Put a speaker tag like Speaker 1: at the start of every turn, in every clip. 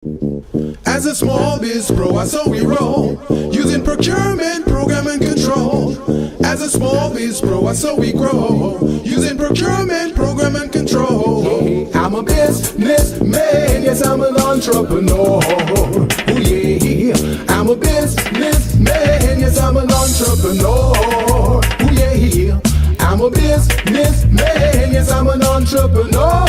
Speaker 1: As a small biz pro, so we roll, using procurement, program, and control. As a small biz pro, so we grow, using procurement, program, and control. I'm a businessman, yes, I'm an entrepreneur. Ooh, yeah, I'm a businessman, yes, I'm an entrepreneur. Ooh, yeah, I'm a businessman, yes, I'm an entrepreneur.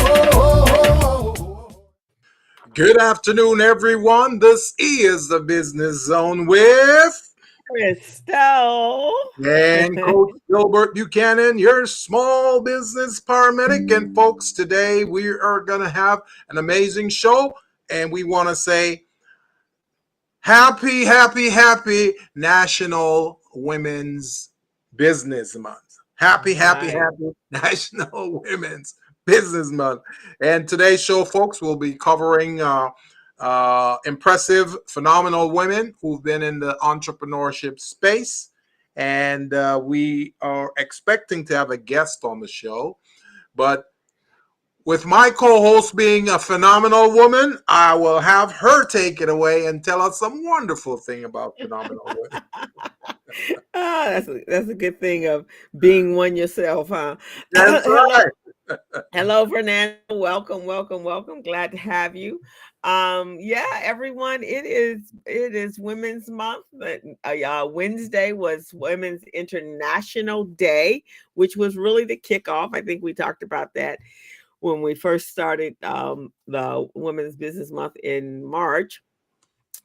Speaker 1: Good afternoon, everyone. This is the Business Zone with
Speaker 2: Crystal.
Speaker 1: and Coach Gilbert Buchanan, your small business paramedic. And folks, today we are going to have an amazing show, and we want to say happy National Women's Business Month. Happy National Women's Business Month. And today's show, folks, will be covering impressive, phenomenal women who've been in the entrepreneurship space. And we are expecting to have a guest on the show. But with my co-host being a phenomenal woman, I will have her take it away and tell us some wonderful thing about phenomenal women.
Speaker 2: That's a good thing of being one yourself, huh?
Speaker 1: That's
Speaker 2: Hello,
Speaker 1: right.
Speaker 2: hello, Fernando. Welcome. Glad to have you. Yeah, everyone. It is Women's Month. Wednesday was Women's International Day, which was really the kickoff. I think we talked about that when we first started the Women's Business Month in March.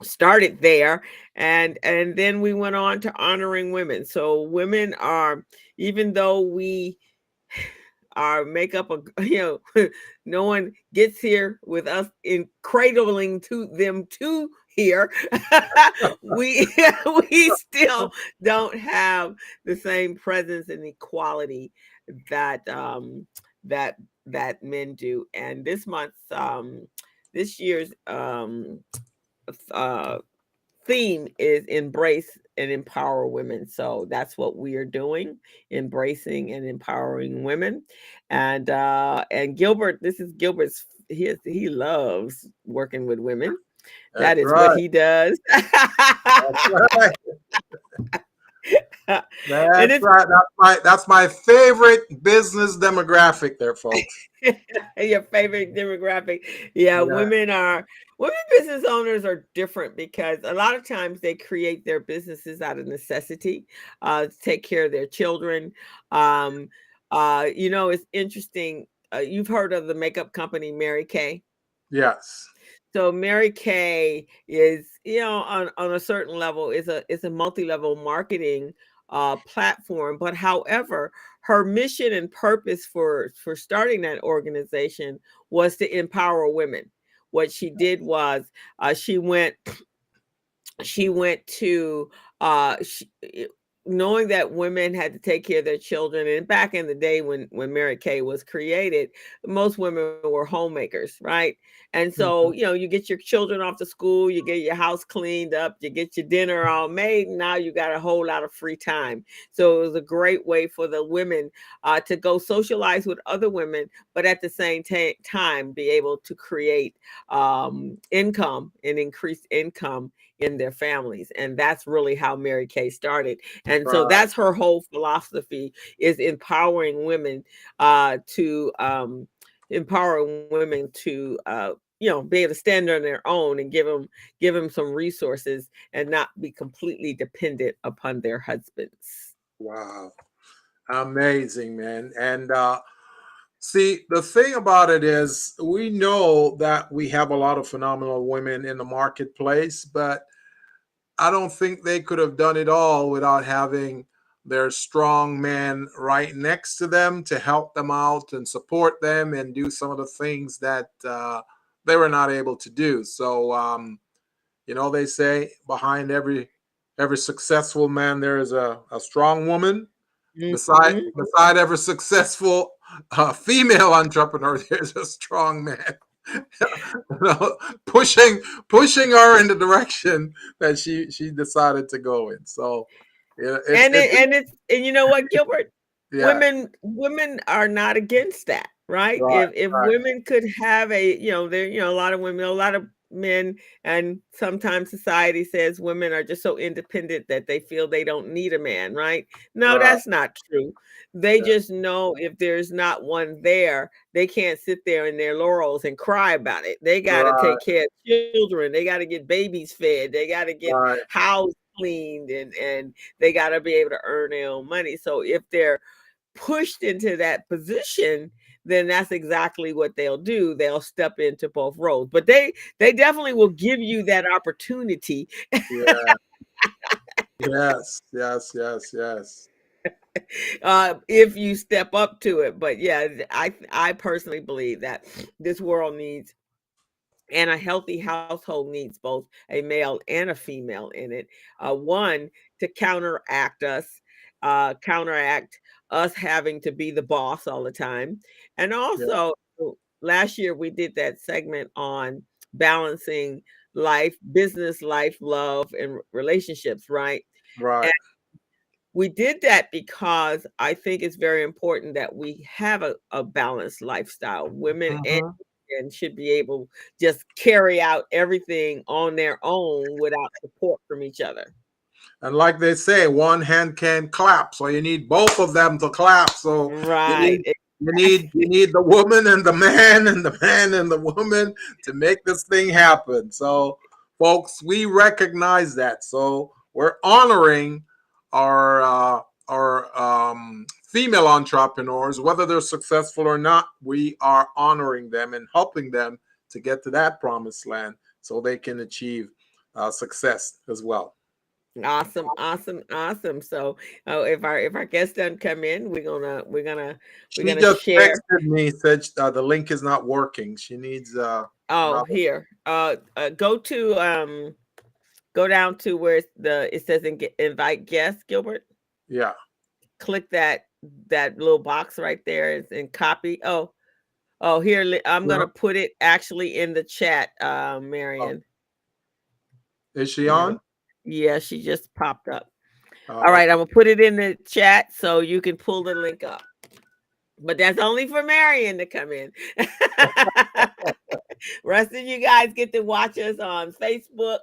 Speaker 2: Started there, and then we went on to honoring women. So women are, even though we our makeup of no one gets here with us in cradling to them to here. we we still don't have the same presence and equality that that men do. And this year's uh, theme is embrace and empower women. So that's what we are doing, embracing and empowering women. And Gilbert, this is Gilbert's, he loves working with women. That
Speaker 1: That's
Speaker 2: is what
Speaker 1: right.
Speaker 2: he does.
Speaker 1: That's right.
Speaker 2: And
Speaker 1: That's
Speaker 2: it's
Speaker 1: right. That's my favorite business demographic there, folks.
Speaker 2: your favorite demographic. Yeah,
Speaker 1: Yeah.
Speaker 2: women business owners are different because a lot of times they create their businesses out of necessity, to take care of their children. Um, it's interesting. You've heard of the makeup company Mary Kay.
Speaker 1: Yes.
Speaker 2: So Mary Kay is, on a certain level, is a multi-level marketing platform. But however, her mission and purpose for starting that organization was to empower women. What she did was, she went to knowing that women had to take care of their children. And back in the day when Mary Kay was created, most women were homemakers, right? And so,
Speaker 1: Mhm.
Speaker 2: you get your children off to school, you get your house cleaned up, you get your dinner all made. Now you got a whole lot of free time. So it was a great way for the women to go socialize with other women, but at the same time be able to create income and increase income in their families. And that's really how Mary Kay started. And so
Speaker 1: Right.
Speaker 2: that's her whole philosophy, is empowering women to be able to stand on their own and give them some resources and not be completely dependent upon their husbands.
Speaker 1: Wow. Amazing, man. And see, the thing about it is, we know that we have a lot of phenomenal women in the marketplace, but I don't think they could have done it all without having their strong men right next to them to help them out and support them and do some of the things that they were not able to do. So, they say behind every successful man there is a strong woman.
Speaker 2: Mhm.
Speaker 1: Beside every successful female entrepreneur, there's a strong man. you know, pushing her in the direction that she decided to go in. So yeah,
Speaker 2: And you know what, Gilbert?
Speaker 1: yeah,
Speaker 2: Women are not against that, right?
Speaker 1: right,
Speaker 2: If
Speaker 1: right.
Speaker 2: women could have a, there, a lot of women, a lot of men, and sometimes society says women are just so independent that they feel they don't need a man, right? No,
Speaker 1: Right.
Speaker 2: that's not true. They
Speaker 1: Yeah.
Speaker 2: just know if there's not one there, they can't sit there in their laurels and cry about it. They got to
Speaker 1: Right.
Speaker 2: take care of children. They got to get babies fed. They got to get
Speaker 1: Right.
Speaker 2: housed, cleaned, and they got to be able to earn their own money. So if they're pushed into that position, then that's exactly what they'll do. They'll step into both roles. But they definitely will give you that opportunity.
Speaker 1: Yeah. Yes. Yes. Yes. Yes.
Speaker 2: If you step up to it. But yeah, I personally believe that this world needs, and a healthy household needs both a male and a female in it. One, to counteract us having to be the boss all the time. And
Speaker 1: Yeah.
Speaker 2: also, last year we did that segment on balancing life, business, life, love, and relationships, right?
Speaker 1: Right.
Speaker 2: We did that because I think it's very important that we have a balanced lifestyle. Women and
Speaker 1: Hmm.
Speaker 2: men should be able just carry out everything on their own without support from each other.
Speaker 1: And like they say, one hand can clap, so you need both of them to clap. So you
Speaker 2: Right.
Speaker 1: need you need the woman and the man and the man and the woman to make this thing happen. So, folks, we recognize that. So we're honoring our female entrepreneurs, whether they're successful or not. We are honoring them and helping them to get to that promised land, so they can achieve success as well.
Speaker 2: Awesome, awesome, awesome. So, if our guest doesn't come in, we're
Speaker 1: She
Speaker 2: gonna
Speaker 1: just
Speaker 2: share.
Speaker 1: texted me, said the link is not working. She needs
Speaker 2: Oh,
Speaker 1: another.
Speaker 2: here. Go down to where it says invite guests, Gilbert.
Speaker 1: Yeah.
Speaker 2: Click that little box right there and copy. Oh, here, I'm
Speaker 1: Yeah.
Speaker 2: gonna put it actually in the chat,
Speaker 1: Oh,
Speaker 2: Marian.
Speaker 1: is she
Speaker 2: Here,
Speaker 1: on?
Speaker 2: yeah, she just popped up. All
Speaker 1: Oh,
Speaker 2: right, I'm
Speaker 1: okay.
Speaker 2: gonna put it in the chat so you can pull the link up. But that's only for Marian to come in. Rest of you guys get to watch us on Facebook,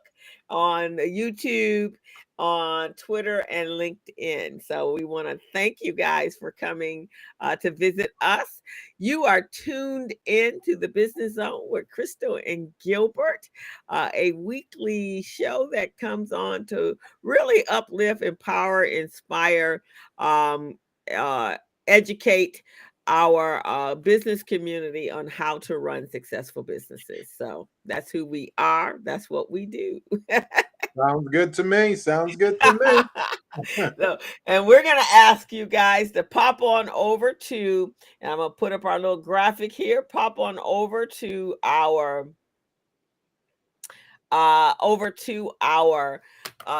Speaker 2: on YouTube, on Twitter, and LinkedIn. So we want to thank you guys for coming to visit us. You are tuned in to the Business Zone with Crystal and Gilbert, a weekly show that comes on to really uplift, empower, inspire, um, uh, educate our business community on how to run successful businesses. So that's who we are. That's what we do.
Speaker 1: Sounds good to me. Sounds good to me.
Speaker 2: So, and we're going to ask you guys to pop on over to, and I'm going to put up our little graphic here, pop on over to our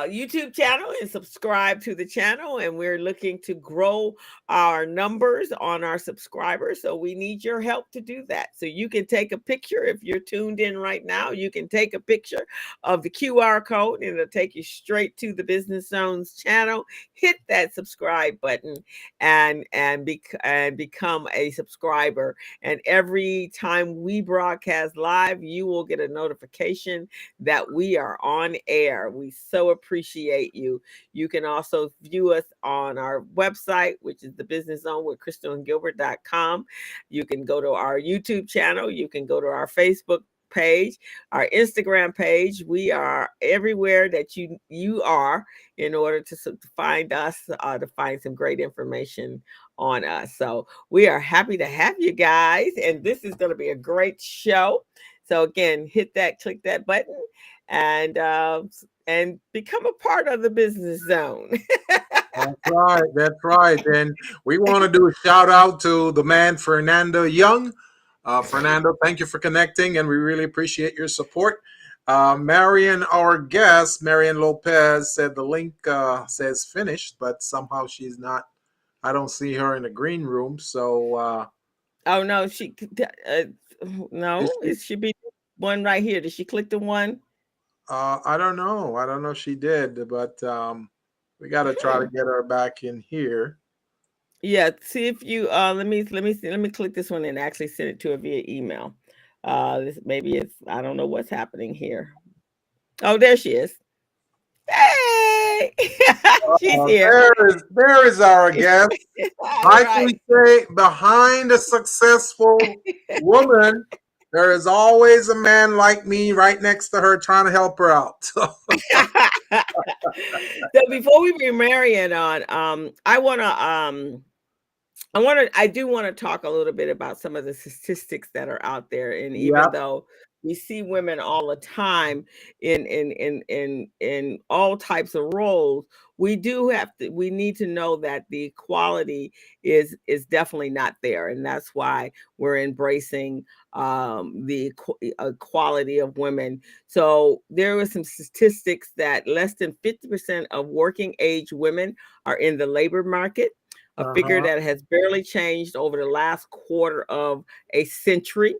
Speaker 2: YouTube channel and subscribe to the channel. And we're looking to grow our numbers on our subscribers. So we need your help to do that. So you can take a picture if you're tuned in right now. You can take a picture of the QR code and it'll take you straight to the Business Zones channel. Hit that subscribe button and become a subscriber. And every time we broadcast live, you will get a notification that we are on air. We so appreciate you. You can also view us on our website, which is the Business Zone with CrystalandGilbert.com. You can go to our YouTube channel. You can go to our Facebook page, our Instagram page. We are everywhere that you are in order to find us, to find some great information on us. So we are happy to have you guys, and this is going to be a great show. So again, click that button, and become a part of the Business Zone.
Speaker 1: That's right. That's right. And we want to do a shout out to the man, Fernando Young. Fernando, thank you for connecting, and we really appreciate your support. Marian, our guest, Marian Lopez, said the link says finished, but somehow she's not. I don't see her in the green room. So,
Speaker 2: Oh no,
Speaker 1: is
Speaker 2: no,
Speaker 1: she?
Speaker 2: it should be one right here. Did she click the one?
Speaker 1: I don't know. I don't know if she did, but we got to try to
Speaker 2: Hmm.
Speaker 1: get her back in here.
Speaker 2: Yeah, see if you let me see. Let me click this one and actually send it to her via email. Maybe it's, I don't know what's happening here. Oh, there she is. Hey, she's here.
Speaker 1: There is our guest.
Speaker 2: All
Speaker 1: Like we
Speaker 2: right.
Speaker 1: say, behind a successful woman, there is always a man like me right next to her trying to help her out.
Speaker 2: So before we bring Marian on, I do want to talk a little bit about some of the statistics that are out there. And even
Speaker 1: Yep.
Speaker 2: though we see women all the time in all types of roles, we need to know that the equality is definitely not there. And that's why we're embracing the equality of women. So there were some statistics that less than 50% of working age women are in the labor market, a figure
Speaker 1: Uh-huh.
Speaker 2: that has barely changed over the last quarter of a century.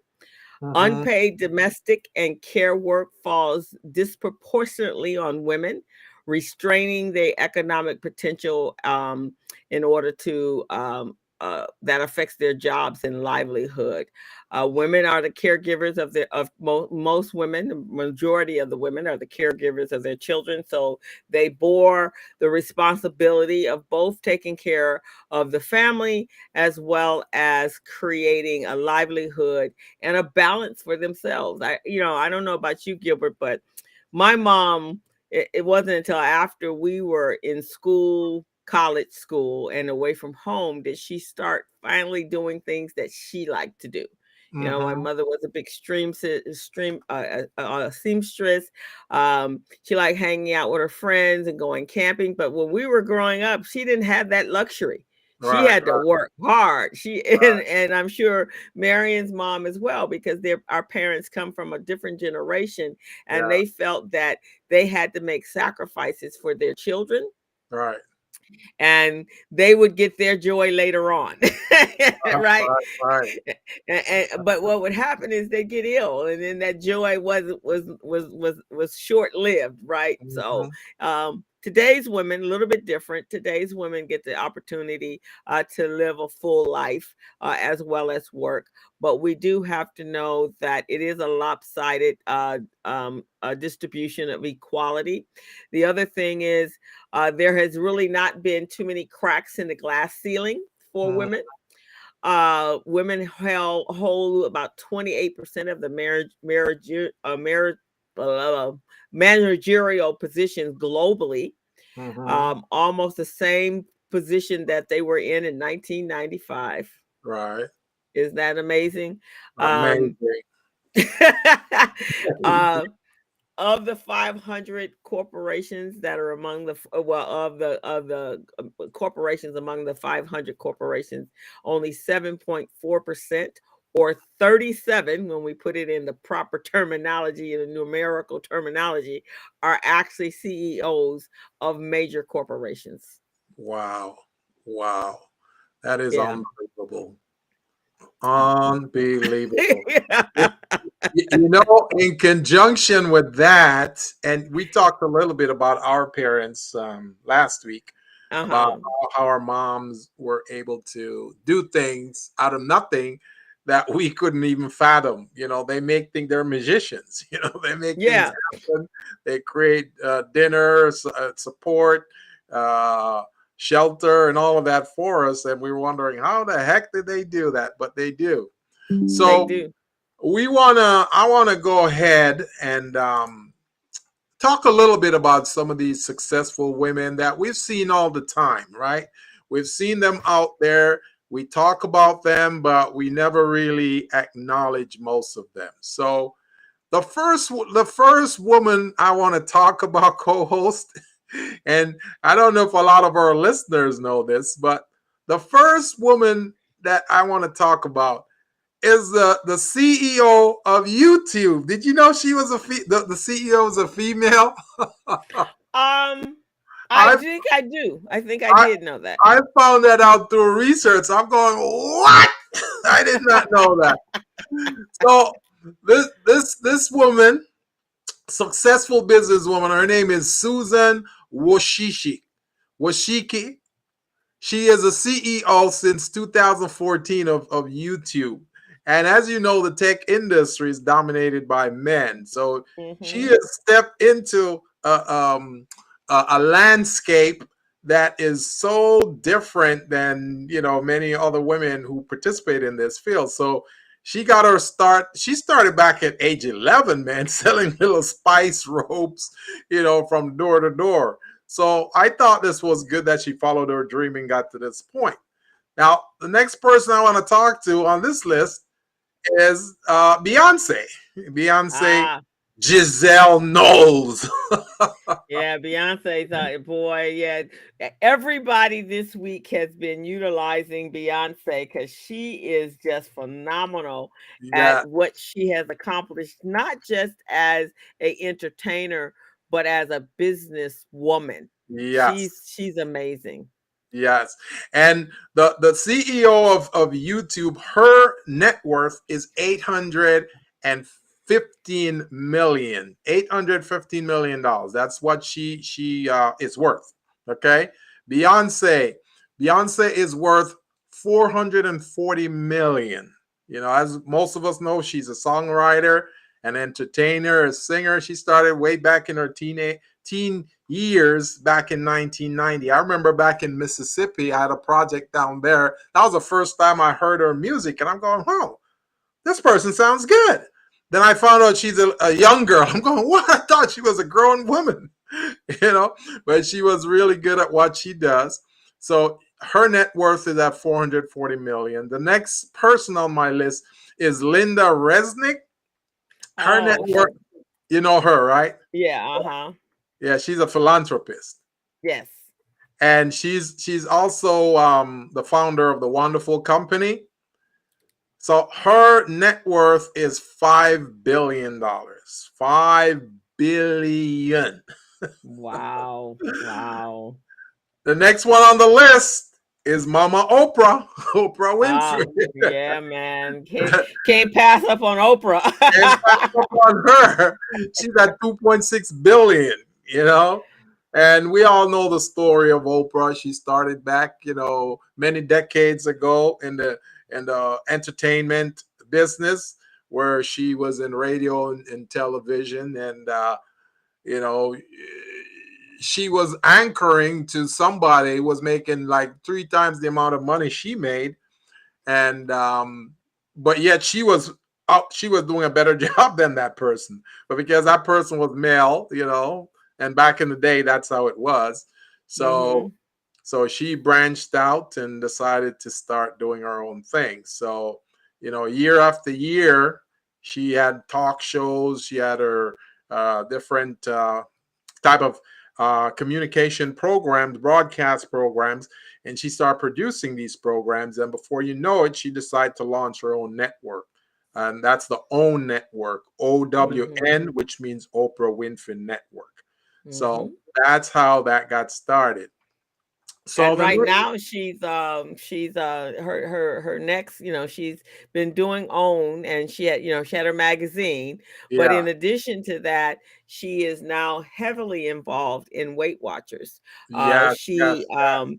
Speaker 1: Hmm.
Speaker 2: Unpaid domestic and care work falls disproportionately on women, restraining their economic potential in order to that affects their jobs and livelihood. Women are the caregivers of most women. The majority of the women are the caregivers of their children, so they bore the responsibility of both taking care of the family as well as creating a livelihood and a balance for themselves. I don't know about you, Gilbert, but my mom, it wasn't until after we were in school, college school, and away from home did she start finally doing things that she liked to do. My
Speaker 1: Hmm.
Speaker 2: mother was a big seamstress. She liked hanging out with her friends and going camping. But when we were growing up, she didn't have that luxury. She
Speaker 1: Right,
Speaker 2: had to work hard. And I'm sure Marian's mom as well, because our parents come from a different generation, and
Speaker 1: yeah,
Speaker 2: they felt that they had to make sacrifices for their children,
Speaker 1: right,
Speaker 2: and they would get their joy later on. Right.
Speaker 1: right, right.
Speaker 2: But what would happen is they get ill, and then that joy was short lived, right? So
Speaker 1: Hmm.
Speaker 2: today's women a little bit different. Today's women get the opportunity to live a full life as well as work, but we do have to know that it is a lopsided distribution of equality. The other thing is, there has really not been too many cracks in the glass ceiling for
Speaker 1: Hmm.
Speaker 2: women. Women hold about 28% of the managerial positions globally,
Speaker 1: Hmm.
Speaker 2: almost the same position that they were in 1995.
Speaker 1: Right.
Speaker 2: Is that amazing? Um,
Speaker 1: Amazing.
Speaker 2: uh, of the 500 corporations that are among the well of the corporations among the 500 corporations, only 7.4%, or 37 when we put it in the proper terminology, in the numerical terminology, are actually CEOs of major corporations.
Speaker 1: Wow. Wow. That is
Speaker 2: Yeah.
Speaker 1: unbelievable. Unbelievable.
Speaker 2: Yeah.
Speaker 1: In conjunction with that, and we talked a little bit about our parents last week, about
Speaker 2: Uh-huh.
Speaker 1: how our moms were able to do things out of nothing that we couldn't even fathom. They make things, they're magicians. They make things
Speaker 2: Yeah.
Speaker 1: happen. They create dinners, support, uh, shelter, and all of that for us. And we were wondering, how the heck did they do that? But they do.
Speaker 2: They
Speaker 1: So
Speaker 2: do.
Speaker 1: I wanna go ahead and talk a little bit about some of these successful women that we've seen all the time, right? We've seen them out there. We talk about them, but we never really acknowledge most of them. So the first woman I want to talk about, co-host, and I don't know if a lot of our listeners know this, but the first woman that I want to talk about is the CEO of YouTube. Did you know she was the CEO was a female?
Speaker 2: Um, I
Speaker 1: I
Speaker 2: think I do. I think I
Speaker 1: I
Speaker 2: did know that.
Speaker 1: I found that out through research. I'm going, what? I did not know that. So this woman, successful businesswoman, her name is Susan Washiki. She is a CEO since 2014 of YouTube. And as you know, the tech industry is dominated by men. So she
Speaker 2: Mm-hmm.
Speaker 1: has stepped into a landscape that is so different than, you know, many other women who participate in this field. So she got her start. She started back at age 11, man, selling little spice ropes, you know, from door to door. So I thought this was good that she followed her dream and got to this point. Now, the next person I want to talk to on this list is Beyonce. Beyonce
Speaker 2: Ah,
Speaker 1: Giselle Knowles.
Speaker 2: yeah, Beyonce's boy. Yeah, everybody this week has been utilizing Beyonce because she is just phenomenal at
Speaker 1: Yeah,
Speaker 2: what she has accomplished, not just as a entertainer, but as a business woman.
Speaker 1: yes.
Speaker 2: She's amazing.
Speaker 1: Yes. And the CEO of YouTube, her net worth is 815 million. $815 million. That's what she is worth. Okay. Beyonce. Beyonce is worth 440 million. You know, as most of us know, she's a songwriter, an entertainer, a singer. She started way back in her teen years back in 1990. I remember back in Mississippi, I had a project down there. That was the first time I heard her music, and I'm going, oh, this person sounds good. Then I found out she's a young girl. I'm going, what? I thought she was a grown woman, you know, but she was really good at what she does. So her net worth is at 440 million. The next person on my list is Linda Resnick. Her net
Speaker 2: Oh,
Speaker 1: worth, you know her, right?
Speaker 2: yeah, uh-huh.
Speaker 1: Yeah, she's a philanthropist.
Speaker 2: Yes.
Speaker 1: And she's also the founder of the Wonderful Company. So her net worth is $5 billion. 5 billion.
Speaker 2: Wow. Wow.
Speaker 1: The next one on the list is Mama Oprah, Oprah Winfrey.
Speaker 2: Yeah, man. Can't pass up on Oprah.
Speaker 1: And back up on her, she's at 2.6 billion. You know, and we all know the story of Oprah. She started back, you know, many decades ago in the entertainment business, where she was in radio and television, and you know, she was anchoring to somebody who was making like 3 times the amount of money she made, and but yet she was doing a better job than that person. But because that person was male, you know, and back in the day, that's how it was. So
Speaker 2: Hmm.
Speaker 1: so she branched out and decided to start doing her own thing. So, you know, year after year, she had talk shows. She had her different type of communication programs, broadcast programs, and she started producing these programs. And before you know it, she decided to launch her own network. And that's the OWN network, OWN,
Speaker 2: Hmm.
Speaker 1: which means Oprah Winfrey Network. So
Speaker 2: Hmm.
Speaker 1: that's how that got started. So
Speaker 2: And
Speaker 1: the
Speaker 2: right now she's her next, she's been doing OWN, and she had her magazine, but
Speaker 1: yeah,
Speaker 2: in addition to that, she is now heavily involved in Weight Watchers.
Speaker 1: yes,
Speaker 2: She
Speaker 1: yes, yes.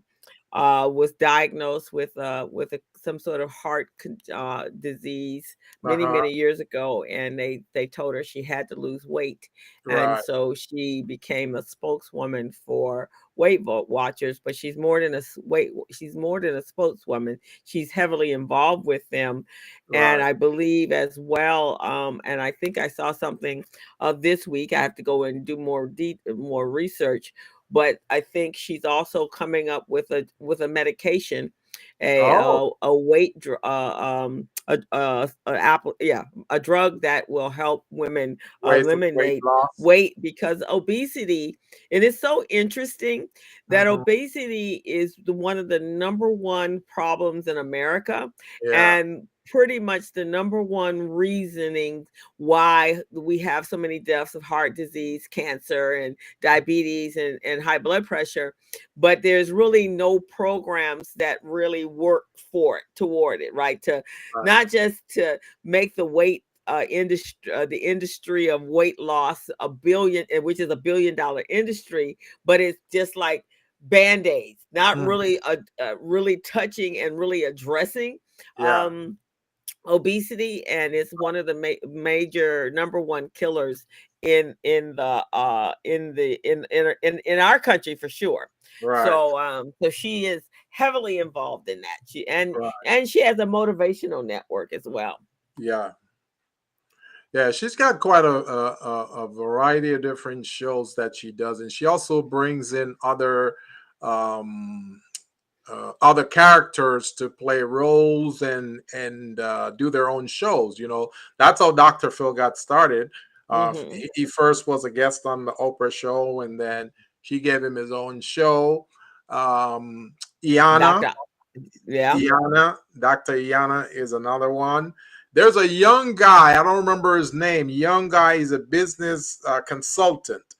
Speaker 2: was diagnosed with some sort of disease
Speaker 1: Uh-huh.
Speaker 2: many years ago, and they told her she had to lose weight, and
Speaker 1: Right.
Speaker 2: so she became a spokeswoman for Watchers. But she's more than a spokeswoman. She's heavily involved with them, and
Speaker 1: Right.
Speaker 2: I believe as well. And I think I saw something this week. I have to go and do more research, but I think she's also coming up with a medication,
Speaker 1: Oh,
Speaker 2: a weight a apple yeah, a drug that will help women
Speaker 1: weight
Speaker 2: eliminate
Speaker 1: loss.
Speaker 2: weight, because obesity, it is so interesting that
Speaker 1: Hmm.
Speaker 2: obesity is one of the number one problems in America,
Speaker 1: Yeah.
Speaker 2: and pretty much the number one reasoning why we have so many deaths of heart disease, cancer, and diabetes, and high blood pressure. But there's really no programs that really work toward it, right? To
Speaker 1: Right.
Speaker 2: not just to make the the industry of weight loss a billion, which is $1 billion industry, but it's just like band-aids, not
Speaker 1: Mhm.
Speaker 2: really really touching and really addressing
Speaker 1: Yeah.
Speaker 2: um obesity, and it's one of the major number one killers in our country for sure.
Speaker 1: Right.
Speaker 2: So she is heavily involved in that.
Speaker 1: Right.
Speaker 2: And she has a motivational network as well.
Speaker 1: Yeah. Yeah, she's got quite a variety of different shows that she does, and she also brings in um, other characters to play roles and do their own shows. You know, that's how Dr. Phil got started.
Speaker 2: Hmm.
Speaker 1: He first was a guest on the Oprah show, and then she gave him his own show. Um, Iana,
Speaker 2: Dr. Yeah.
Speaker 1: Dr. Iana is another one. There's a young guy, I don't remember his name. Young guy, he's a business consultant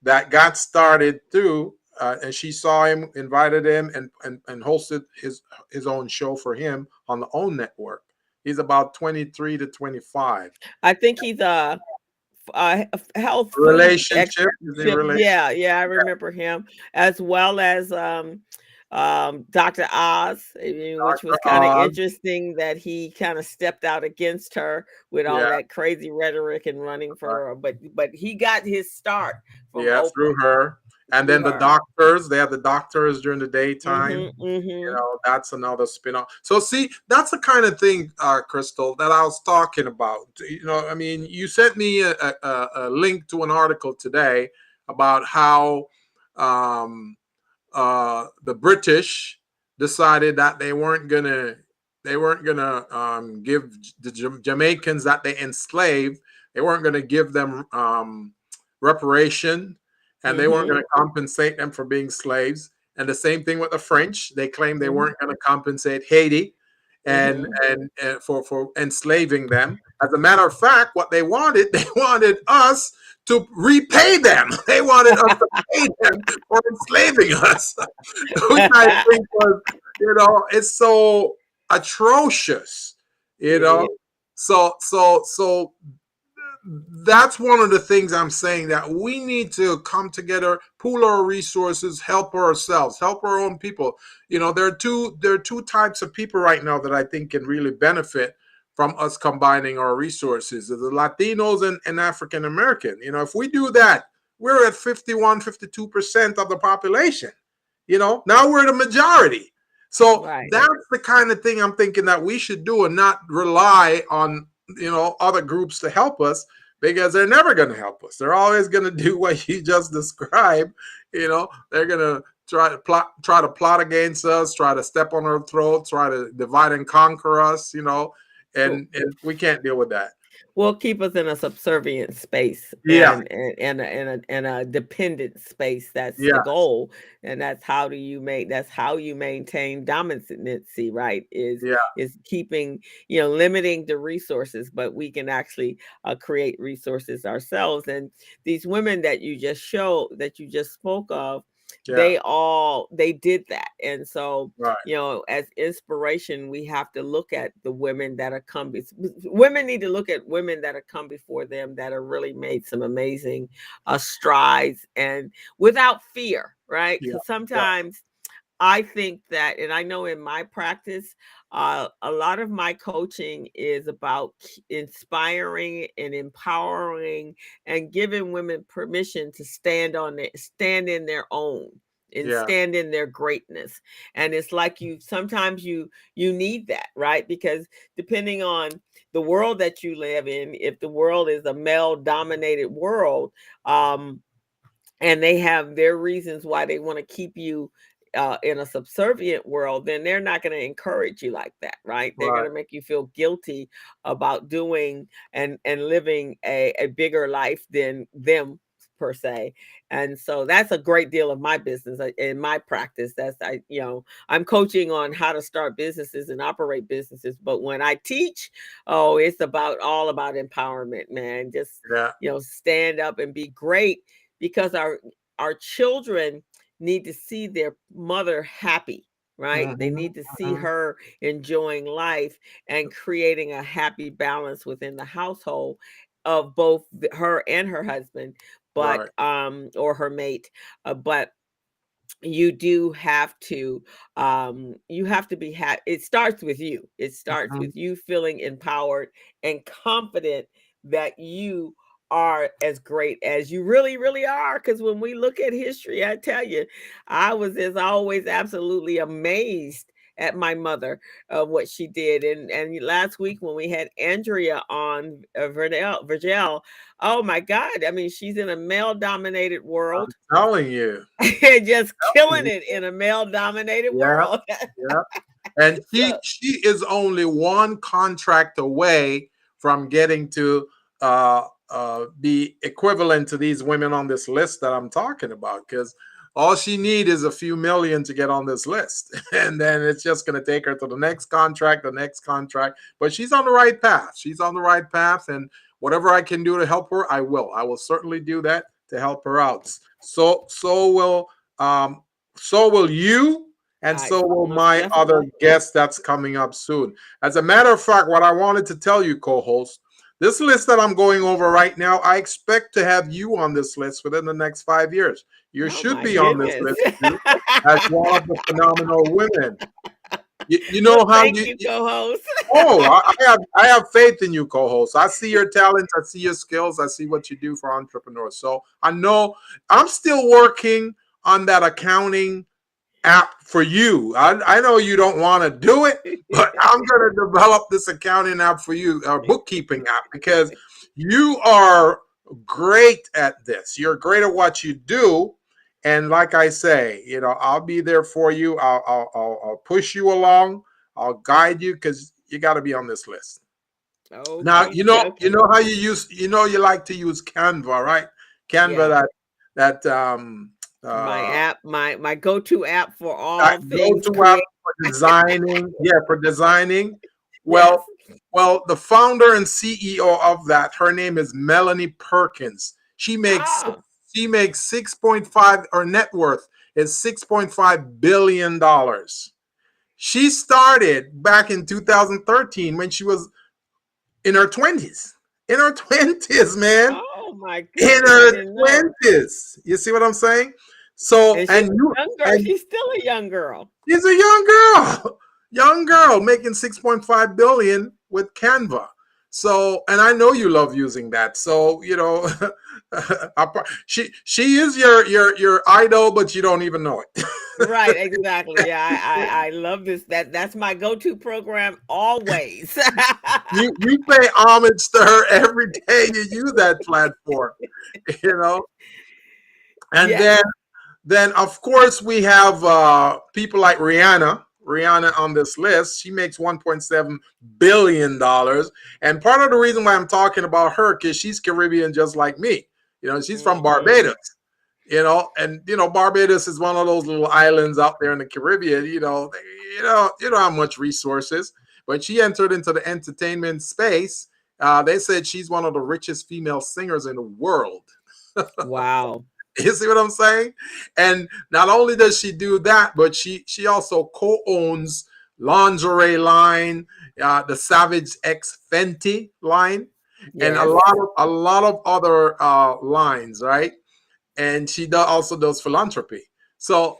Speaker 1: that got started too. And she saw him, invited him, and hosted his own show for him on the OWN network. He's about 23 to 25.
Speaker 2: I think he's a health food
Speaker 1: Relationship
Speaker 2: expert.
Speaker 1: is in relation.
Speaker 2: Yeah, yeah, I remember him, as well as Dr. Oz, which
Speaker 1: Dr.
Speaker 2: was kind of
Speaker 1: Oz.
Speaker 2: interesting that he kind of stepped out against her with all
Speaker 1: Yeah.
Speaker 2: that crazy rhetoric and running for her. But he got his start from
Speaker 1: Yeah,
Speaker 2: Oprah,
Speaker 1: through her. And
Speaker 2: through
Speaker 1: then the
Speaker 2: her.
Speaker 1: doctors, they have the doctors during the daytime.
Speaker 2: Hmm. Hmm.
Speaker 1: That's another spin-off. So see, that's the kind of thing, Crystal, that I was talking about. I mean, you sent me a link to an article today about how um, the British decided that they weren't gonna give the Jamaicans that they enslaved, they weren't gonna give them reparation, and they weren't
Speaker 2: Hmm.
Speaker 1: gonna compensate them for being slaves. And the same thing with the French. They claimed they
Speaker 2: Hmm.
Speaker 1: weren't gonna compensate Haiti and
Speaker 2: Hmm.
Speaker 1: for enslaving them. As a matter of fact, what they wanted, they wanted us to repay them. They wanted us to pay them for enslaving us, which I think was, it's so atrocious, you
Speaker 2: It
Speaker 1: know.
Speaker 2: is.
Speaker 1: So that's one of the things I'm saying, that we need to come together, pool our resources, help ourselves, help our own people. There are two types of people right now that I think can really benefit from us combining our resources: the Latinos and African American. If we do that, we're at 51, 52% of the population. Now we're the majority. So
Speaker 2: Right.
Speaker 1: that's the kind of thing I'm thinking that we should do, and not rely on other groups to help us, because they're never going to help us. They're always going to do what you just described. They're going to try to plot against us, try to step on our throats, try to divide and conquer us. And we can't deal with that.
Speaker 2: Will keep us in a subservient space,
Speaker 1: Yeah,
Speaker 2: and a dependent space. That's the
Speaker 1: yeah,
Speaker 2: goal, and that's how you maintain dominancy, right? Is
Speaker 1: yeah,
Speaker 2: is keeping, limiting the resources, but we can actually create resources ourselves. And these women that you just spoke of,
Speaker 1: yeah.
Speaker 2: they did that. And so,
Speaker 1: Right,
Speaker 2: as inspiration, we have to look at the women that are women need to look at women that have come before them, that are really made some amazing strides, and without fear, right?
Speaker 1: yeah,
Speaker 2: Because
Speaker 1: yeah.
Speaker 2: sometimes I think that, and I know in my practice, a lot of my coaching is about inspiring and empowering and giving women permission to stand in their own and
Speaker 1: Yeah.
Speaker 2: stand in their greatness. And it's like, sometimes you need that, right? Because depending on the world that you live in, if the world is a male dominated world, um, and they have their reasons why they want to keep you in a subservient world, then they're not going to encourage you like that, right? They're going
Speaker 1: Right.
Speaker 2: to make you feel guilty about doing and living a bigger life than them, per se. And so that's a great deal of my business in my practice. I'm coaching on how to start businesses and operate businesses, but when I teach, oh, it's all about empowerment, man. Just,
Speaker 1: Yeah.
Speaker 2: stand up and be great, because our children need to see their mother happy, right? They
Speaker 1: Hmm.
Speaker 2: need to see
Speaker 1: Hmm.
Speaker 2: her enjoying life and creating a happy balance within the household of both her and her husband, but
Speaker 1: Right.
Speaker 2: or her mate. But you do have to be happy. It starts with you. It starts
Speaker 1: Mhm.
Speaker 2: with you feeling empowered and confident that you are as great as you really really are, because when we look at history, I tell you, I was as always absolutely amazed at my mother, what she did. And last week when we had Andrea on, Virgil, oh my God, I mean, she's in a male dominated
Speaker 1: I'm
Speaker 2: world,
Speaker 1: telling you.
Speaker 2: just killing it in a male dominated
Speaker 1: Yeah,
Speaker 2: world.
Speaker 1: yeah. And
Speaker 2: So,
Speaker 1: she is only one contract away from getting to be equivalent to these women on this list that I'm talking about. Because all she needs is a few million to get on this list, and then it's just going to take her to the next contract, the next contract. But she's on the right path. She's on the right path, and whatever I can do to help her, I will. I will certainly do that to help her out. Um, so will you, and
Speaker 2: I
Speaker 1: so will
Speaker 2: most
Speaker 1: my other
Speaker 2: definitely.
Speaker 1: guest that's coming up soon. As a matter of fact, what I wanted to tell you, co-host, this list that I'm going over right now, I expect to have you on this list within the next 5 years. You
Speaker 2: Oh
Speaker 1: should
Speaker 2: my
Speaker 1: be on this
Speaker 2: goodness.
Speaker 1: list too, as one of the phenomenal women. You
Speaker 2: Well,
Speaker 1: know how
Speaker 2: thank you, co-host.
Speaker 1: oh, I have faith in you, co-host. I see your talents, I see your skills, I see what you do for entrepreneurs. So I know I'm still working on that accounting app for you. I know you don't want to do it, but I'm going to develop this accounting app for you, a bookkeeping app, because you are great at this. You're great at what you do. And like I say, I'll be there for you. I'll push you along. I'll guide you because you got to be on this list. Now,
Speaker 2: Okay,
Speaker 1: you
Speaker 2: okay.
Speaker 1: know how you like to use Canva, right? Canva,
Speaker 2: Yeah,
Speaker 1: that
Speaker 2: my
Speaker 1: uh
Speaker 2: app, my go-to app for
Speaker 1: that
Speaker 2: all things
Speaker 1: go-to app
Speaker 2: create.
Speaker 1: for designing. Yeah, for designing.
Speaker 2: Yes.
Speaker 1: Well, the founder and CEO of that, her name is Melanie Perkins.
Speaker 2: Ah,
Speaker 1: She makes 6.5, or net worth is $6.5 billion. She started back in 2013 when she was in her 20s. In her 20s, man.
Speaker 2: oh my
Speaker 1: In
Speaker 2: goodness, I
Speaker 1: her
Speaker 2: didn't know.
Speaker 1: 20s. You see what I'm saying? So,
Speaker 2: And she's a young girl.
Speaker 1: and
Speaker 2: She's still a young girl.
Speaker 1: she's a young girl, young girl making 6.5 billion with Canva. So, and I know you love using that. So, she is your idol, but you don't even know it.
Speaker 2: Right, exactly. Yeah, I love this. That's my go-to program always.
Speaker 1: You pay homage to her every day you use that platform, you know. And
Speaker 2: Yes,
Speaker 1: then of course we have people like Rihanna on this list. She makes $1.7 billion, and part of the reason why I'm talking about her because she's Caribbean just like me. She's from
Speaker 2: hmm.
Speaker 1: Barbados. And Barbados is one of those little islands out there in the Caribbean. You don't have much resources, but she entered into the entertainment space. They said she's one of the richest female singers in the world.
Speaker 2: Wow.
Speaker 1: You see what I'm saying? And not only does she do that, but she also co-owns lingerie line, the Savage X Fenty line, and
Speaker 2: Yes.
Speaker 1: a lot of other lines, right? And she also does philanthropy. So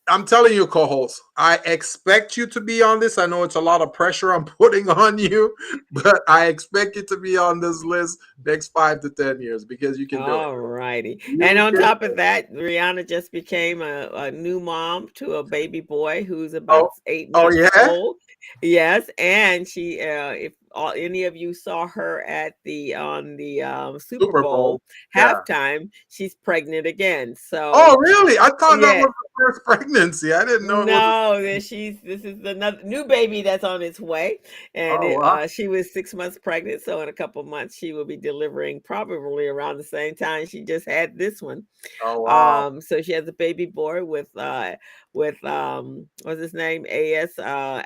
Speaker 1: I'm telling you, co-host, I expect you to be on this. I know it's a lot of pressure I'm putting on you, but I expect you to be on this list next 5 to 10 years because you can do it.
Speaker 2: All righty. And
Speaker 1: You
Speaker 2: on
Speaker 1: can.
Speaker 2: top of that, Rihanna just became a new mom to a baby boy who's
Speaker 1: Oh,
Speaker 2: about 8
Speaker 1: oh
Speaker 2: months
Speaker 1: yeah,
Speaker 2: old. Yes, and she, if any of you saw her at the on the Super
Speaker 1: Super Bowl.
Speaker 2: Bowl
Speaker 1: Yeah.
Speaker 2: halftime, she's pregnant again.
Speaker 1: Oh,
Speaker 2: So,
Speaker 1: really? I thought that
Speaker 2: yeah.
Speaker 1: was the first pregnancy. I didn't know it was.
Speaker 2: No, this is another new baby that's on its way, and
Speaker 1: Oh, wow.
Speaker 2: she was 6 months pregnant. So in a couple months, she will be delivering probably around the same time she just had this one.
Speaker 1: Oh, wow.
Speaker 2: So she has a baby boy with what's his name? ASAP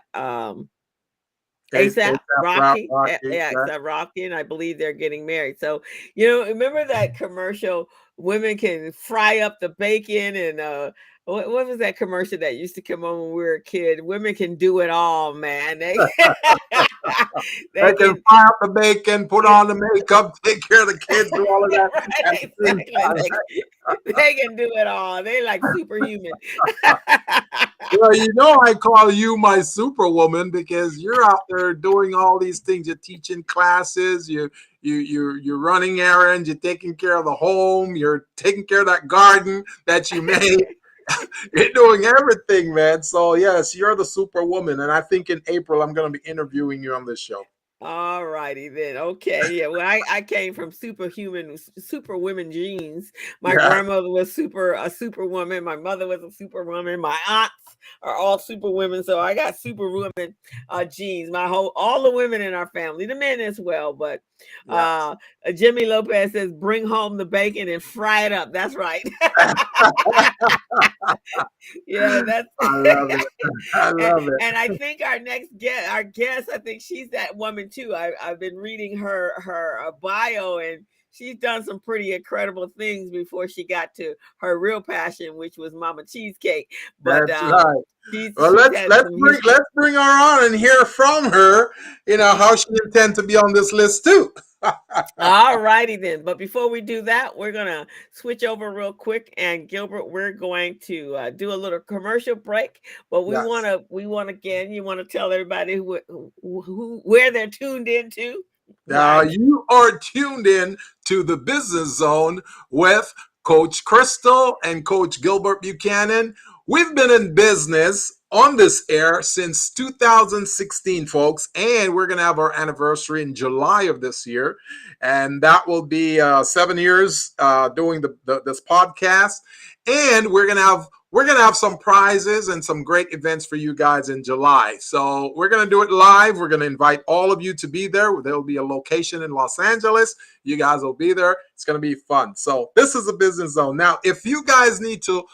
Speaker 2: Rocky.
Speaker 1: Rocky.
Speaker 2: Yeah,
Speaker 1: Yeah.
Speaker 2: ASAP Rocky, and I believe they're getting married. So, remember that commercial? Women can fry up the bacon and what was that commercial that used to come on when we were a kid? Women can do it all, man. They,
Speaker 1: They
Speaker 2: they
Speaker 1: can
Speaker 2: can,
Speaker 1: fry up the bacon, put on the makeup, take care of the kids, do all of that
Speaker 2: right,
Speaker 1: at the same time.
Speaker 2: exactly. They can do it all. They like superhuman.
Speaker 1: Well, you know, I call you my superwoman because you're out there doing all these things. You're teaching classes. You're running errands. You're taking care of the home. You're taking care of that garden that you made. You're doing everything, man. So yes, you're the superwoman. And I think in April I'm going to be interviewing you on this show.
Speaker 2: All righty then. Okay. Yeah. Well, I came from superwomen genes. My
Speaker 1: Yeah,
Speaker 2: grandmother was a superwoman. My mother was a superwoman. My aunts are all superwomen. So I got superwoman genes. All the women in our family, the men as well. But
Speaker 1: yes.
Speaker 2: Jimmy Lopez says, bring home the bacon and fry it up. That's right. Yeah, that's
Speaker 1: I love it. I love it.
Speaker 2: and I think our guest, I think she's that woman too. I've been reading her bio, and she's done some pretty incredible things before she got to her real passion, which was Mama Cheesecake. But
Speaker 1: That's right. Well,
Speaker 2: she's had some history.
Speaker 1: let's bring her on and hear from her. You know how she intends to be on this list too.
Speaker 2: All righty then. But before we do that, we're gonna switch over real quick. And Gilbert, we're going to do a little commercial break. But
Speaker 1: Yes.
Speaker 2: we want again. You want to tell everybody where they're tuned into
Speaker 1: Now
Speaker 2: live.
Speaker 1: you are tuned in to the Business Zone with Coach Crystal and Coach Gilbert Buchanan. We've been in business on this air since 2016, folks, and we're going to have our anniversary in July of this year, and that will be 7 years doing this podcast. And we're gonna have some prizes and some great events for you guys in July. So we're gonna do it live. We're gonna invite all of you to be there. There will be a location in Los Angeles. You guys will be there. It's gonna be fun. So this is a Business Zone. Now, if you guys need to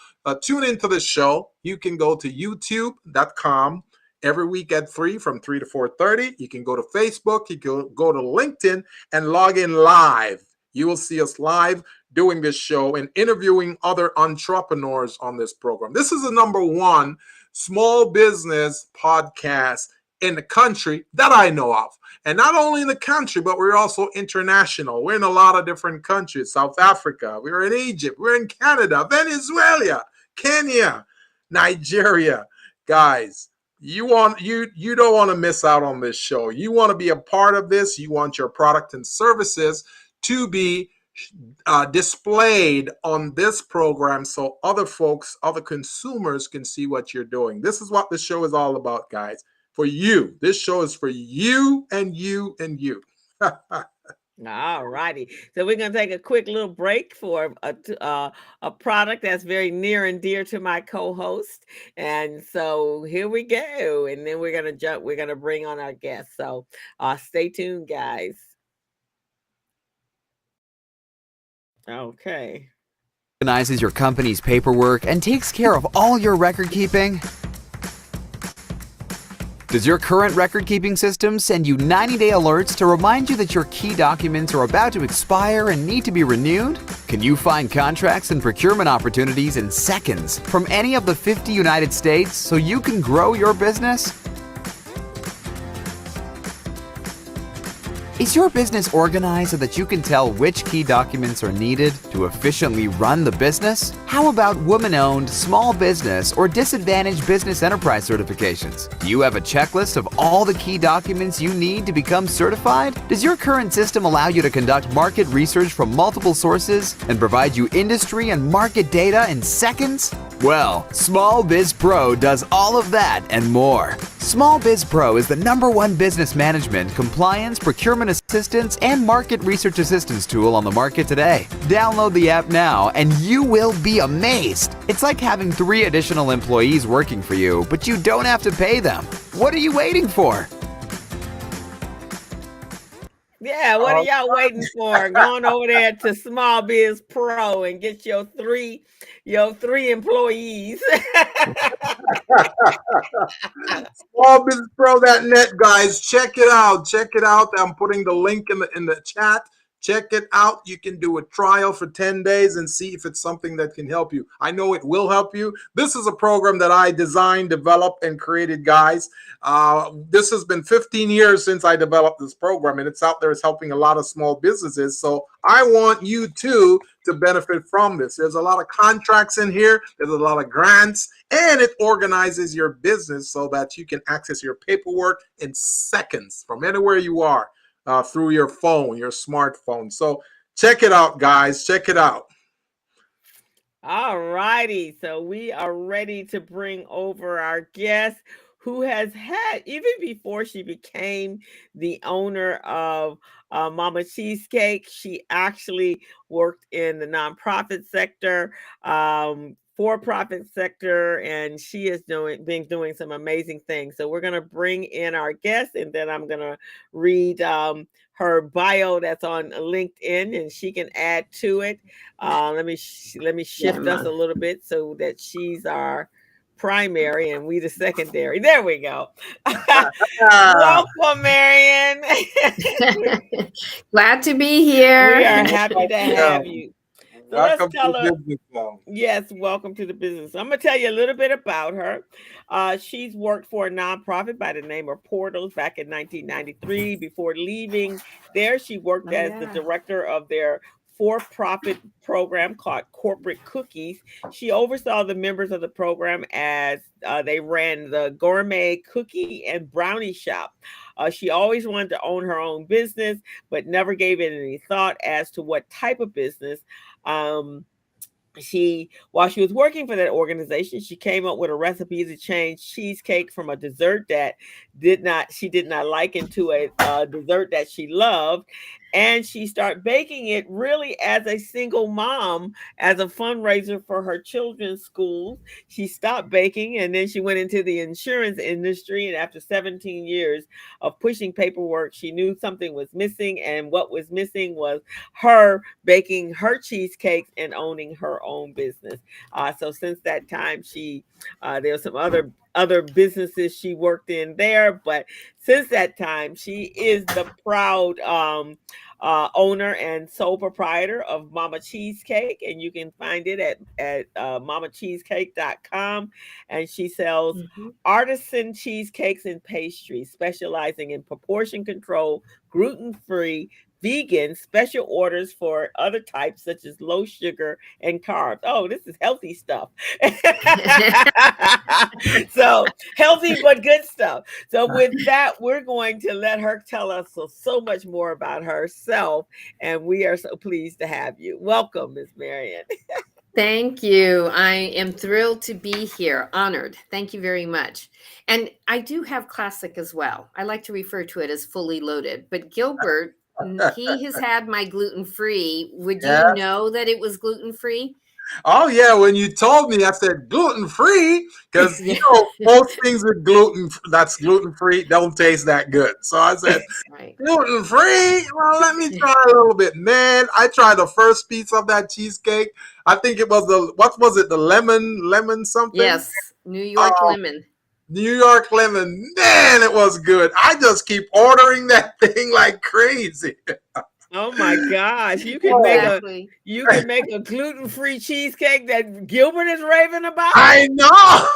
Speaker 1: tune into the show, you can go to youtube.com every week at 3 from 3 to 4:30. You can go to Facebook. You can go to LinkedIn and log in live. You will see us live doing this show and interviewing other entrepreneurs on this program. This is the number one small business podcast in the country that I know of. And not only in the country, but we're also international. We're in a lot of different countries. South Africa, we're in Egypt, we're in Canada, Venezuela, Kenya, Nigeria. Guys, you don't want to miss out on this show. You want to be a part of this. You want your product and services to be displayed on this program so other folks, other consumers can see what you're doing. This is what this show is all about, guys. For you. This show is for you and you and you.
Speaker 2: All righty. So we're going to take a quick little break for a product that's very near and dear to my co-host. And so here we go. And then we're going to jump. We're going to bring on our guest. So stay tuned, guys. Okay.
Speaker 3: Organizes your company's paperwork and takes care of all your record keeping? Does your current record-keeping system send you 90-day alerts to remind you that your key documents are about to expire and need to be renewed? Can you find contracts and procurement opportunities in seconds from any of the 50 United States so you can grow your business? Is your business organized so that you can tell which key documents are needed to efficiently run the business? How about woman-owned, small business, or disadvantaged business enterprise certifications? Do you have a checklist of all the key documents you need to become certified? Does your current system allow you to conduct market research from multiple sources and provide you industry and market data in seconds? Well, SmallBizPro does all of that and more. SmallBizPro is the #1 business management, compliance, procurement assistance, and market research assistance tool on the market today. Download the app now and you will be amazed. It's like having 3 additional employees working for you, but you don't have to pay them. What are you waiting for?
Speaker 2: Yeah, what are y'all waiting for? Going over there to Small Biz Pro and get your three employees.
Speaker 1: SmallBizPro.net, guys. Check it out. Check it out. I'm putting the link in the chat. Check it out. You can do a trial for 10 days and see if it's something that can help you. I know it will help you. This is a program that I designed, developed, and created, guys. This has been 15 years since I developed this program, and it's out there. It's helping a lot of small businesses. So I want you too to benefit from this. There's a lot of contracts in here. There's a lot of grants, and it organizes your business so that you can access your paperwork in seconds from anywhere you are. Through your phone, your smartphone. So check it out, guys. Check it out.
Speaker 2: All righty. So we are ready to bring over our guest who has had, even before she became the owner of Mama Cheesecake, she actually worked in the nonprofit sector, for-profit sector, and she has been doing some amazing things. So we're going to bring in our guest, and then I'm going to read her bio that's on LinkedIn, and she can add to it. Let me shift us a little bit so that she's our primary and we the secondary. There we go. Welcome, Marian.
Speaker 4: Glad to be here.
Speaker 2: We are happy to have you. So
Speaker 1: welcome to the business zone.
Speaker 2: Yes, welcome to the business. I'm going to tell you a little bit about her. She's worked for a nonprofit by the name of Portals back in 1993. Before leaving there, she worked as the director of their for-profit program called Corporate Cookies. She oversaw the members of the program as they ran the gourmet cookie and brownie shop. She always wanted to own her own business, but never gave it any thought as to what type of business. While she was working for that organization, she came up with a recipe to change cheesecake from a dessert that she did not like into a dessert that she loved. And she started baking it really as a single mom, as a fundraiser for her children's schools. She stopped baking, and then she went into the insurance industry. And after 17 years of pushing paperwork, she knew something was missing. And what was missing was her baking her cheesecakes and owning her own business. So since that time, there were some other businesses she worked in there, but since that time, she is the proud owner and sole proprietor of Mama Cheesecake, and you can find it at mamacheesecake.com. And she sells artisan cheesecakes and pastries, specializing in proportion control, gluten-free, vegan, special orders for other types such as low sugar and carbs. Oh, this is healthy stuff. So healthy but good stuff. So with that, we're going to let her tell us so much more about herself, and we are so pleased to have you. Welcome, Ms. Marian.
Speaker 4: Thank you. I am thrilled to be here. Honored. Thank you very much. And I do have classic as well. I like to refer to it as fully loaded, but Gilbert, he has had my gluten-free. Would you know that it was gluten-free?
Speaker 1: Oh yeah, when you told me, I said gluten-free because most things with that's gluten-free don't taste that good. So I said gluten-free. Well, let me try a little bit, man. I tried the first piece of that cheesecake. I think it was the lemon something?
Speaker 4: Yes, New York lemon.
Speaker 1: New York lemon, man, it was good. I just keep ordering that thing like crazy.
Speaker 2: Oh my gosh! You can make a gluten-free cheesecake that Gilbert is raving about.
Speaker 1: I know.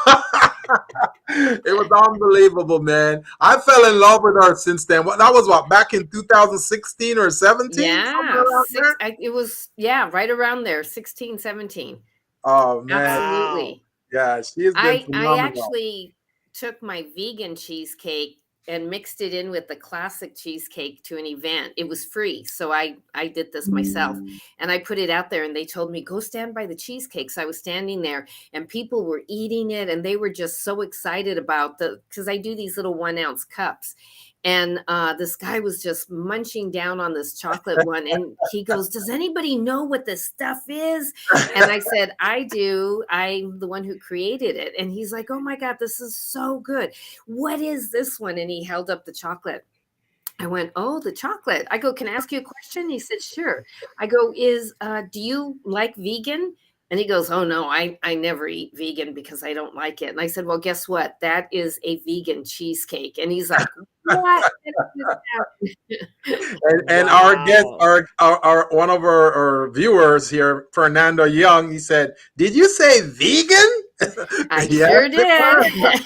Speaker 1: It was unbelievable, man. I fell in love with her since then. That was back in 2016 or 17?
Speaker 4: Yeah, it was right around there, 16, 17.
Speaker 1: Oh man,
Speaker 4: absolutely.
Speaker 1: Yeah, she has been phenomenal.
Speaker 4: I actually took my vegan cheesecake and mixed it in with the classic cheesecake to an event. It was free. So I did this myself, and I put it out there, and they told me, go stand by the cheesecake. So I was standing there, and people were eating it, and they were just so excited about because I do these little 1 ounce cups. And this guy was just munching down on this chocolate one. And he goes, does anybody know what this stuff is? And I said, I do. I'm the one who created it. And he's like, oh my God, this is so good. What is this one? And he held up the chocolate. I went, oh, the chocolate. I go, can I ask you a question? He said, sure. I go, do you like vegan? And he goes, oh, no, I never eat vegan because I don't like it. And I said, well, guess what? That is a vegan cheesecake. And he's like, what?
Speaker 1: And our guest,
Speaker 2: Wow.
Speaker 1: our one of our viewers here, Fernando Young, he said, "Did you say vegan?"
Speaker 4: I
Speaker 1: Yes,
Speaker 4: sure
Speaker 1: sir.
Speaker 4: did.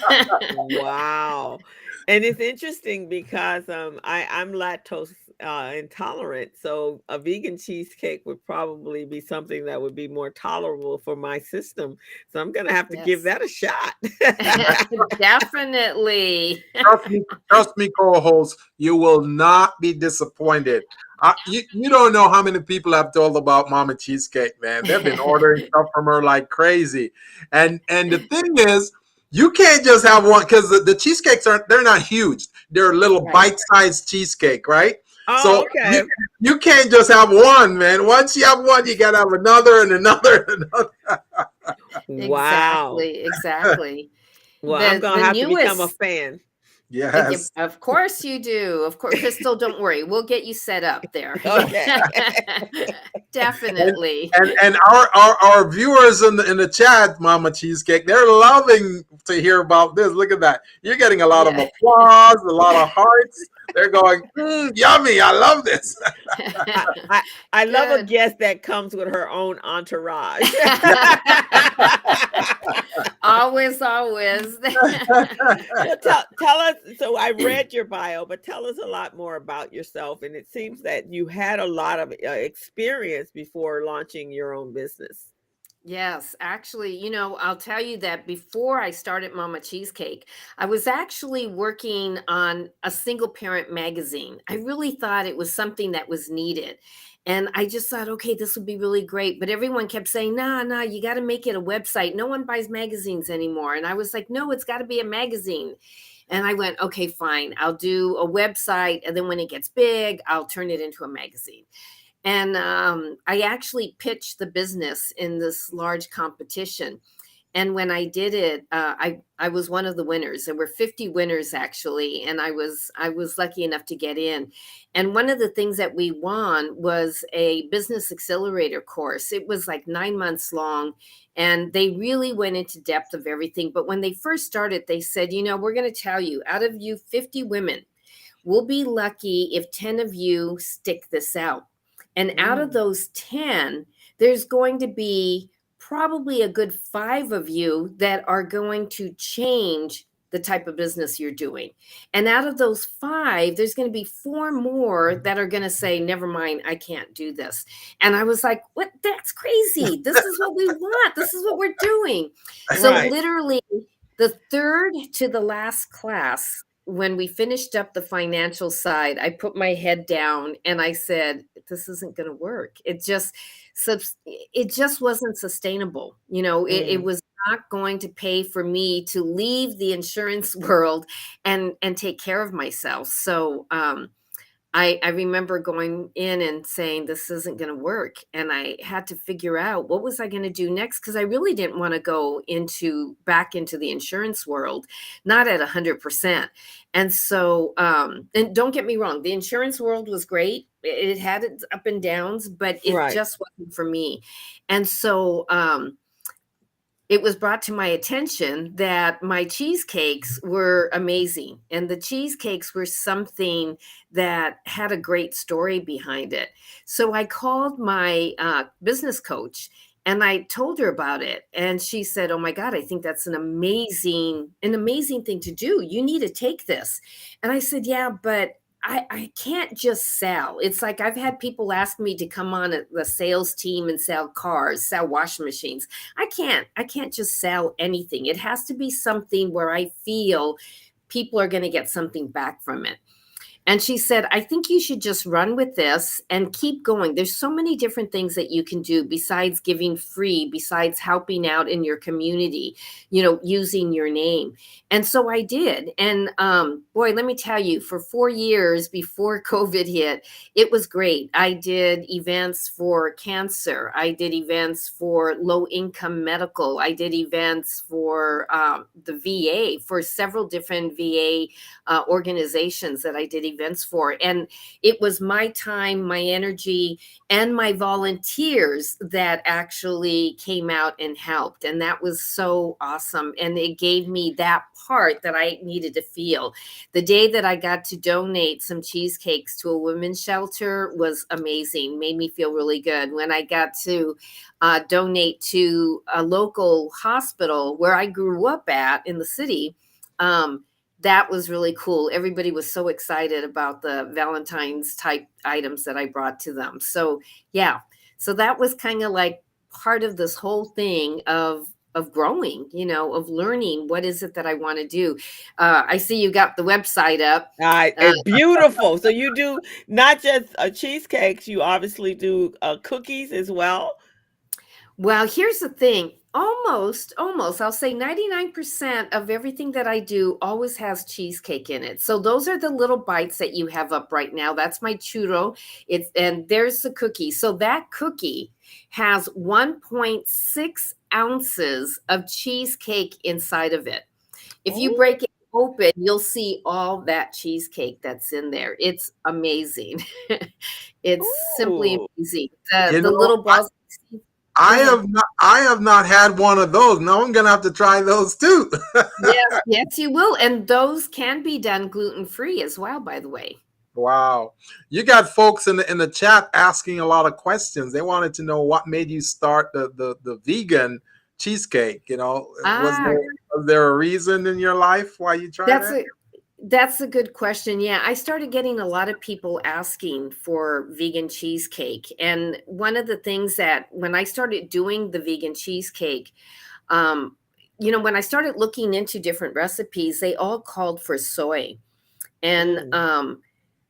Speaker 2: Wow. And it's interesting because I'm lactose intolerant, so a vegan cheesecake would probably be something that would be more tolerable for my system. So I'm gonna have to give
Speaker 4: Yes.
Speaker 2: that a shot.
Speaker 4: Definitely.
Speaker 1: Trust me, co-host, you will not be disappointed. You don't know how many people I've told about Mama Cheesecake, man. They've been ordering stuff from her like crazy, and the thing is, you can't just have one because the cheesecakes they're not huge. They're little
Speaker 4: Right.
Speaker 1: bite-sized cheesecake, right?
Speaker 2: Oh,
Speaker 1: So
Speaker 2: okay.
Speaker 1: you can't just have one, man. Once you have one, you gotta have another and another and another.
Speaker 2: Wow.
Speaker 4: Exactly.
Speaker 2: Well, I'm
Speaker 4: The
Speaker 2: gonna
Speaker 4: the
Speaker 2: have to become a
Speaker 4: newest,
Speaker 2: fan.
Speaker 1: Yes.
Speaker 4: of course you do. Of course, Crystal, don't worry. We'll get you set up there.
Speaker 2: Okay.
Speaker 1: And
Speaker 4: Definitely.
Speaker 1: and our viewers in the chat, Mama Cheesecake, they're loving to hear about this. Look at that. You're getting a lot of
Speaker 4: Yeah.
Speaker 1: applause, a lot of hearts. They're going, yummy. I love this.
Speaker 2: I, I I love a
Speaker 4: Good.
Speaker 2: guest that comes with her own entourage.
Speaker 4: Always.
Speaker 2: Well, tell us. So I read your bio, but tell us a lot more about yourself. And it seems that you had a lot of experience before launching your own business.
Speaker 4: Yes, actually, I'll tell you that before I started Mama Cheesecake, I was actually working on a single parent magazine. I really thought it was something that was needed. And I just thought, okay, this would be really great. But everyone kept saying, nah, you got to make it a website. No one buys magazines anymore. And I was like, no, it's got to be a magazine. And I went, okay, fine, I'll do a website. And then when it gets big, I'll turn it into a magazine. And I actually pitched the business in this large competition. And when I did it, I was one of the winners. There were 50 winners actually, and I was lucky enough to get in. And one of the things that we won was a business accelerator course. It was like 9 months long, and they really went into depth of everything. But when they first started, they said, we're going to tell you, out of you 50 women, we'll be lucky if 10 of you stick this out. And out of those 10, there's going to be probably a good 5 of you that are going to change the type of business you're doing. And out of those 5, there's going to be 4 more that are going to say, never mind, I can't do this. And I was like, what? That's crazy. This is what we want. This is what we're doing. So
Speaker 2: Right.
Speaker 4: literally the third to the last class, when we finished up the financial side, I put my head down and I said, this isn't going to work. It just wasn't sustainable. It was not going to pay for me to leave the insurance world and take care of myself. So I remember going in and saying, this isn't going to work. And I had to figure out what was I going to do next? Because I really didn't want to go back into the insurance world, not at 100%. And so, and don't get me wrong, the insurance world was great. It had its up and downs, but it
Speaker 2: Right.
Speaker 4: just wasn't for me. And so, it was brought to my attention that my cheesecakes were amazing. And the cheesecakes were something that had a great story behind it. So I called my business coach and I told her about it. And she said, oh my God, I think that's an amazing thing to do. You need to take this. And I said, yeah, but I can't just sell. It's like I've had people ask me to come on the sales team and sell cars, sell washing machines. I can't just sell anything. It has to be something where I feel people are going to get something back from it. And she said, I think you should just run with this and keep going. There's so many different things that you can do besides giving free, besides helping out in your community, using your name. And so I did. And boy, let me tell you, for 4 years before COVID hit, it was great. I did events for cancer. I did events for low income medical. I did events for the VA, for several different VA organizations that I did events for. And it was my time, my energy, and my volunteers that actually came out and helped. And that was so awesome. And it gave me that part that I needed to feel. The day that I got to donate some cheesecakes to a women's shelter was amazing, made me feel really good. When I got to donate to a local hospital where I grew up at in the city, that was really cool. Everybody was so excited about the Valentine's type items that I brought to them. So yeah, so that was kind of like part of this whole thing of growing, of learning what is it that I want to do. I see you got the website up.
Speaker 2: It's beautiful. So you do not just cheesecakes, you obviously do cookies as well.
Speaker 4: Well, here's the thing. Almost, I'll say 99% of everything that I do always has cheesecake in it. So those are the little bites that you have up right now. That's my churro. And there's the cookie. So that cookie has 1.6 ounces of cheesecake inside of it. If you break it open, you'll see all that cheesecake that's in there. It's amazing. It's simply amazing. The little balls.
Speaker 1: I have not had one of those. Now I'm gonna have to try those too.
Speaker 4: Yes, you will. And those can be done gluten-free as well, by the way.
Speaker 1: Wow. You got folks in the chat asking a lot of questions. They wanted to know what made you start the vegan cheesecake. Was there a reason in your life why you tried that?
Speaker 4: That's a good question. Yeah, I started getting a lot of people asking for vegan cheesecake. And one of the things that when I started doing the vegan cheesecake, when I started looking into different recipes, they all called for soy. And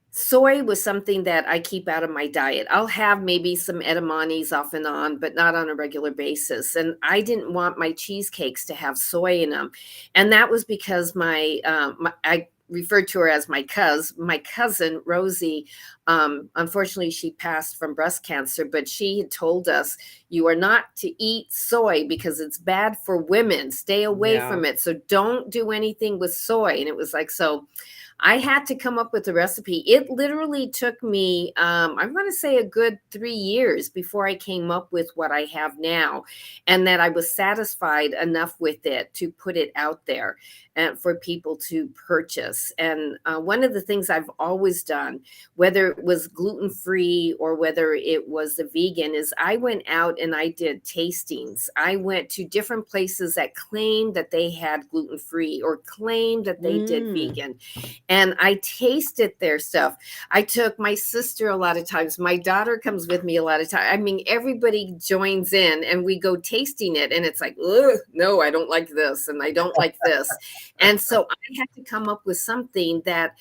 Speaker 4: soy was something that I keep out of my diet. I'll have maybe some edamames off and on, but not on a regular basis. And I didn't want my cheesecakes to have soy in them. And that was because I referred to her as my cousin, Rosie. Unfortunately, she passed from breast cancer, but she had told us, you are not to eat soy because it's bad for women. Stay away from it. So don't do anything with soy. And it was like, so I had to come up with a recipe. It literally took me, I'm going to say a good 3 years before I came up with what I have now, and that I was satisfied enough with it to put it out there and for people to purchase. And one of the things I've always done, whether it was gluten-free or whether it was the vegan, is I went out and I did tastings. I went to different places that claimed that they had gluten-free or claimed that they did vegan. And I tasted their stuff. I took my sister a lot of times. My daughter comes with me a lot of times. I mean, everybody joins in and we go tasting it. And it's like, no, I don't like this. And I don't like this. And so I had to come up with something that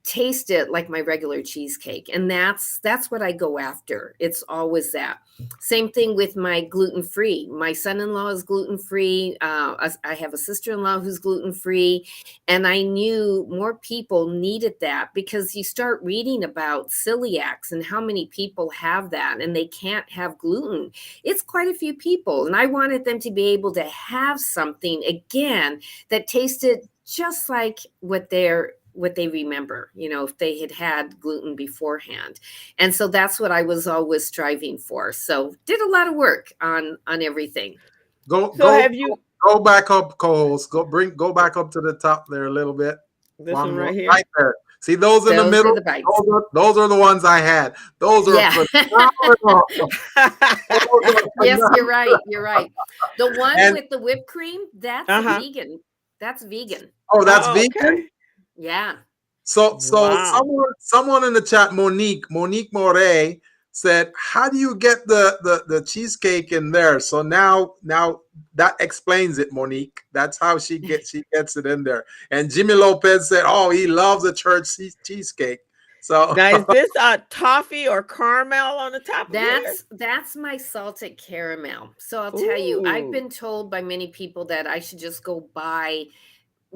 Speaker 4: tasted like my regular cheesecake. And that's what I go after. It's always that. Same thing with my gluten-free. My son-in-law is gluten-free. I have a sister-in-law who's gluten-free. And I knew more people needed that because you start reading about celiacs and how many people have that and they can't have gluten. It's quite a few people. And I wanted them to be able to have something, again, that tasted just like what they remember, if they had gluten beforehand. And so that's what I was always striving for. So did a lot of work on everything.
Speaker 1: Go back up, co-host. Go back up to the top there a little bit.
Speaker 2: This one right here.
Speaker 1: Right there. See those in the middle? Those are the ones I had. Those are phenomenal.
Speaker 4: Yes, you're right. The one with the whipped cream, that's vegan. That's vegan.
Speaker 1: Oh, that's vegan?
Speaker 4: Okay. Yeah.
Speaker 1: So someone in the chat, Monique Moret, said, how do you get the cheesecake in there? So now that explains it, Monique. That's how she gets it in there. And Jimmy Lopez said, oh, he loves a church cheesecake. So
Speaker 2: now is this toffee or caramel on the top?
Speaker 4: That's my salted caramel. So I'll tell you, I've been told by many people that I should just go buy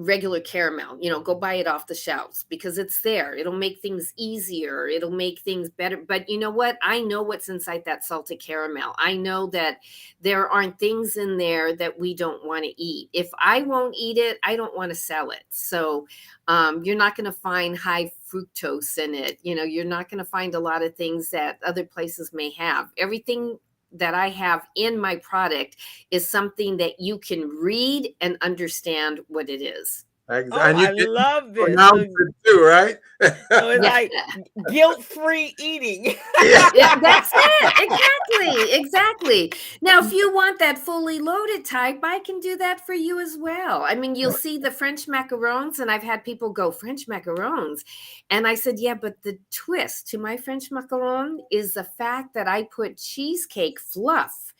Speaker 4: regular caramel, go buy it off the shelves because it's there. It'll make things easier. It'll make things better. But you know what? I know what's inside that salted caramel. I know that there aren't things in there that we don't want to eat. If I won't eat it, I don't want to sell it. So you're not going to find high fructose in it. You're not going to find a lot of things that other places may have. Everything that I have in my product is something that you can read and understand what it is.
Speaker 1: Exactly.
Speaker 2: Oh,
Speaker 1: And
Speaker 2: I love this.
Speaker 1: pronounce it too, right?
Speaker 2: So it's like guilt-free eating.
Speaker 4: That's it. Exactly. Now, if you want that fully loaded type, I can do that for you as well. I mean, you'll see the French macarons, and I've had people go, French macarons. And I said, yeah, but the twist to my French macaron is the fact that I put cheesecake fluff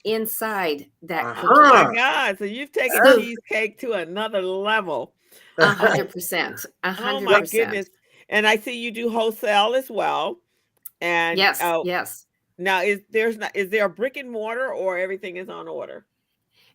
Speaker 4: inside that cookie.
Speaker 2: Oh my God. So you've taken cheesecake to another level.
Speaker 4: 100%.
Speaker 2: Oh my goodness. And I see you do wholesale as well. And
Speaker 4: yes.
Speaker 2: Now is there a brick and mortar or everything is on order?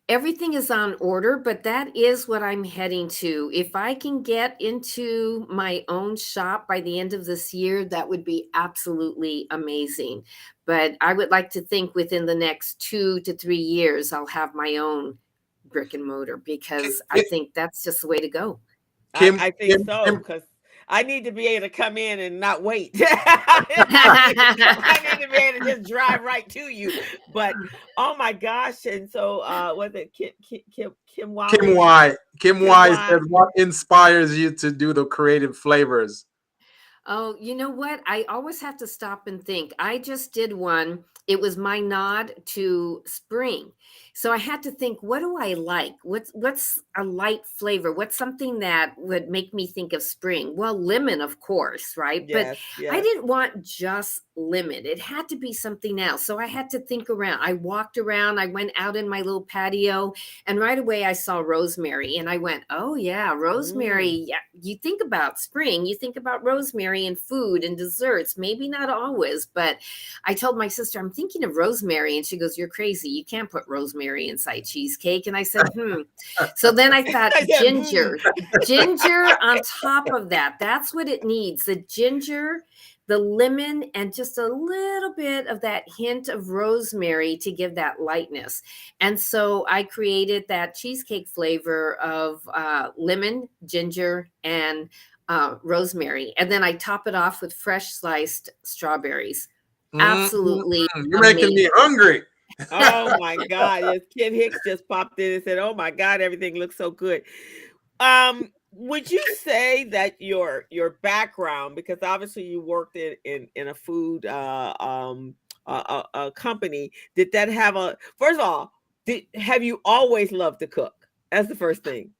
Speaker 4: Everything is on order, but that is what I'm heading to. If I can get into my own shop by the end of this year, that would be absolutely amazing. But I would like to think within the next 2 to 3 years, I'll have my own brick and mortar because I think that's just the way to go.
Speaker 2: I think so, because I need to be able to come in and not wait. I need to be able to just drive right to you. But oh my gosh! And so, was it Kim Y?
Speaker 1: Kim Y says, "What inspires you to do the creative flavors?"
Speaker 4: Oh, you know what? I always have to stop and think. I just did one. It was my nod to spring. So I had to think, what do I like? What's a light flavor? What's something that would make me think of spring? Well, lemon, of course, right?
Speaker 2: Yes,
Speaker 4: but I didn't want just lemon. It had to be something else. So I had to think around. I walked around. I went out in my little patio, and right away I saw rosemary. And I went, oh, yeah, rosemary. Yeah, you think about spring. You think about rosemary and food and desserts. Maybe not always, but I told my sister, I'm thinking of rosemary. And she goes, you're crazy. You can't put rosemary inside cheesecake. And I said, So then I thought ginger on top of that. That's what it needs. The ginger, the lemon, and just a little bit of that hint of rosemary to give that lightness. And so I created that cheesecake flavor of lemon, ginger, and rosemary. And then I top it off with fresh sliced strawberries. Absolutely.
Speaker 1: You're making me hungry.
Speaker 2: Oh my God. Yes, Ken Hicks just popped in and said, oh my God, everything looks so good. Would you say that your background, because obviously you worked in a food a company, did that have first of all, have you always loved to cook? That's the first thing.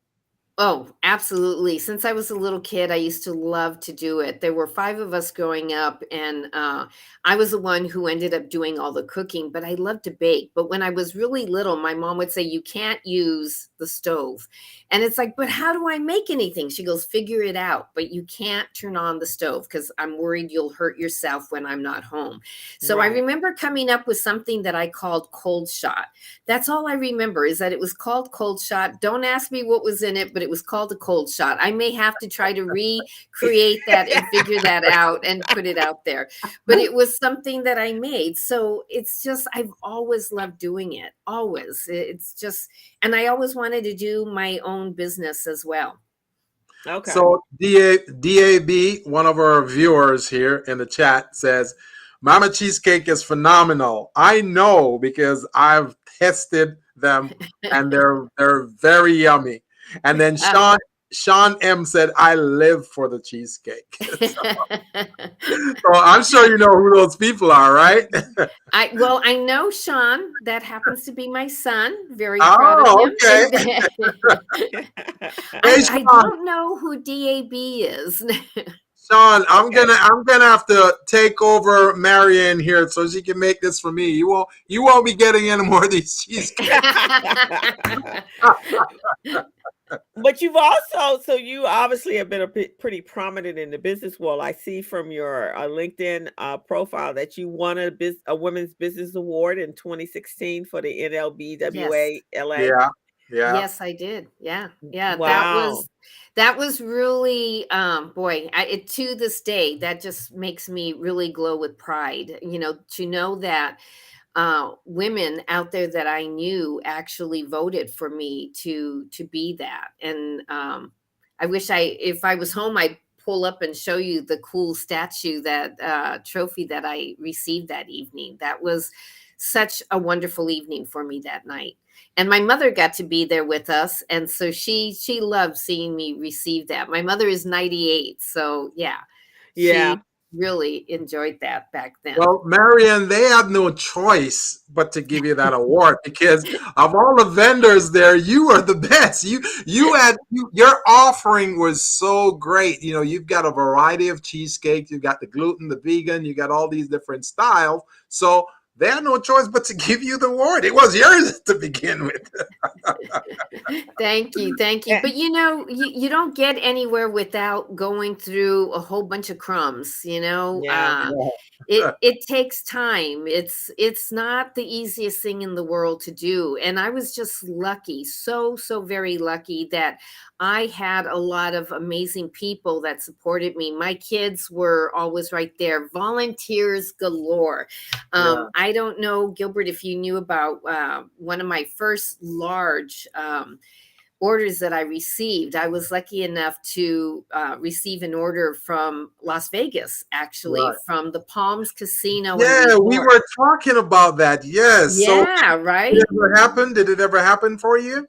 Speaker 4: Oh, absolutely. Since I was a little kid, I used to love to do it. There were 5 of us growing up, and I was the one who ended up doing all the cooking, but I loved to bake. But when I was really little, my mom would say, you can't use the stove. And it's like, but how do I make anything? She goes, figure it out, but you can't turn on the stove because I'm worried you'll hurt yourself when I'm not home. So right. I remember coming up with something that I called cold shot. That's all I remember is that it was called cold shot. Don't ask me what was in it, but it was called a cold shot. I may have to try to recreate that and figure that out and put it out there. But it was something that I made. So it's just, I've always loved doing it. Always. It's just, and I always wanted to do my own business as well.
Speaker 1: Okay. So DAB, one of our viewers here in the chat, says, Mama Cheesecake is phenomenal. I know because I've tested them and they're very yummy. And then Sean M said, I live for the cheesecake. So I'm sure you know who those people are, right?
Speaker 4: I know Sean. That happens to be my son. Very proud of him.
Speaker 1: Okay.
Speaker 4: I don't know who DAB is.
Speaker 1: Sean, I'm gonna have to take over Marian here so she can make this for me. You won't be getting any more of these cheesecakes.
Speaker 2: But you've also, so you obviously have been pretty prominent in the business world. I see from your LinkedIn profile that you won a Women's Business Award in 2016 for the NLBWA LA.
Speaker 1: Yeah. Yeah.
Speaker 4: Yes, I did. Yeah. Yeah.
Speaker 2: Wow.
Speaker 4: That was really, boy, to this day, that just makes me really glow with pride, to know that women out there that I knew actually voted for me to be that. And I wish if I was home, I'd pull up and show you the cool statue, that trophy that I received that evening. That was such a wonderful evening for me that night. And my mother got to be there with us, and so she loved seeing me receive that. My mother is 98, so yeah,
Speaker 2: Yeah.
Speaker 4: she really enjoyed that back then.
Speaker 1: Well, Marian, they had no choice but to give you that award because of all the vendors there, you are the best. Your offering was so great. You've got a variety of cheesecakes. You got the gluten, the vegan. You got all these different styles. So they had no choice but to give you the award. It was yours to begin with.
Speaker 4: Thank you, thank you.
Speaker 2: Eh,
Speaker 4: But you don't get anywhere without going through a whole bunch of crumbs.
Speaker 2: Yeah.
Speaker 4: It takes time. It's not the easiest thing in the world to do. And I was just lucky, so very lucky that I had a lot of amazing people that supported me. My kids were always right there, volunteers galore.
Speaker 1: Yeah.
Speaker 4: I don't know, Gilbert, if you knew about one of my first large orders that I received. I was lucky enough to receive an order from Las Vegas, actually,
Speaker 1: Right.
Speaker 4: from the Palms Casino and
Speaker 1: Yeah, we
Speaker 4: Resort.
Speaker 1: were talking about that. Yes. So
Speaker 4: Yeah,
Speaker 1: did
Speaker 4: right.
Speaker 1: it ever happen? Did it ever happen for you?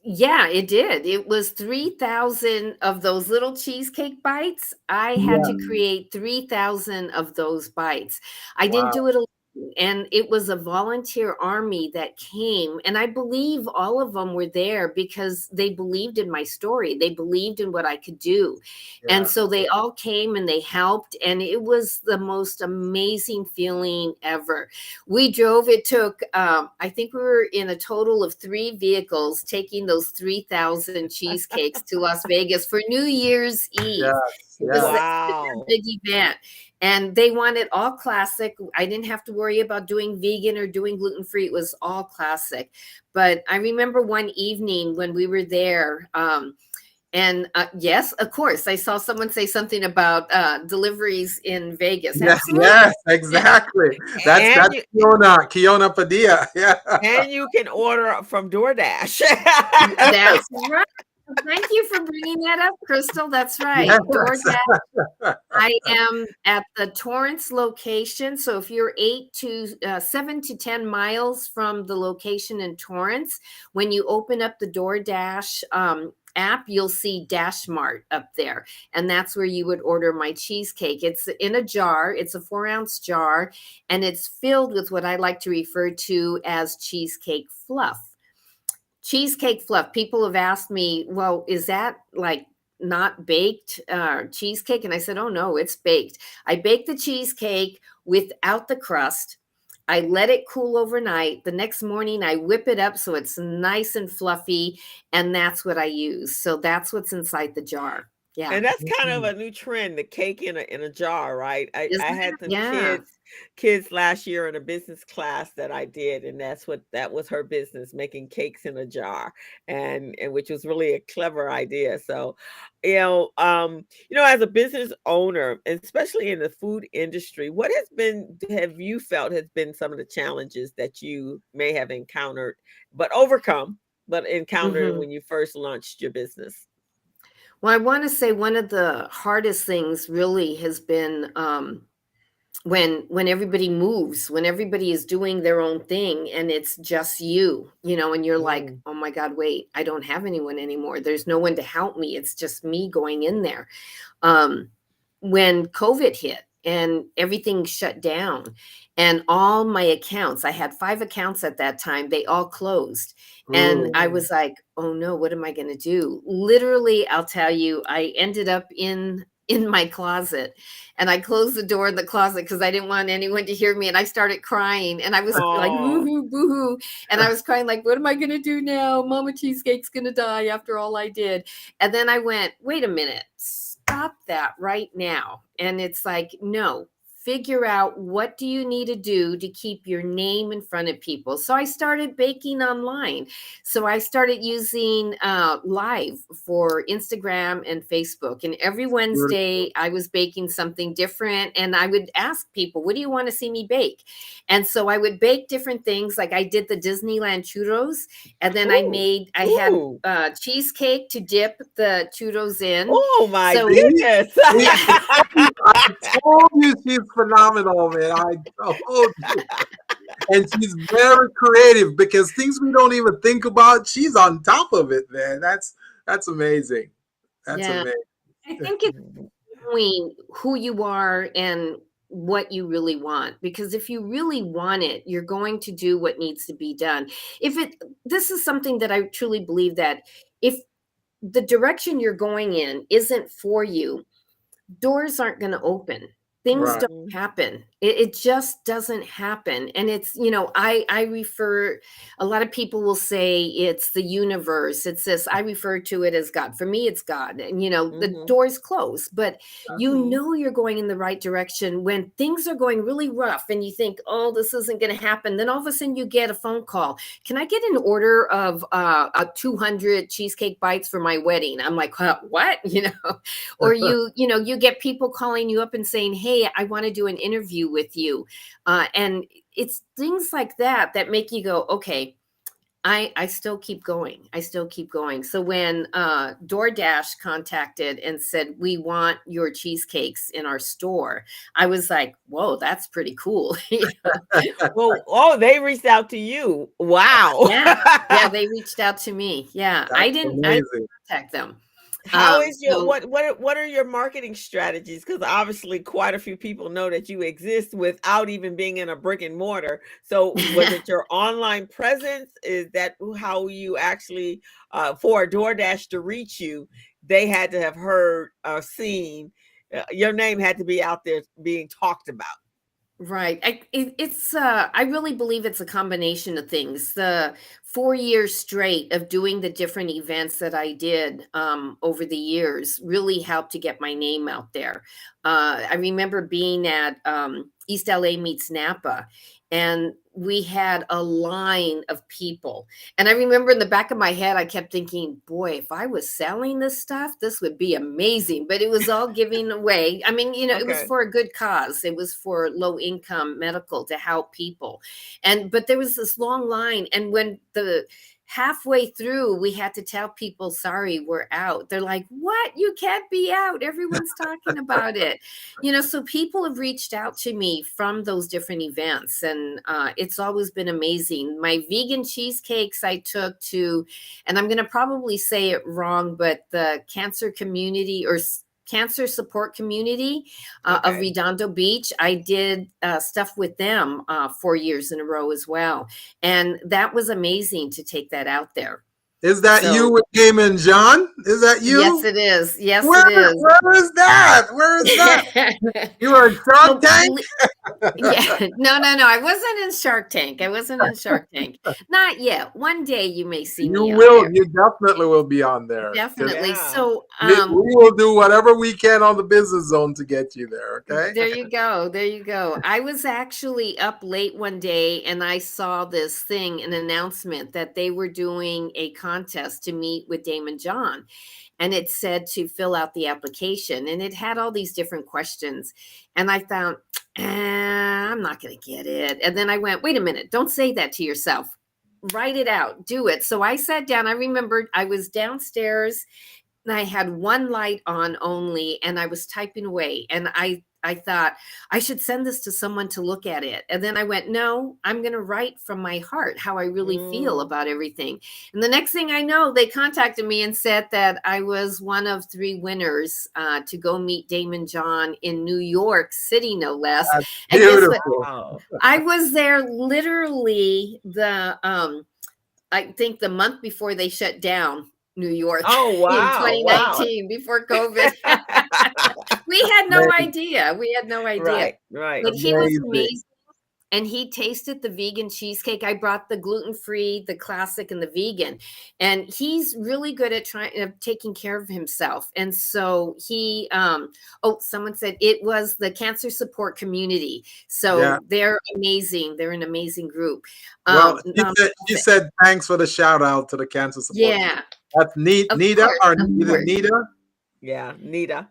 Speaker 4: Yeah, it did. It was 3,000 of those little cheesecake bites. I had to
Speaker 1: Yeah.
Speaker 4: create 3,000 of those bites. I didn't
Speaker 1: Wow.
Speaker 4: do it alone. And it was a volunteer army that came. And I believe all of them were there because they believed in my story. They believed in what I could do. And
Speaker 1: Yeah.
Speaker 4: so they all came and they helped. And it was the most amazing feeling ever. We drove, it took, I think we were in a total of 3 vehicles taking those 3,000 cheesecakes to Las Vegas for New Year's Eve.
Speaker 1: Yes.
Speaker 4: It was
Speaker 1: Yes.
Speaker 4: such a
Speaker 2: Wow.
Speaker 4: big event. And they wanted all classic. I didn't have to worry about doing vegan or doing gluten-free. It was all classic. But I remember one evening when we were there, and yes, of course, I saw someone say something about deliveries in Vegas.
Speaker 1: Yeah,
Speaker 4: Absolutely.
Speaker 1: yes, exactly.
Speaker 2: And
Speaker 1: That's
Speaker 2: you
Speaker 1: Kiona Padilla. Yeah.
Speaker 2: and you can order from DoorDash.
Speaker 4: That's right. Thank you for bringing that up, Crystal. That's right.
Speaker 1: Yes.
Speaker 4: DoorDash. I am at the Torrance location. So if you're 7 to 10 miles from the location in Torrance, when you open up the DoorDash app, you'll see Dash Mart up there. And that's where you would order my cheesecake. It's in a jar. It's a 4-ounce jar. And it's filled with what I like to refer to as cheesecake fluff. Cheesecake fluff. People have asked me, well, is that like not baked cheesecake? And I said, oh no, it's baked. I bake the cheesecake without the crust. I let it cool overnight. The next morning, I whip it up so it's nice and fluffy. And that's what I use. So that's what's inside the jar. Yeah.
Speaker 2: And that's kind of a new trend, the cake in a jar, right? I
Speaker 4: Isn't
Speaker 2: had
Speaker 4: it?
Speaker 2: some
Speaker 4: Yeah.
Speaker 2: kids last year in a business class that I did, and that was her business, making cakes in a jar, and which was really a clever idea. So, as a business owner, and especially in the food industry, what have you felt has been some of the challenges that you may have encountered, but encountered
Speaker 4: Mhm.
Speaker 2: when you first launched your business?
Speaker 4: Well, I want to say one of the hardest things really has been when everybody moves, when everybody is doing their own thing and it's just you, and you're like,
Speaker 2: Mm.
Speaker 4: oh my God, wait, I don't have anyone anymore. There's no one to help me. It's just me going in there. When COVID hit and everything shut down and all my accounts, I had 5 accounts at that time, they all closed. And
Speaker 1: Ooh.
Speaker 4: I was like, oh no, what am I going to do? Literally, I'll tell you, I ended up in my closet and I closed the door in the closet because I didn't want anyone to hear me. And I started crying and I was like,
Speaker 2: Oh.
Speaker 4: boo-hoo, boo-hoo. And I was crying like, what am I going to do now? Mama Cheesecake's going to die after all I did. And then I went, wait a minute, stop that right now. And it's like, no, figure out what do you need to do to keep your name in front of people. So I started baking online. So I started using live for Instagram and Facebook. And every Wednesday I was baking something different. And I would ask people, what do you want to see me bake? And so I would bake different things. Like I did the Disneyland churros. And then I had cheesecake to dip the churros in.
Speaker 2: Oh my goodness.
Speaker 1: I told you she's phenomenal, man. I told you. And she's very creative because things we don't even think about, she's on top of it, man. That's amazing. That's amazing.
Speaker 4: I think it's knowing who you are and what you really want, because if you really want it, you're going to do what needs to be done. This is something that I truly believe, that if the direction you're going in isn't for you, doors aren't going to open. Things don't happen. It just doesn't happen. And it's, I refer, a lot of people will say it's the universe. It's this, I refer to it as God. For me, it's God. And, the doors close, but you're going in the right direction when things are going really rough and you think, oh, this isn't going to happen. Then all of a sudden you get a phone call. Can I get an order of 200 cheesecake bites for my wedding? I'm like, what? Or you get people calling you up and saying, hey, I want to do an interview with you. And it's things like that make you go, okay, I still keep going. I still keep going. So when DoorDash contacted and said, we want your cheesecakes in our store, I was like, whoa, that's pretty cool.
Speaker 2: Well, they reached out to you. Wow.
Speaker 4: Yeah, they reached out to me. Yeah, I didn't contact them.
Speaker 2: How is your what are your marketing strategies? Because obviously quite a few people know that you exist without even being in a brick and mortar. So was it your online presence? Is that how you actually for DoorDash to reach you, they had to have heard or seen your name had to be out there being talked about?
Speaker 4: Right. I really believe it's a combination of things. The 4 years straight of doing the different events that I did over the years really helped to get my name out there. I remember being at East LA Meets Napa, and we had a line of people. And I remember in the back of my head, I kept thinking, boy, if I was selling this stuff, this would be amazing. But it was all giving away. I mean, it was for a good cause. It was for low income medical to help people. But there was this long line. And when the halfway through, we had to tell people, sorry, we're out. They're like, what? You can't be out. Everyone's talking about it. So people have reached out to me from those different events, and it's always been amazing. My vegan cheesecakes I took to, and I'm going to probably say it wrong, but the cancer community or cancer support community of Redondo Beach. I did stuff with them 4 years in a row as well. And that was amazing to take that out there.
Speaker 1: Is that you with Damon John? Is that you?
Speaker 4: Yes, it is. Yes,
Speaker 1: it
Speaker 4: is.
Speaker 1: Where is that? Where is that? You were in Shark Tank?
Speaker 4: Yeah. No. I wasn't in Shark Tank. Not yet. One day you may see me.
Speaker 1: You will. You definitely will be on there.
Speaker 4: Definitely. Yeah. So
Speaker 1: we will do whatever we can on the business zone to get you there. Okay.
Speaker 4: There you go. I was actually up late one day and I saw this thing, an announcement that they were doing a contest to meet with Damon John. And it said to fill out the application, and it had all these different questions. And I thought, I'm not going to get it. And then I went, wait a minute, don't say that to yourself. Write it out, do it. So I sat down. I remembered I was downstairs and I had one light on only, and I was typing away. And I thought I should send this to someone to look at it. And then I went, no, I'm going to write from my heart how I really feel about everything. And the next thing I know, they contacted me and said that I was one of 3 winners to go meet Damon John in New York City, no less.
Speaker 1: That's
Speaker 4: and
Speaker 1: beautiful.
Speaker 4: I was there literally I think the month before they shut down New York.
Speaker 2: Oh, wow.
Speaker 4: In 2019, before COVID. We had no idea.
Speaker 2: Right.
Speaker 4: But he was amazing. and he tasted the vegan cheesecake. I brought the gluten-free, the classic, and the vegan, and he's really good at taking care of himself. And so he, someone said it was the cancer support community. So they're amazing. They're an amazing group.
Speaker 1: Well, she said thanks for the shout out to the cancer support.
Speaker 4: Yeah.
Speaker 1: That's Nita or Nita?
Speaker 2: Yeah, Nita.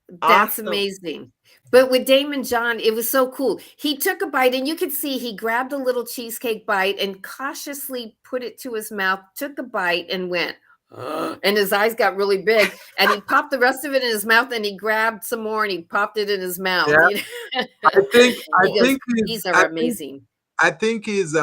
Speaker 4: That's
Speaker 2: awesome.
Speaker 4: Amazing. But with Damon John, it was so cool. He took a bite, and you could see he grabbed a little cheesecake bite and cautiously put it to his mouth, took a bite, and went, and his eyes got really big. And he popped the rest of it in his mouth, and he grabbed some more, and he popped it in his mouth.
Speaker 1: Yeah. I think
Speaker 4: these are amazing.
Speaker 1: I think he's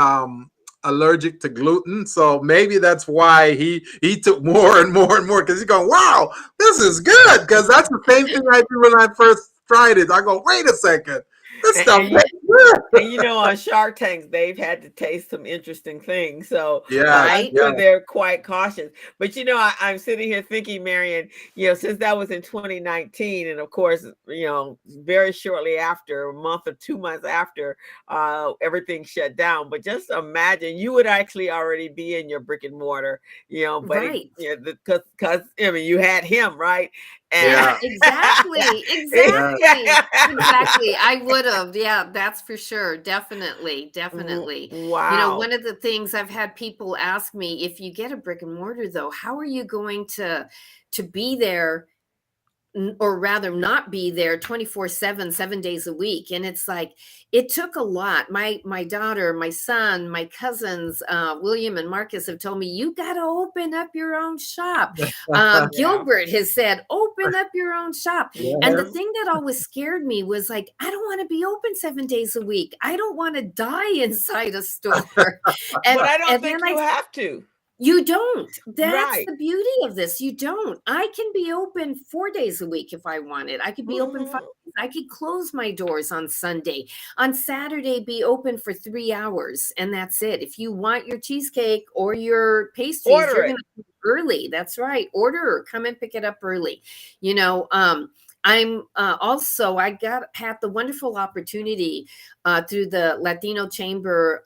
Speaker 1: allergic to gluten, so maybe that's why he took more and more and more, because he's going, wow, this is good, because that's the same thing I did when I first tried it. I go, wait a second, this stuff is good.
Speaker 2: And you know, on Shark Tanks, they've had to taste some interesting things, so they're quite cautious. But you know, I'm sitting here thinking, Marian, you know, since that was in 2019, and of course, you know, very shortly after, a month or 2 months after, everything shut down. But just imagine, you would actually already be in your brick and mortar, you know, but because I mean, you had him, right?
Speaker 4: And exactly. I would have. Yeah, that's for sure. Definitely.
Speaker 2: Wow.
Speaker 4: You know, one of the things I've had people ask me, if you get a brick and mortar, though, how are you going to be there, or rather not be there 24/7, 7 days a week? And it's like, it took a lot. My daughter, my son, my cousins, William and Marcus, have told me, you got to open up your own shop. Gilbert has said, open up your own shop. Yeah. And the thing that always scared me was like, I don't want to be open 7 days a week. I don't want to die inside a store.
Speaker 2: But I don't think you have to.
Speaker 4: You don't. That's the beauty of this. You don't. I can be open 4 days a week if I wanted. I could be open 5 days. I could close my doors on Sunday. On Saturday, be open for 3 hours, and that's it. If you want your cheesecake or your pastries, you're going to pick early. That's right. Order or come and pick it up early. You know, I'm also, I had the wonderful opportunity through the Latino Chamber,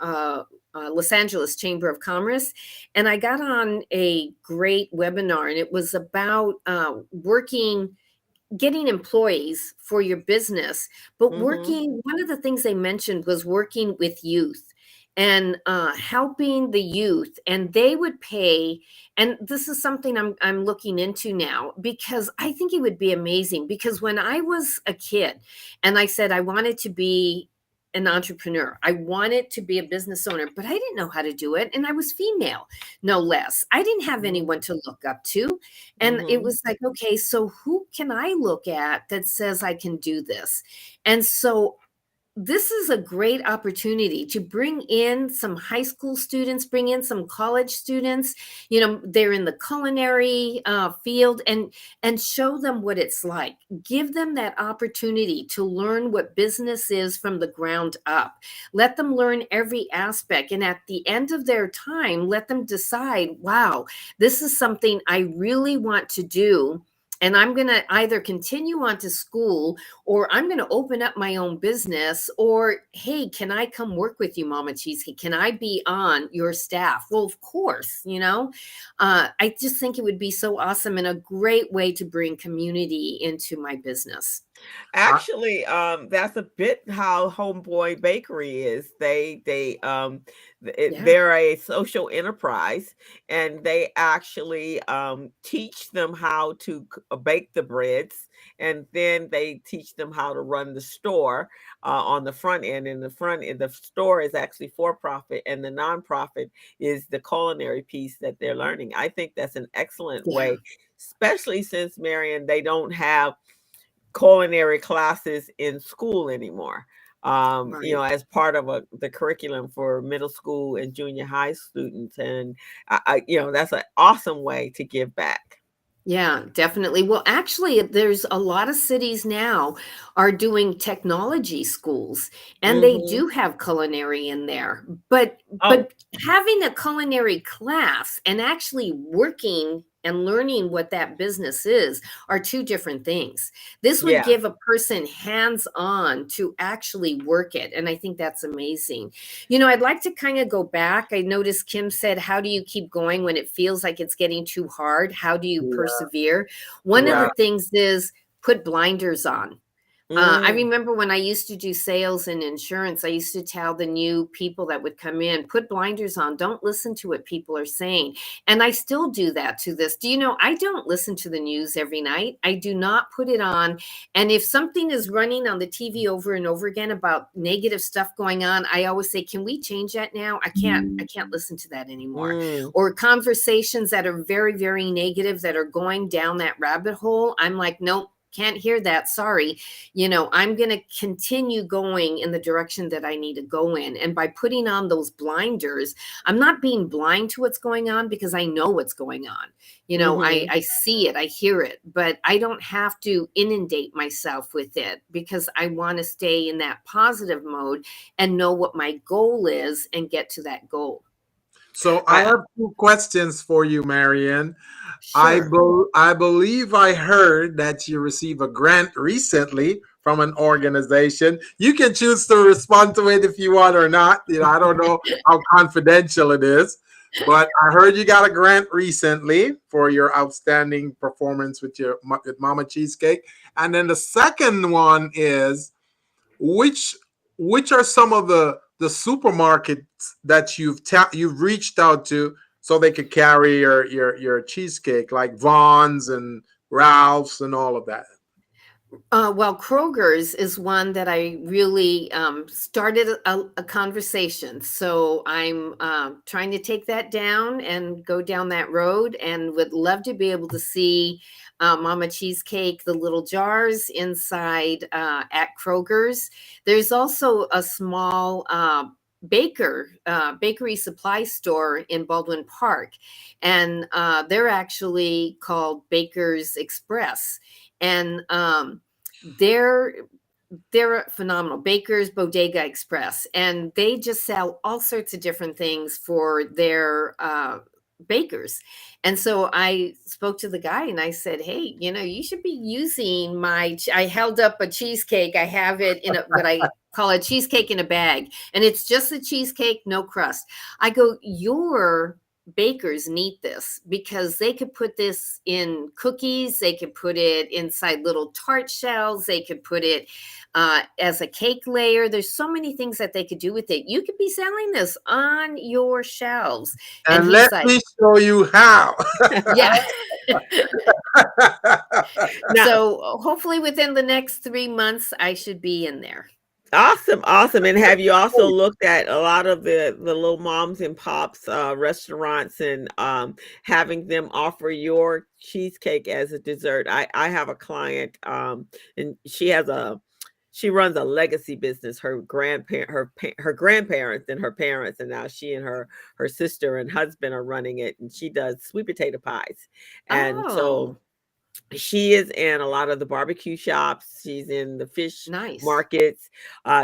Speaker 4: Los Angeles Chamber of Commerce. And I got on a great webinar, and it was about getting employees for your business, but one of the things they mentioned was working with youth and helping the youth, and they would pay. And this is something I'm looking into now, because I think it would be amazing, because when I was a kid and I said I wanted to be an entrepreneur, I wanted to be a business owner, but I didn't know how to do it. And I was female, no less. I didn't have anyone to look up to. And it was like, okay, so who can I look at that says I can do this? And so this is a great opportunity to bring in some high school students, bring in some college students. You know, they're in the culinary field, and show them what it's like. Give them that opportunity to learn what business is from the ground up. Let them learn every aspect. And at the end of their time, let them decide, wow, this is something I really want to do. And I'm going to either continue on to school, or I'm going to open up my own business, or, hey, can I come work with you, Mama Cheesecake? Can I be on your staff? Well, of course, you know, I just think it would be so awesome and a great way to bring community into my business.
Speaker 2: Actually, that's a bit how Homeboy Bakery is. They're a social enterprise, and they actually teach them how to bake the breads, and then they teach them how to run the store on the front end. And the store is actually for profit, and the nonprofit is the culinary piece that they're learning. I think that's an excellent way, especially since, Marian, they don't have culinary classes in school anymore, you know, as part of the curriculum for middle school and junior high students. And you know, that's an awesome way to give back.
Speaker 4: Yeah, definitely. Well, actually, there's a lot of cities now are doing technology schools, and they do have culinary in there. But having a culinary class and actually working and learning what that business is are two different things. This would
Speaker 2: Yeah.
Speaker 4: give a person hands-on to actually work it. And I think that's amazing. You know, I'd like to kind of go back. I noticed Kim said, how do you keep going when it feels like it's getting too hard? How do you persevere? One of the things is put blinders on. I remember when I used to do sales and insurance, I used to tell the new people that would come in, put blinders on, don't listen to what people are saying. And I still do that to this. Do you know, I don't listen to the news every night. I do not put it on. And if something is running on the TV over and over again about negative stuff going on, I always say, can we change that now? I can't listen to that anymore. Or conversations that are very, very negative that are going down that rabbit hole. I'm like, nope. Can't hear that. Sorry. You know, I'm going to continue going in the direction that I need to go in. And by putting on those blinders, I'm not being blind to what's going on because I know what's going on. You know, I see it, I hear it, but I don't have to inundate myself with it because I want to stay in that positive mode and know what my goal is and get to that goal.
Speaker 1: So I have two questions for you, Marian.
Speaker 4: Sure.
Speaker 1: I believe I heard that you received a grant recently from an organization. You can choose to respond to it if you want or not. You know, I don't know how confidential it is, but I heard you got a grant recently for your outstanding performance with Mama Cheesecake. And then the second one is which are some of the supermarkets that you've reached out to so they could carry your cheesecake, like Vaughn's and Ralph's and all of that?
Speaker 4: Well, Kroger's is one that I really started a conversation. So I'm trying to take that down and go down that road, and would love to be able to see Mama Cheesecake, the little jars inside at Kroger's. There's also a small bakery supply store in Baldwin Park, and they're actually called Baker's Express. And they're phenomenal. Baker's Bodega Express, and they just sell all sorts of different things for their bakers. And so I spoke to the guy and I said, hey, you know, you should be using I held up a cheesecake. I have it in what I call a cheesecake in a bag, and it's just a cheesecake, no crust. I go, your bakers need this because they could put this in cookies, they could put it inside little tart shells, they could put it as a cake layer. There's so many things that they could do with it. You could be selling this on your shelves.
Speaker 1: And let me show you how.
Speaker 4: Yeah. So hopefully within the next 3 months, I should be in there.
Speaker 2: Awesome. And have you also looked at a lot of the little moms and pops restaurants and having them offer your cheesecake as a dessert? I have a client and she runs a legacy business. Her grandparents and her parents, and now she and her sister and husband are running it, and she does sweet potato pies. And so she is in a lot of the barbecue shops. She's in the fish markets.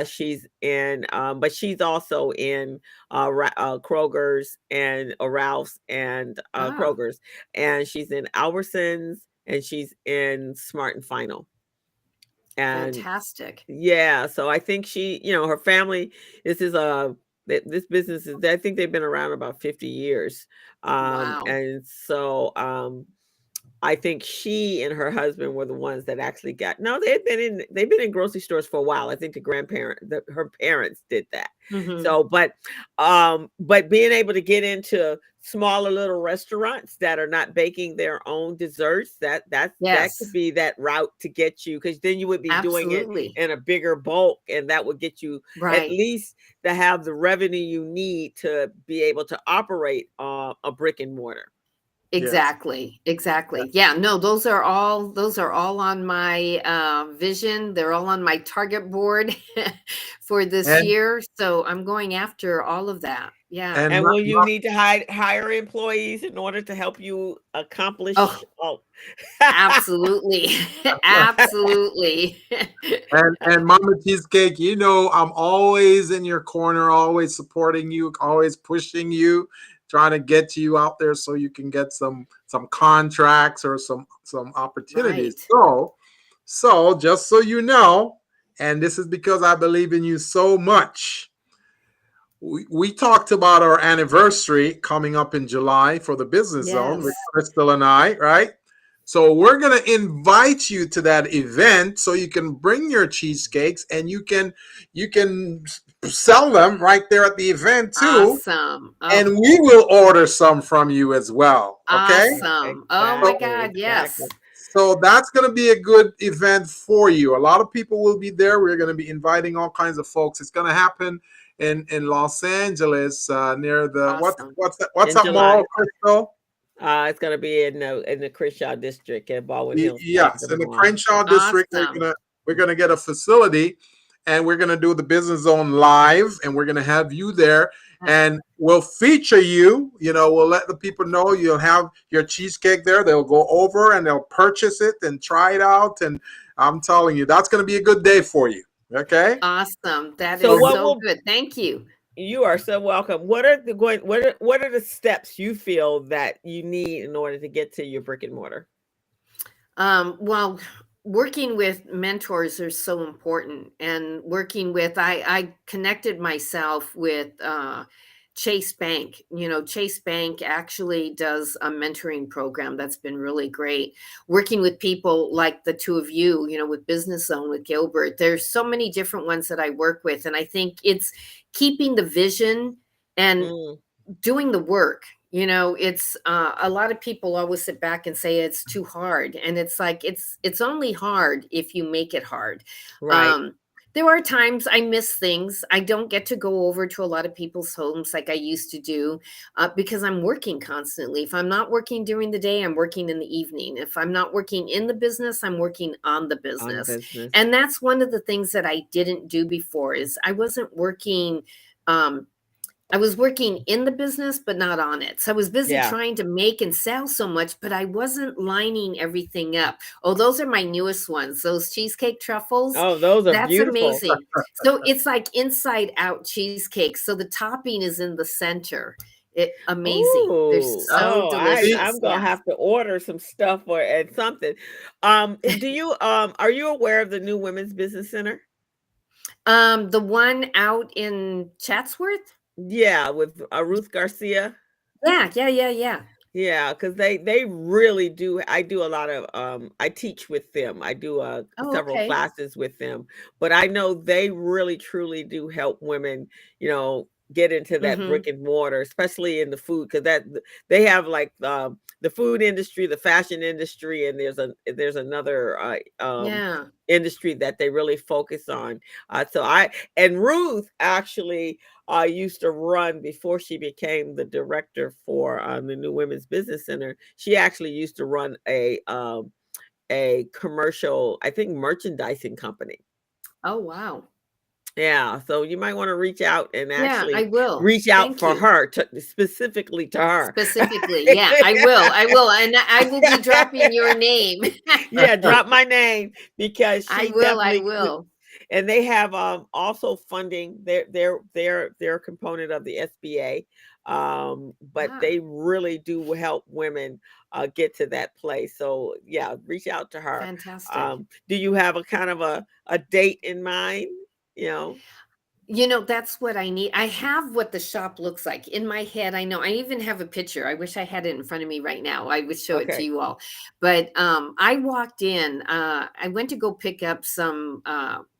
Speaker 2: She's in, but she's also in Kroger's and Ralph's and Kroger's, and she's in Albertsons, and she's in Smart and Final. And
Speaker 4: fantastic.
Speaker 2: Yeah, so I think she, you know, her family. This business is. I think they've been around about 50 years.
Speaker 4: Wow.
Speaker 2: And so I think she and her husband were the ones that actually they've been in grocery stores for a while. I think her parents did that. So, but being able to get into smaller little restaurants that are not baking their own desserts, that could be that route to get you, because then you would be doing it in a bigger bulk, and that would get you at least to have the revenue you need to be able to operate a brick and mortar.
Speaker 4: Exactly. Yeah, no, those are all on my vision. They're all on my target board for this year. So I'm going after all of that. Yeah.
Speaker 2: And will you need to hire employees in order to help you accomplish?
Speaker 4: Absolutely. Absolutely.
Speaker 1: And Mama Cheesecake, you know, I'm always in your corner, always supporting you, always pushing you. trying to get you out there so you can get some contracts or some opportunities.
Speaker 4: Right.
Speaker 1: So just so you know, and this is because I believe in you so much. We talked about our anniversary coming up in July for the business zone with
Speaker 4: Yes.
Speaker 1: Crystal and I, right? So we're going to invite you to that event so you can bring your cheesecakes and you can sell them right there at the event too.
Speaker 4: Awesome.
Speaker 1: And
Speaker 4: Oh,
Speaker 1: we will order some from you as well. Okay?
Speaker 4: awesome. Oh my
Speaker 1: So,
Speaker 2: Exactly,
Speaker 4: God. Yes.
Speaker 2: exactly.
Speaker 1: so that's going to be a good event for you. A lot of people will be there. We're going to be inviting all kinds of folks. It's going to happen in Los Angeles near the
Speaker 4: Awesome.
Speaker 1: what's
Speaker 2: In
Speaker 1: that
Speaker 2: July.
Speaker 1: mall, Crystal?
Speaker 2: It's going to be in the Crenshaw district in Baldwin Hills.
Speaker 1: Yes, in the Crenshaw district,
Speaker 4: Awesome.
Speaker 1: we're gonna get a facility, and we're gonna do the business zone live, and we're gonna have you there, and we'll feature you. We'll let the people know you'll have your cheesecake there. They'll go over and they'll purchase it and try it out, and I'm telling you, that's gonna be a good day for you. Okay.
Speaker 4: Awesome. That
Speaker 2: So
Speaker 4: is
Speaker 2: what
Speaker 4: so
Speaker 2: will
Speaker 4: good. Thank you.
Speaker 2: You are so welcome. What are the steps you feel that you need in order to get to your brick and mortar?
Speaker 4: Well, working with mentors are so important, and working with I connected myself with Chase Bank. Chase Bank actually does a mentoring program that's been really great. Working with people like the two of you, with Business Zone, with Gilbert. There's so many different ones that I work with, and I think it's keeping the vision and doing the work. It's a lot of people always sit back and say it's too hard, and it's like it's only hard if you make it hard.
Speaker 2: Right.
Speaker 4: There are times I miss things. I don't get to go over to a lot of people's homes like I used to do because I'm working constantly. If I'm not working during the day, I'm working in the evening. If I'm not working in the business, I'm working on the
Speaker 2: On
Speaker 4: business.
Speaker 2: business.
Speaker 4: And that's one of the things that I didn't do before is I wasn't working. I was working in the business, but not on it. So I was busy
Speaker 2: Yeah.
Speaker 4: trying to make and sell so much, but I wasn't lining everything up. Oh, those are my newest ones. Those cheesecake truffles.
Speaker 2: Oh, those are
Speaker 4: That's
Speaker 2: beautiful.
Speaker 4: amazing. So it's like inside out cheesecake. So the topping is in the center. Amazing. They're
Speaker 2: Ooh.
Speaker 4: so delicious.
Speaker 2: I'm gonna
Speaker 4: Yeah.
Speaker 2: have to order some stuff and something. Do you are you aware of the new Women's Business Center?
Speaker 4: The one out in Chatsworth?
Speaker 2: Yeah, with Ruth Garcia.
Speaker 4: Yeah.
Speaker 2: Yeah, because they really do. I do a lot of I teach with them. I do
Speaker 4: Oh,
Speaker 2: several
Speaker 4: okay.
Speaker 2: classes with them, but I know they really truly do help women, get into that
Speaker 4: Mm-hmm.
Speaker 2: brick and mortar, especially in the food, because that they have like the food industry, the fashion industry, and there's another
Speaker 4: Yeah.
Speaker 2: industry that they really focus on. And Ruth actually used to run before she became the director for the new Women's Business Center. She actually used to run a commercial, I think, merchandising company.
Speaker 4: Oh, wow.
Speaker 2: Yeah, so you might want to reach out and
Speaker 4: Yeah, I
Speaker 2: actually
Speaker 4: will.
Speaker 2: reach out
Speaker 4: Thank
Speaker 2: for
Speaker 4: you.
Speaker 2: her specifically to her.
Speaker 4: Specifically, yeah, I will, and I will be dropping your name.
Speaker 2: Yeah, drop my name because
Speaker 4: I
Speaker 2: she
Speaker 4: will.
Speaker 2: definitely. And they have also funding. They're a component of the SBA, but
Speaker 4: Ah,
Speaker 2: they really do help women get to that place. So yeah, reach out to her.
Speaker 4: fantastic.
Speaker 2: Do you have a kind of a date in mind?
Speaker 4: That's what I need. I have what the shop looks like in my head. I know. I even have a picture. I wish I had it in front of me right now. I would show it to
Speaker 2: Okay.
Speaker 4: you all. But I walked in. I went to go pick up some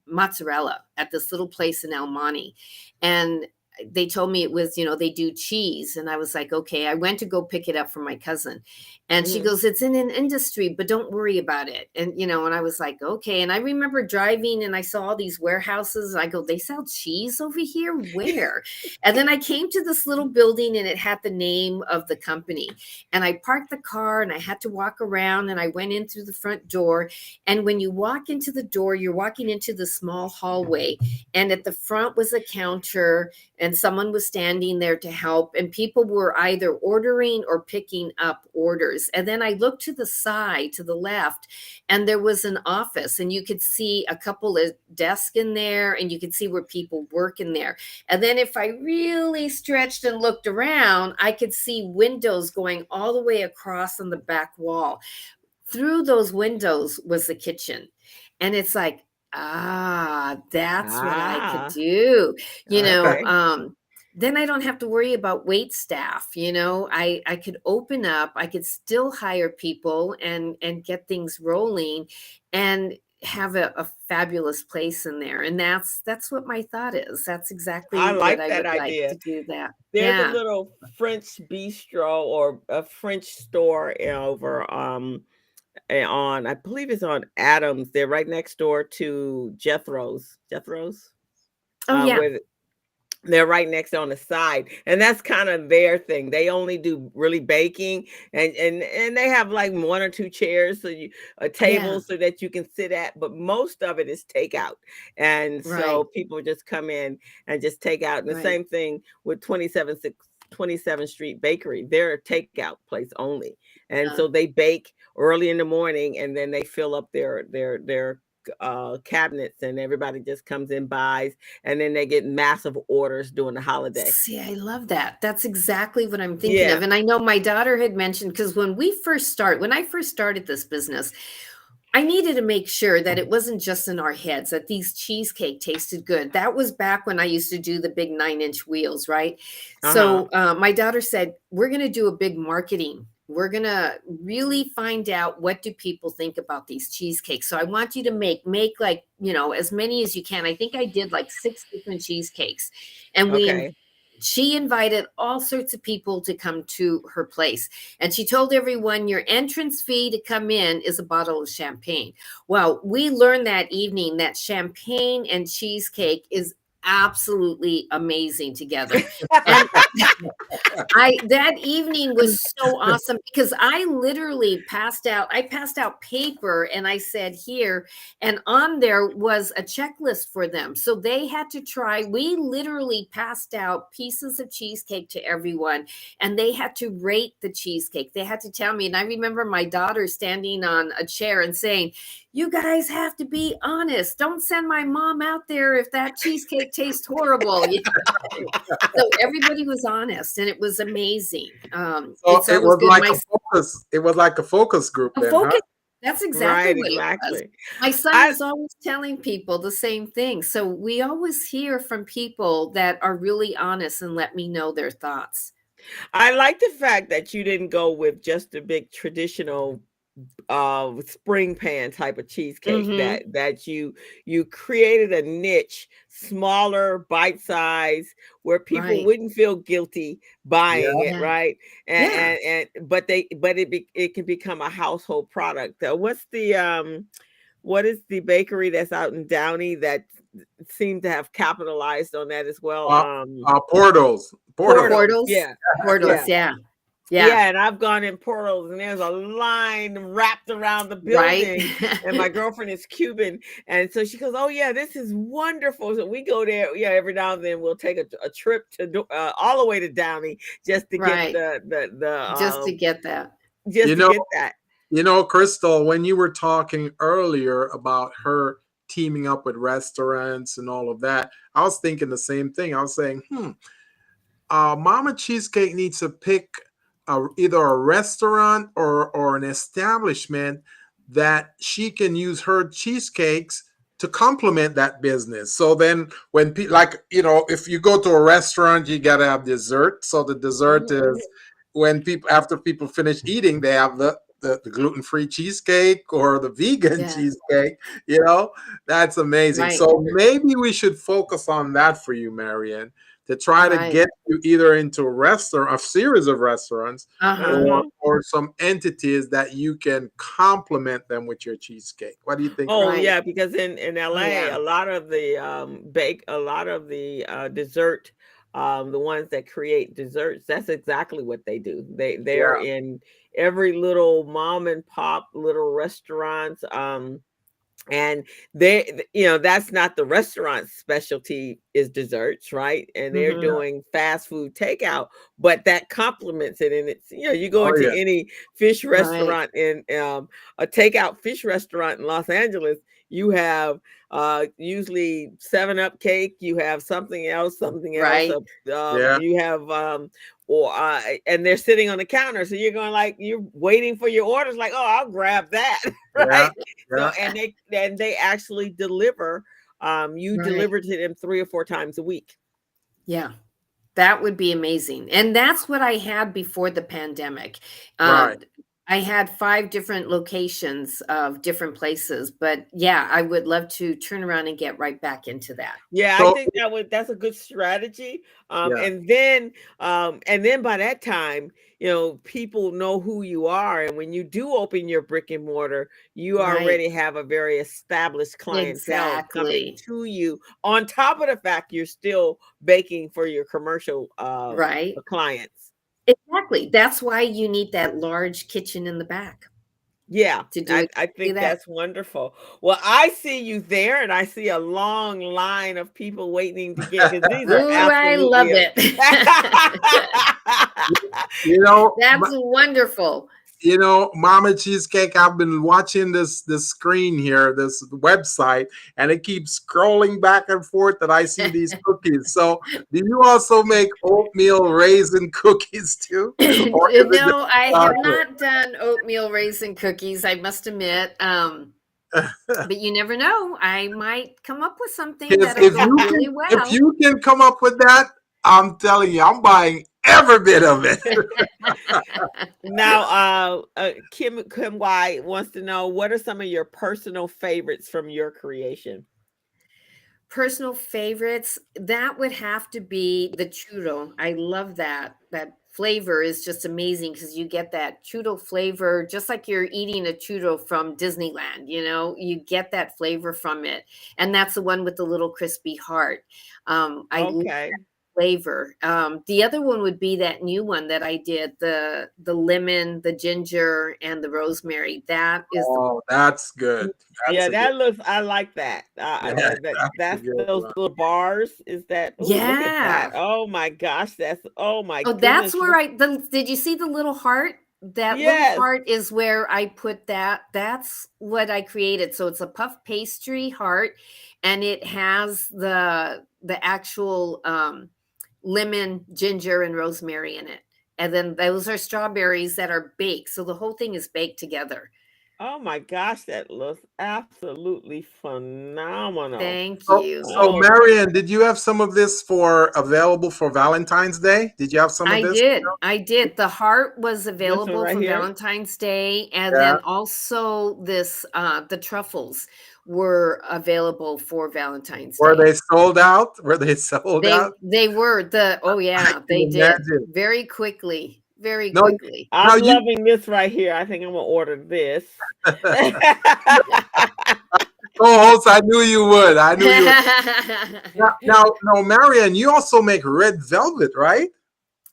Speaker 4: mozzarella at this little place in El Monte, and they told me it was, they do cheese. And I was like, okay. I went to go pick it up from my cousin. And she goes, it's in an industry, but don't worry about it. And, and I was like, okay. And I remember driving and I saw all these warehouses. I go, they sell cheese over here? Where? And then I came to this little building and it had the name of the company. And I parked the car and I had to walk around and I went in through the front door. And when you walk into the door, you're walking into the small hallway. And at the front was a counter and someone was standing there to help, and people were either ordering or picking up orders. And then I looked to the side, to the left, and there was an office, and you could see a couple of desks in there, and you could see where people work in there. And then if I really stretched and looked around, I could see windows going all the way across on the back wall. Through those windows was the kitchen. And it's like, that's what I could do.
Speaker 2: Okay.
Speaker 4: Then I don't have to worry about wait staff. I could open up, I could still hire people and get things rolling and have a fabulous place in there. And that's what my thought is. That's exactly
Speaker 2: I
Speaker 4: what
Speaker 2: like
Speaker 4: I
Speaker 2: that
Speaker 4: would like
Speaker 2: idea.
Speaker 4: to do that.
Speaker 2: There's
Speaker 4: Yeah.
Speaker 2: a little French bistro or a French store over on, I believe it's on Adams. They're right next door to Jethro's.
Speaker 4: Oh, yeah.
Speaker 2: Where they're right next on the side, and that's kind of their thing. They only do really baking, and they have like one or two chairs, so a table so that you can sit at, but most of it is takeout. And so people just come in and just take out. And the same thing with 27th Street Bakery. They're a takeout place only. And so they bake early in the morning, and then they fill up their cabinets, and everybody just comes in, buys, and then they get massive orders during the holiday.
Speaker 4: See, I love that. That's exactly what I'm thinking of. And I know my daughter had mentioned, because when I first started this business, I needed to make sure that it wasn't just in our heads, that these cheesecake tasted good. That was back when I used to do the big 9-inch wheels, right? So my daughter said, we're going to do a big marketing. We're going to really find out, what do people think about these cheesecakes? So I want you to make like, as many as you can. I think I did like 6 different cheesecakes. And she invited all sorts of people to come to her place. And she told everyone, your entrance fee to come in is a bottle of champagne. Well, we learned that evening that champagne and cheesecake is absolutely amazing together. And that evening was so awesome, because I literally passed out paper, and I said, here, and on there was a checklist for them. So they had to try. We literally passed out pieces of cheesecake to everyone, and they had to rate the cheesecake. They had to tell me. And I remember my daughter standing on a chair and saying, you guys have to be honest. Don't send my mom out there if that cheesecake tastes horrible. So everybody was honest, and it was amazing.
Speaker 1: So it was like a focus. It was like a focus group.
Speaker 4: That's exactly what it was. My son is always telling people the same thing. So we always hear from people that are really honest and let me know their thoughts.
Speaker 2: I like the fact that you didn't go with just a big traditional spring pan type of cheesecake. That you created a niche, smaller, bite size, where people wouldn't feel guilty buying it, right? But it can become a household product. What is the bakery that's out in Downey that seemed to have capitalized on that as well?
Speaker 1: Portals.
Speaker 2: Yeah, and I've gone in Portals, and there's a line wrapped around the building. And my girlfriend is Cuban, and so she goes, "Oh yeah, this is wonderful." So we go there. Yeah, every now and then we'll take a trip to all the way to Downey just to get
Speaker 4: just to get that.
Speaker 1: Crystal, when you were talking earlier about her teaming up with restaurants and all of that, I was thinking the same thing. I was saying, Mama Cheesecake needs to pick either a restaurant or an establishment that she can use her cheesecakes to complement that business. So then when people, if you go to a restaurant, you got to have dessert. So the dessert is when after people finish eating, they have the gluten-free cheesecake or the vegan cheesecake. That's amazing. So maybe we should focus on that for you, Marian, to try to get you either into a series of restaurants, or some entities that you can complement them with your cheesecake. What do you think?
Speaker 2: Yeah, because in LA, a lot of the dessert, the ones that create desserts, that's exactly what they do. They're in every little mom and pop little restaurants. And that's not the restaurant's specialty is desserts, right? And they're
Speaker 4: Mhm.
Speaker 2: doing fast food takeout, but that complements it. And it's, you go
Speaker 1: Oh
Speaker 2: into
Speaker 1: yeah.
Speaker 2: any fish
Speaker 4: Right.
Speaker 2: restaurant in a takeout fish restaurant in Los Angeles, you have usually 7-Up cake, you have something else,
Speaker 4: Right.
Speaker 1: Yeah.
Speaker 2: you have or and they're sitting on the counter, so you're going like, you're waiting for your orders, like, oh, I'll grab that.
Speaker 1: Yeah.
Speaker 2: Right. So
Speaker 1: Yeah.
Speaker 2: and they actually deliver. You
Speaker 4: Right.
Speaker 2: deliver to them 3 or 4 times a week.
Speaker 4: Yeah. That would be amazing. And that's what I had before the pandemic.
Speaker 1: Right.
Speaker 4: I had 5 different locations of different places, but yeah, I would love to turn around and get right back into that.
Speaker 2: Yeah, I
Speaker 1: So
Speaker 2: think that's a good strategy.
Speaker 1: yeah.
Speaker 2: And then by that time, people know who you are, and when you do open your brick and mortar, you
Speaker 4: Right.
Speaker 2: already have a very established clientele coming
Speaker 4: Exactly.
Speaker 2: to you. On top of the fact you're still baking for your commercial
Speaker 4: Right.
Speaker 2: clients.
Speaker 4: Exactly. That's why you need that large kitchen in the back
Speaker 2: Yeah,
Speaker 4: to do
Speaker 2: I
Speaker 4: exactly
Speaker 2: think
Speaker 4: that.
Speaker 2: that's wonderful. Well, I see you there, and I see a long line of people waiting to get, because these are
Speaker 4: Ooh, I love
Speaker 2: absolutely
Speaker 4: it.
Speaker 1: You know,
Speaker 4: That's wonderful.
Speaker 1: Mama Cheesecake, I've been watching this screen here, this website, and it keeps scrolling back and forth that I see these cookies. So do you also make oatmeal raisin cookies too? Or is it just
Speaker 4: No, I have
Speaker 1: chocolate?
Speaker 4: not done oatmeal raisin cookies, I must admit. But you never know. I might come up with something
Speaker 1: Because
Speaker 4: that'll go really
Speaker 1: if
Speaker 4: well.
Speaker 1: you can come up with that, I'm telling you, I'm buying every bit of it.
Speaker 2: Now, Kim Y wants to know, what are some of your personal favorites from your creation?
Speaker 4: Personal favorites, that would have to be the churro. I love that. That flavor is just amazing because you get that churro flavor just like you're eating a churro from Disneyland, you get that flavor from it. And that's the one with the little crispy heart. I love
Speaker 2: Okay.
Speaker 4: flavor. The other one would be that new one that I did, the lemon, the ginger, and the rosemary. That is the
Speaker 1: Oh, that's good. That's
Speaker 2: Yeah,
Speaker 1: a good.
Speaker 2: that looks. I like that.
Speaker 1: Yeah, that's a
Speaker 2: That's
Speaker 1: good
Speaker 2: those
Speaker 1: one.
Speaker 2: little bars. Is that? Oh, look at that!
Speaker 4: yeah.
Speaker 2: Oh my gosh, oh my
Speaker 4: Oh, that's
Speaker 2: goodness!
Speaker 4: where did you see the little heart? That little
Speaker 2: Yes.
Speaker 4: heart is where I put that. That's what I created. So it's a puff pastry heart, and it has the actual lemon, ginger, and rosemary in it. And then those are strawberries that are baked. So the whole thing is baked together.
Speaker 2: Oh my gosh, that looks absolutely phenomenal.
Speaker 4: Thank
Speaker 1: So,
Speaker 4: you.
Speaker 1: so
Speaker 2: Oh,
Speaker 1: Marian, did you have some of this available for Valentine's Day? Did you have some of
Speaker 4: I
Speaker 1: this?
Speaker 4: did. I did. The heart was
Speaker 2: this one
Speaker 4: available
Speaker 2: right
Speaker 4: for
Speaker 2: here.
Speaker 4: Valentine's Day, and
Speaker 1: Yeah.
Speaker 4: then also the truffles were available for Valentine's
Speaker 1: Were
Speaker 4: Day.
Speaker 1: they sold out? Were they sold
Speaker 4: They
Speaker 1: out?
Speaker 4: they were
Speaker 1: I
Speaker 4: yeah,
Speaker 1: can
Speaker 4: they did
Speaker 1: imagine.
Speaker 4: very quickly, very
Speaker 1: No,
Speaker 4: quickly.
Speaker 1: now
Speaker 2: I'm
Speaker 1: you.
Speaker 2: loving this right here. I think I'm gonna order this.
Speaker 1: Co-host, I knew you would. I knew you would. Now, Marian, you also make red velvet, right?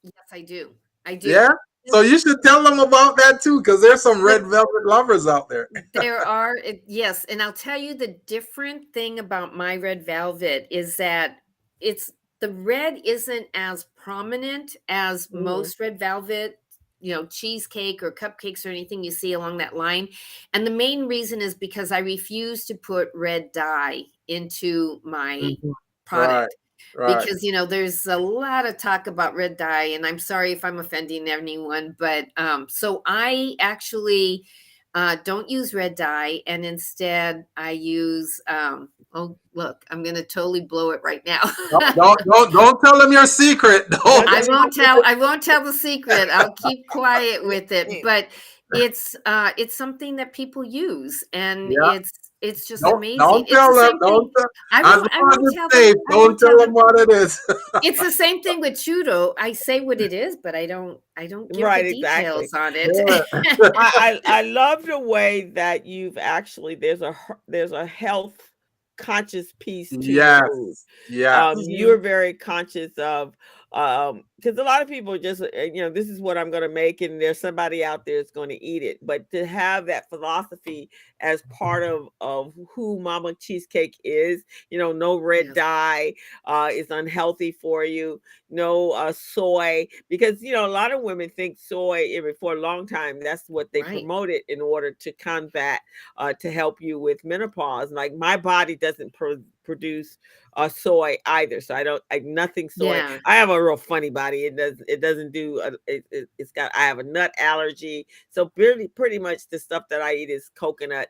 Speaker 4: Yes, I do. I do.
Speaker 1: Yeah. So you should tell them about that too, because there's some red velvet lovers out there.
Speaker 4: There are, yes, and I'll tell you the different thing about my red velvet is that the red isn't as prominent as
Speaker 2: Mhm.
Speaker 4: most red velvet, cheesecake or cupcakes or anything you see along that line. And the main reason is because I refuse to put red dye into my
Speaker 1: Mhm. Right.
Speaker 4: product.
Speaker 1: Right.
Speaker 4: Because there's a lot of talk about red dye, and I'm sorry if I'm offending anyone, but so I actually don't use red dye, and instead I use oh look, I'm gonna totally blow it right now.
Speaker 1: Don't tell them your secret. Don't.
Speaker 4: I won't tell the secret. I'll keep quiet with it, but it's something that people use, and
Speaker 1: Yeah.
Speaker 4: it's just amazing.
Speaker 1: Don't
Speaker 4: It's the
Speaker 1: tell them.
Speaker 4: same thing.
Speaker 1: Don't tell.
Speaker 4: I
Speaker 1: As
Speaker 4: won't I
Speaker 1: long as
Speaker 4: won't
Speaker 1: it's
Speaker 4: tell
Speaker 1: safe,
Speaker 4: them. I
Speaker 1: don't
Speaker 4: won't
Speaker 1: tell
Speaker 4: tell
Speaker 1: them
Speaker 4: them.
Speaker 1: what it is.
Speaker 4: It's the same thing with churro. I say what it is, but I don't give
Speaker 2: Right,
Speaker 4: the
Speaker 2: exactly.
Speaker 4: details on it.
Speaker 1: Yeah.
Speaker 2: I love the way that you've actually there's a health conscious piece to your food.
Speaker 1: Yes. Yes.
Speaker 2: You're very conscious of because a lot of people just, this is what I'm going to make, and there's somebody out there that's going to eat it. But to have that philosophy as part of who Mama Cheesecake is, no red dye is unhealthy for you, no soy, because a lot of women think soy, for a long time that's what they promoted in order to combat to help you with menopause. Like, my body doesn't produce soy either, so nothing soy.
Speaker 4: Yeah.
Speaker 2: I have a real funny body. It doesn't do I have a nut allergy, so pretty much the stuff that I eat is coconut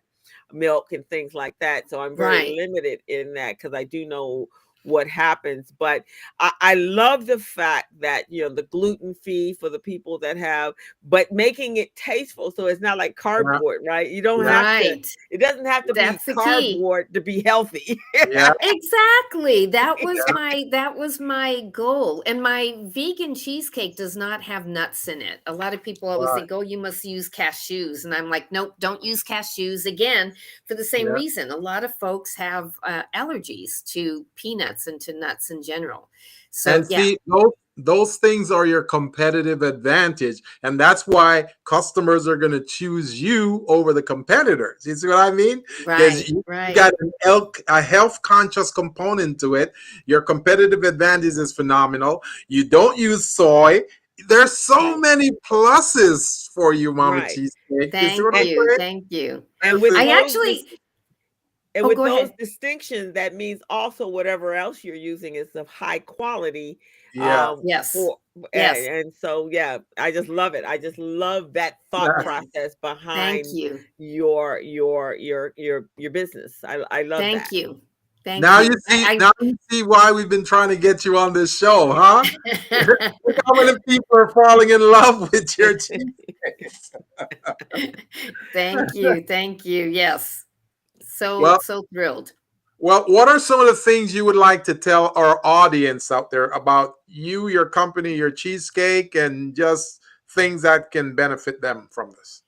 Speaker 2: milk and things like that. So I'm very limited in that, because I do know what happens. But I love the fact that the gluten free for the people that have, but making it tasteful, so it's not like cardboard, right? You don't have to. It doesn't have to be cardboard to be healthy.
Speaker 1: Yeah.
Speaker 4: Exactly. That was my goal. And my vegan cheesecake does not have nuts in it. A lot of people always think, oh, you must use cashews, and I'm like, nope, don't use cashews, again, for the same reason. A lot of folks have allergies to peanuts and to nuts in general. So,
Speaker 1: and see, those things are your competitive advantage, and that's why customers are going to choose you over the competitors. You see what I mean? Because you got a health conscious component to it. Your competitive advantage is phenomenal. You don't use soy. There's so many pluses for you, Mama Cheesecake.
Speaker 4: Thank you.
Speaker 2: And with
Speaker 4: with
Speaker 2: those distinctions, that means also whatever else you're using is of high quality.
Speaker 4: Yes.
Speaker 2: And so, I just love it. I just love that thought process behind your business. I love that.
Speaker 4: Thank you.
Speaker 1: Now you see why we've been trying to get you on this show, huh? Look how many people are falling in love with your cheesecakes.
Speaker 4: Thank you. Yes. So thrilled.
Speaker 1: Well, what are some of the things you would like to tell our audience out there about you, your company, your cheesecake, and just things that can benefit them from this?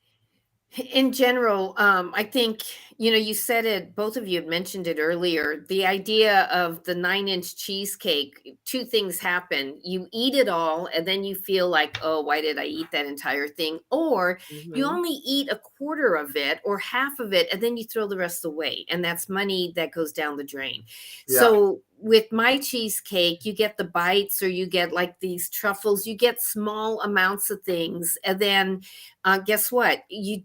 Speaker 4: In general, I think, you said it, both of you had mentioned it earlier, the idea of the 9-inch cheesecake, two things happen. You eat it all, and then you feel like, oh, why did I eat that entire thing? Or you only eat a quarter of it or half of it, and then you throw the rest away. And that's money that goes down the drain. Yeah. So with my cheesecake, you get the bites, or you get like these truffles, you get small amounts of things. And then guess what? You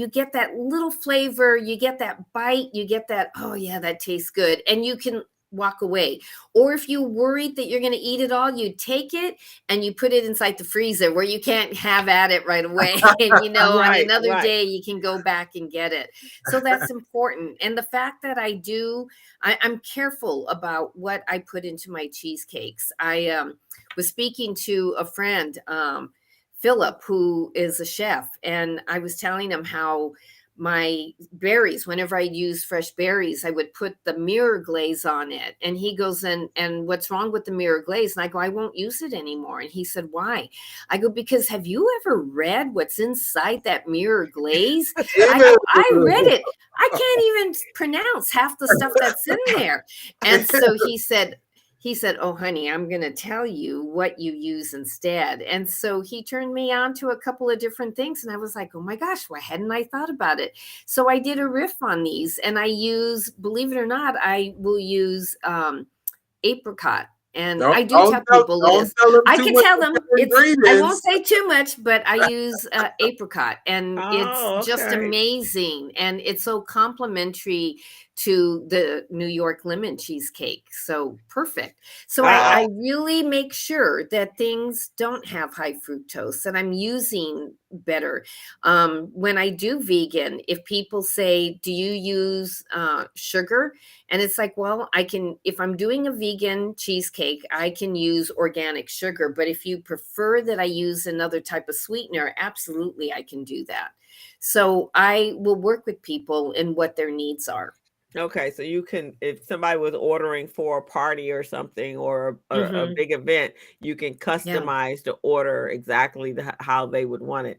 Speaker 4: get that little flavor, you get that bite, you get that, oh yeah, that tastes good. And you can walk away. Or if you're worried that you're going to eat it all, you take it and you put it inside the freezer where you can't have at it right away. And, on another day, you can go back and get it. So that's important. And the fact that I'm careful about what I put into my cheesecakes. I was speaking to a friend, Philip, who is a chef, and I was telling him how my berries, whenever I use fresh berries, I would put the mirror glaze on it. And he goes, and what's wrong with the mirror glaze? And I go, I won't use it anymore. And he said, why? I go, because have you ever read what's inside that mirror glaze? I read it. I can't even pronounce half the stuff that's in there. And so he said, oh, honey, I'm going to tell you what you use instead. And so he turned me on to a couple of different things. And I was like, oh my gosh, why hadn't I thought about it? So I did a riff on these, and I use, believe it or not, I will use apricot. And I do tell people this. I can tell them. I won't say too much, but I use apricot, and it's just amazing. And it's so complimentary to the New York lemon cheesecake. So perfect. So I really make sure that things don't have high fructose, and I'm using better. When I do vegan, if people say, do you use sugar? And it's like, well, if I'm doing a vegan cheesecake, I can use organic sugar. But if you prefer that I use another type of sweetener, absolutely, I can do that. So I will work with people in what their needs are.
Speaker 2: Okay, so you can, if somebody was ordering for a party or something, or a big event, you can customize the order exactly how they would want it.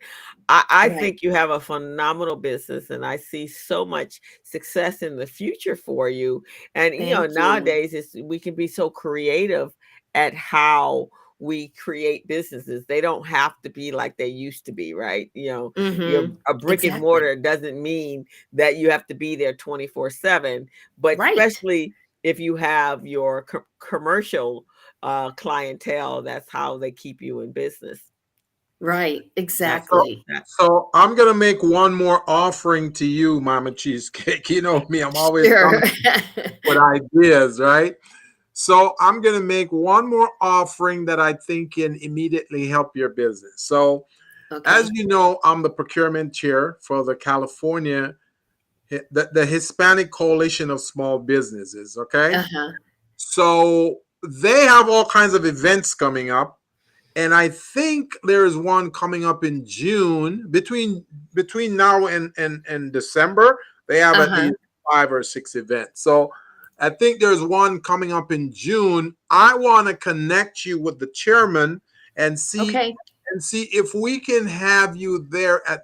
Speaker 2: I think you have a phenomenal business, and I see so much success in the future for you. And nowadays we can be so creative at how we create businesses. They don't have to be like they used to be, right? You're
Speaker 4: Mm-hmm.
Speaker 2: a brick and
Speaker 4: Exactly.
Speaker 2: mortar doesn't mean that you have to be there 24/7, but
Speaker 4: Right.
Speaker 2: especially if you have your commercial clientele, that's how they keep you in business.
Speaker 4: Right.
Speaker 1: So,
Speaker 4: Exactly.
Speaker 1: so I'm gonna make one more offering to you, Mama Cheesecake. You know me, I'm always
Speaker 4: Sure.
Speaker 1: coming with ideas, right? So I'm gonna make one more offering that I think can immediately help your business. So as
Speaker 4: Okay.
Speaker 1: you know, I'm the procurement chair for the California, the Hispanic Coalition of Small Businesses. Okay,
Speaker 4: Uh-huh.
Speaker 1: so they have all kinds of events coming up, and I think there is one coming up in June. Between now and December, they have at
Speaker 4: Uh-huh.
Speaker 1: least 5 or 6 events. So I think there's one coming up in June. I want to connect you with the chairman and see
Speaker 4: Okay.
Speaker 1: if we can have you there at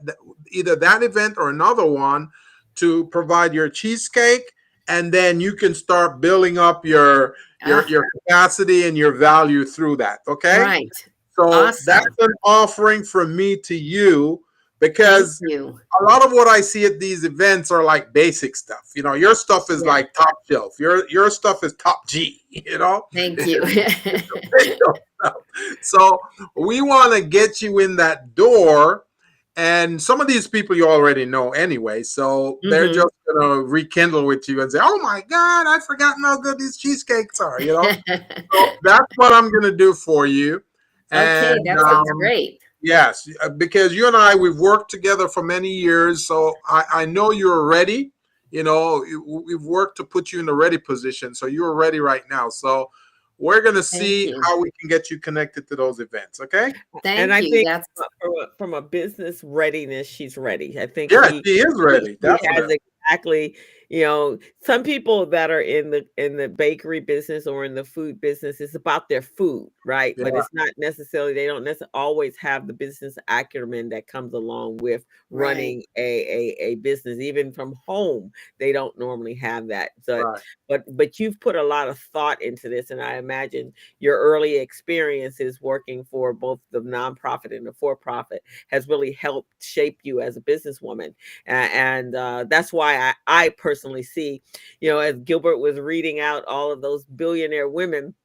Speaker 1: either that event or another one to provide your cheesecake, and then you can start building up your
Speaker 4: Ah,
Speaker 1: capacity and your value through that. Okay,
Speaker 4: right.
Speaker 1: so that's
Speaker 4: Awesome.
Speaker 1: an offering from me to you,
Speaker 4: Thank
Speaker 1: because
Speaker 4: you.
Speaker 1: a lot of what I see at these events are like basic stuff. Your stuff is
Speaker 4: Yeah.
Speaker 1: like top shelf. Your stuff is top G.
Speaker 4: Thank you.
Speaker 1: So we want to get you in that door. And some of these people you already know anyway. So they're
Speaker 4: Mm-hmm.
Speaker 1: just going to rekindle with you and say, oh my God, I've forgotten how good these cheesecakes are. So that's what I'm going to do for you.
Speaker 4: Okay,
Speaker 1: And
Speaker 4: that sounds great.
Speaker 1: yes, because you and I, we've worked together for many years. So I know you're ready. We've worked to put you in the ready position. So you're ready right now. So we're going to
Speaker 4: Thank
Speaker 1: see
Speaker 4: you.
Speaker 1: how we can get you connected to those events. Okay.
Speaker 2: And
Speaker 4: Thank
Speaker 2: I
Speaker 4: you.
Speaker 2: think
Speaker 4: That's
Speaker 2: from a business readiness, she's ready. I think
Speaker 1: Yeah, she is
Speaker 2: she
Speaker 1: ready.
Speaker 2: has
Speaker 1: Definitely.
Speaker 2: exactly, some people that are in the bakery business or in the food business, it's about their food, right?
Speaker 1: Yeah.
Speaker 2: But it's not necessarily, they don't necessarily always have the business acumen that comes along with
Speaker 4: right.
Speaker 2: running a business. Even from home, they don't normally have that. So,
Speaker 1: Right.
Speaker 2: but you've put a lot of thought into this, and I imagine your early experiences working for both the nonprofit and the for-profit has really helped shape you as a businesswoman. And that's why I personally see, as Gilbert was reading out all of those billionaire women,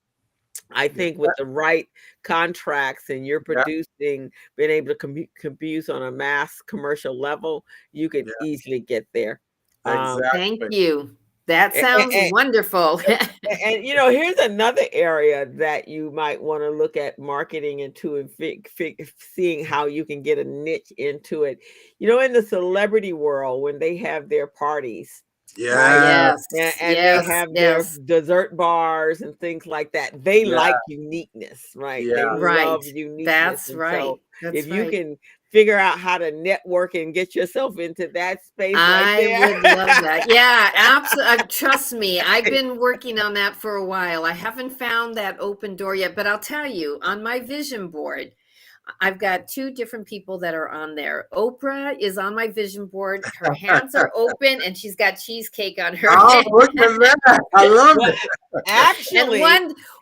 Speaker 2: I
Speaker 1: Yeah.
Speaker 2: think with the right contracts and you're
Speaker 1: Yeah.
Speaker 2: producing, being able to compute on a mass commercial level, you could
Speaker 1: Yeah.
Speaker 2: easily get there.
Speaker 4: Thank
Speaker 1: Exactly.
Speaker 4: you. That sounds wonderful.
Speaker 2: And here's another area that you might want to look at marketing into and seeing how you can get a niche into it. In the celebrity world, when they have their parties, right?
Speaker 1: Yeah.
Speaker 4: Yes.
Speaker 2: And they
Speaker 4: Yes.
Speaker 2: have their
Speaker 4: Yes.
Speaker 2: dessert bars and things like that. They
Speaker 1: Yeah.
Speaker 2: like uniqueness, right? They
Speaker 1: Yeah.
Speaker 4: Right.
Speaker 2: love uniqueness.
Speaker 4: That's
Speaker 2: And
Speaker 4: right.
Speaker 2: so
Speaker 4: That's
Speaker 2: if you
Speaker 4: right.
Speaker 2: can figure out how to network and get yourself into that space right
Speaker 4: I
Speaker 2: there.
Speaker 4: would love that. Yeah, absolutely. Trust me, I've been working on that for a while. I haven't found that open door yet, but I'll tell you, on my vision board, I've got 2 different people that are on there. Oprah is on my vision board. Her hands are open and she's got cheesecake on her
Speaker 1: Oh,
Speaker 4: hand.
Speaker 1: look at that. I love
Speaker 2: Well,
Speaker 1: it.
Speaker 4: And
Speaker 2: actually,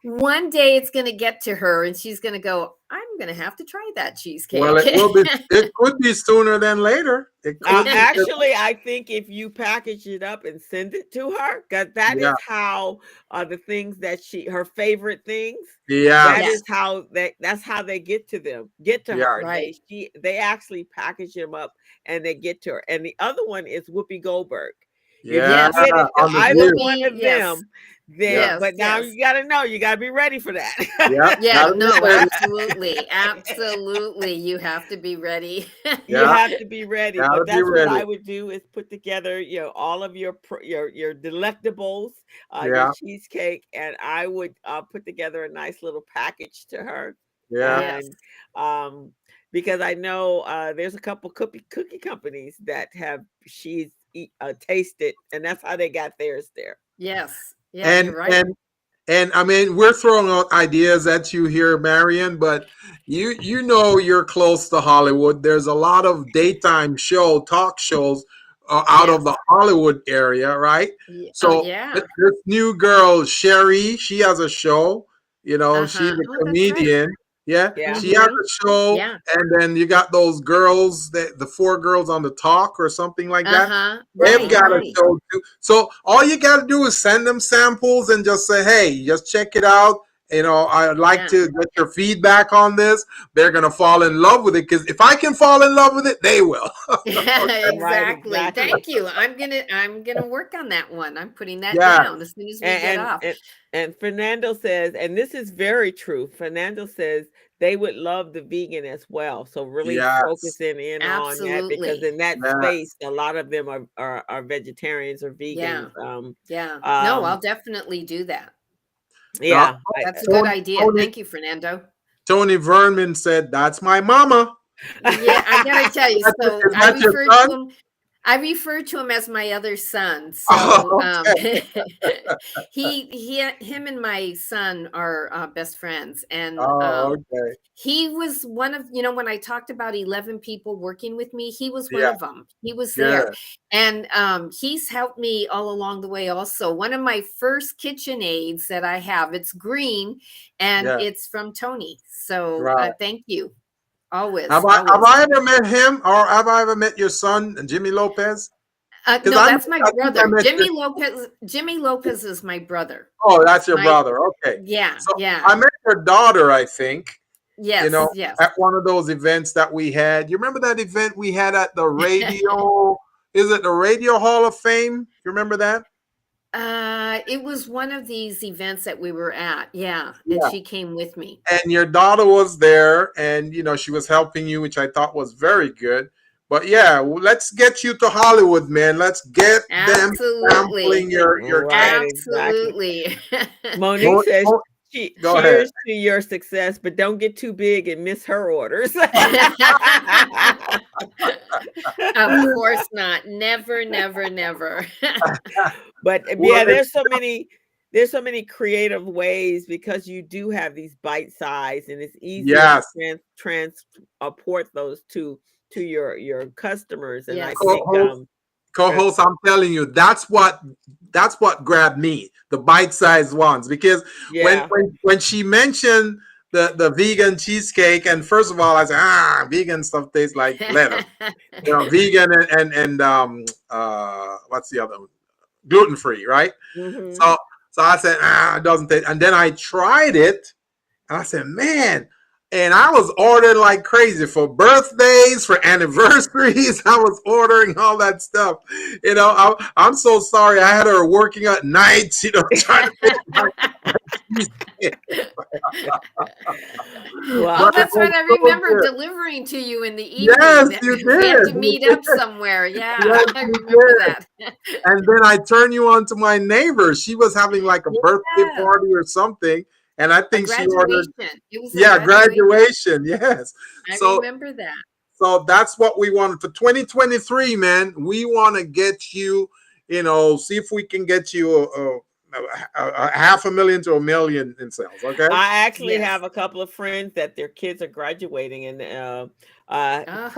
Speaker 4: one day it's going to get to her and she's going to go, I'm going to have to try that
Speaker 1: Well,
Speaker 4: cheesecake.
Speaker 1: it could be sooner than later. It could be.
Speaker 2: actually, I think if you package it up and send it to her, because that
Speaker 1: Yeah.
Speaker 2: is how the things that her favorite things,
Speaker 1: Yeah.
Speaker 2: that
Speaker 4: Yeah.
Speaker 2: is how that's how they get to
Speaker 1: Yeah.
Speaker 2: her.
Speaker 4: Right.
Speaker 2: They actually package them up and they get to her. And the other one is Whoopi Goldberg. If you
Speaker 1: Yeah.
Speaker 4: Yes.
Speaker 2: get it to
Speaker 1: On the
Speaker 2: either
Speaker 1: view.
Speaker 2: one
Speaker 4: Whoopi,
Speaker 2: of
Speaker 4: yes.
Speaker 2: them, then
Speaker 1: Yeah.
Speaker 4: Yes.
Speaker 2: but now
Speaker 4: Yes.
Speaker 2: you gotta know, you gotta be ready for that.
Speaker 1: Yeah.
Speaker 4: Yeah,
Speaker 1: Gotta be
Speaker 4: no,
Speaker 1: ready.
Speaker 4: absolutely. Absolutely. You have to be ready.
Speaker 2: You
Speaker 1: Yeah.
Speaker 2: have to be ready,
Speaker 1: Gotta
Speaker 2: but
Speaker 1: be
Speaker 2: that's what
Speaker 1: ready.
Speaker 2: I would do is put together, all of your delectables, your
Speaker 1: Yeah.
Speaker 2: cheesecake, and I would put together a nice little package to her.
Speaker 1: Yeah.
Speaker 4: Yes.
Speaker 2: And because I know there's a couple cookie companies that have tasted, and that's how they got theirs there.
Speaker 4: Yes. Yeah,
Speaker 1: And
Speaker 4: you're right.
Speaker 1: and I mean, we're throwing out ideas at you here, Marian, but you're close to Hollywood. There's a lot of daytime talk shows out
Speaker 4: Yes.
Speaker 1: of the Hollywood area, right?
Speaker 4: Oh,
Speaker 1: So
Speaker 4: yeah.
Speaker 1: this new girl, Sherry, she has a show. You know, she's a
Speaker 4: Oh, that's right.
Speaker 1: comedian. Yeah,
Speaker 2: Yeah.
Speaker 1: she has
Speaker 4: Mhm.
Speaker 1: a show,
Speaker 4: Yeah.
Speaker 1: and then you got those girls, the four girls on the talk or something like that. They've
Speaker 4: Right,
Speaker 1: got a
Speaker 2: Uh-huh.
Speaker 4: right.
Speaker 1: show too. So all you got to do is send them samples and just say, "Hey, just check it out. You know, I'd like
Speaker 4: Yeah.
Speaker 1: to get your feedback on this." They're gonna fall in love with it because if I can fall in love with it, they will.
Speaker 2: Right,
Speaker 4: Exactly.
Speaker 2: exactly.
Speaker 4: Thank you. I'm gonna work on that one. I'm putting that
Speaker 1: Yeah,
Speaker 4: down as soon as we get
Speaker 2: And
Speaker 4: off.
Speaker 2: and and Fernando says, and this is very true. Fernando says they would love the vegan as well. So really
Speaker 1: yes,
Speaker 2: focusing in on that because
Speaker 4: Absolutely.
Speaker 2: in that
Speaker 1: yes.
Speaker 2: space, a lot of them are vegetarians or vegans.
Speaker 4: Yeah. Yeah. No, I'll
Speaker 2: Um,
Speaker 4: definitely do that.
Speaker 1: Now,
Speaker 2: yeah,
Speaker 4: That's a good
Speaker 1: Tony,
Speaker 4: idea.
Speaker 1: Tony,
Speaker 4: Thank you, Fernando.
Speaker 1: Tony Verman said, "That's my mama."
Speaker 4: Yeah, I gotta tell you. So
Speaker 1: Is that your son?
Speaker 4: I refer to him as my other son. So
Speaker 1: Oh, okay.
Speaker 4: him and my son are best friends, and
Speaker 1: Oh, okay.
Speaker 4: he was one of, when I talked about 11 people working with me, he was one
Speaker 1: Yeah,
Speaker 4: of them. He was there,
Speaker 1: good.
Speaker 4: and he's helped me all along the way. Also, one of my first kitchen aids that I have, it's green, and
Speaker 1: Yeah,
Speaker 4: it's from Tony. So
Speaker 1: right.
Speaker 4: thank you. Always,
Speaker 1: Have
Speaker 4: always.
Speaker 1: I ever met him, or have I ever met your son, Jimmy Lopez? Because
Speaker 4: No, that's my
Speaker 1: I think I
Speaker 4: brother.
Speaker 1: met your.
Speaker 4: Jimmy Lopez is my brother.
Speaker 1: Oh, that's your
Speaker 4: My
Speaker 1: brother. Okay.
Speaker 4: Yeah,
Speaker 1: So
Speaker 4: yeah.
Speaker 1: I met your daughter, I think, you
Speaker 4: Yes,
Speaker 1: know,
Speaker 4: yes.
Speaker 1: at one of those events that we had. You remember that event we had at the radio? Is it the Radio Hall of Fame? You remember that?
Speaker 4: It was one of these events that we were at. Yeah, and
Speaker 1: Yeah.
Speaker 4: she came with me.
Speaker 1: And your daughter was there, and she was helping you, which I thought was very good. But yeah, let's get you to Hollywood, man. Let's get them
Speaker 4: Absolutely.
Speaker 1: sampling your
Speaker 2: right,
Speaker 1: cake.
Speaker 2: exactly.
Speaker 4: Absolutely.
Speaker 2: Monique
Speaker 1: Go,
Speaker 2: says
Speaker 1: go, go ahead.
Speaker 2: cheers to your success, but don't get too big and miss her orders.
Speaker 4: Of course not. Never, never, never.
Speaker 2: But
Speaker 1: Well,
Speaker 2: yeah, there's so many creative ways because you do have these bite size and it's easier to
Speaker 1: yes.
Speaker 2: transport those to your customers. And I
Speaker 4: Yes.
Speaker 2: think
Speaker 1: Co-host, I'm telling you, that's what grabbed me, the bite-sized ones, because
Speaker 2: yeah.
Speaker 1: when she mentioned the vegan cheesecake, and first of all, I said, vegan stuff tastes like leather. Vegan and what's the other one? Gluten-free, right?
Speaker 2: Mhm.
Speaker 1: So I said, it doesn't taste. And then I tried it, and I said, man. And I was ordering like crazy for birthdays, for anniversaries. I was ordering all that stuff. I'm so sorry. I had her working at nights, trying to make my cheesecake.
Speaker 2: Well,
Speaker 4: Oh,
Speaker 1: But it
Speaker 4: that's
Speaker 1: was
Speaker 4: right. I
Speaker 1: so
Speaker 4: remember
Speaker 1: good.
Speaker 4: delivering to you in the
Speaker 1: Yes,
Speaker 4: evening.
Speaker 1: you
Speaker 4: We had
Speaker 1: did.
Speaker 4: to
Speaker 1: You
Speaker 4: meet
Speaker 1: did.
Speaker 4: up somewhere. Yeah,
Speaker 1: Yes,
Speaker 4: I
Speaker 1: you
Speaker 4: remember
Speaker 1: did.
Speaker 4: that.
Speaker 1: And then I turned you on to my neighbor. She was having like a birthday
Speaker 4: Yeah,
Speaker 1: party or something. And I
Speaker 4: a
Speaker 1: think she ordered,
Speaker 4: graduation. It was a
Speaker 1: yeah,
Speaker 4: graduation.
Speaker 1: graduation. Yes.
Speaker 4: I
Speaker 1: So
Speaker 4: remember that.
Speaker 1: So that's what we wanted for 2023, man. We want to get you, see if we can get you a half a million to a million in sales. Okay.
Speaker 2: I actually
Speaker 4: Yes.
Speaker 2: have a couple of friends that their kids are graduating and
Speaker 4: Oh,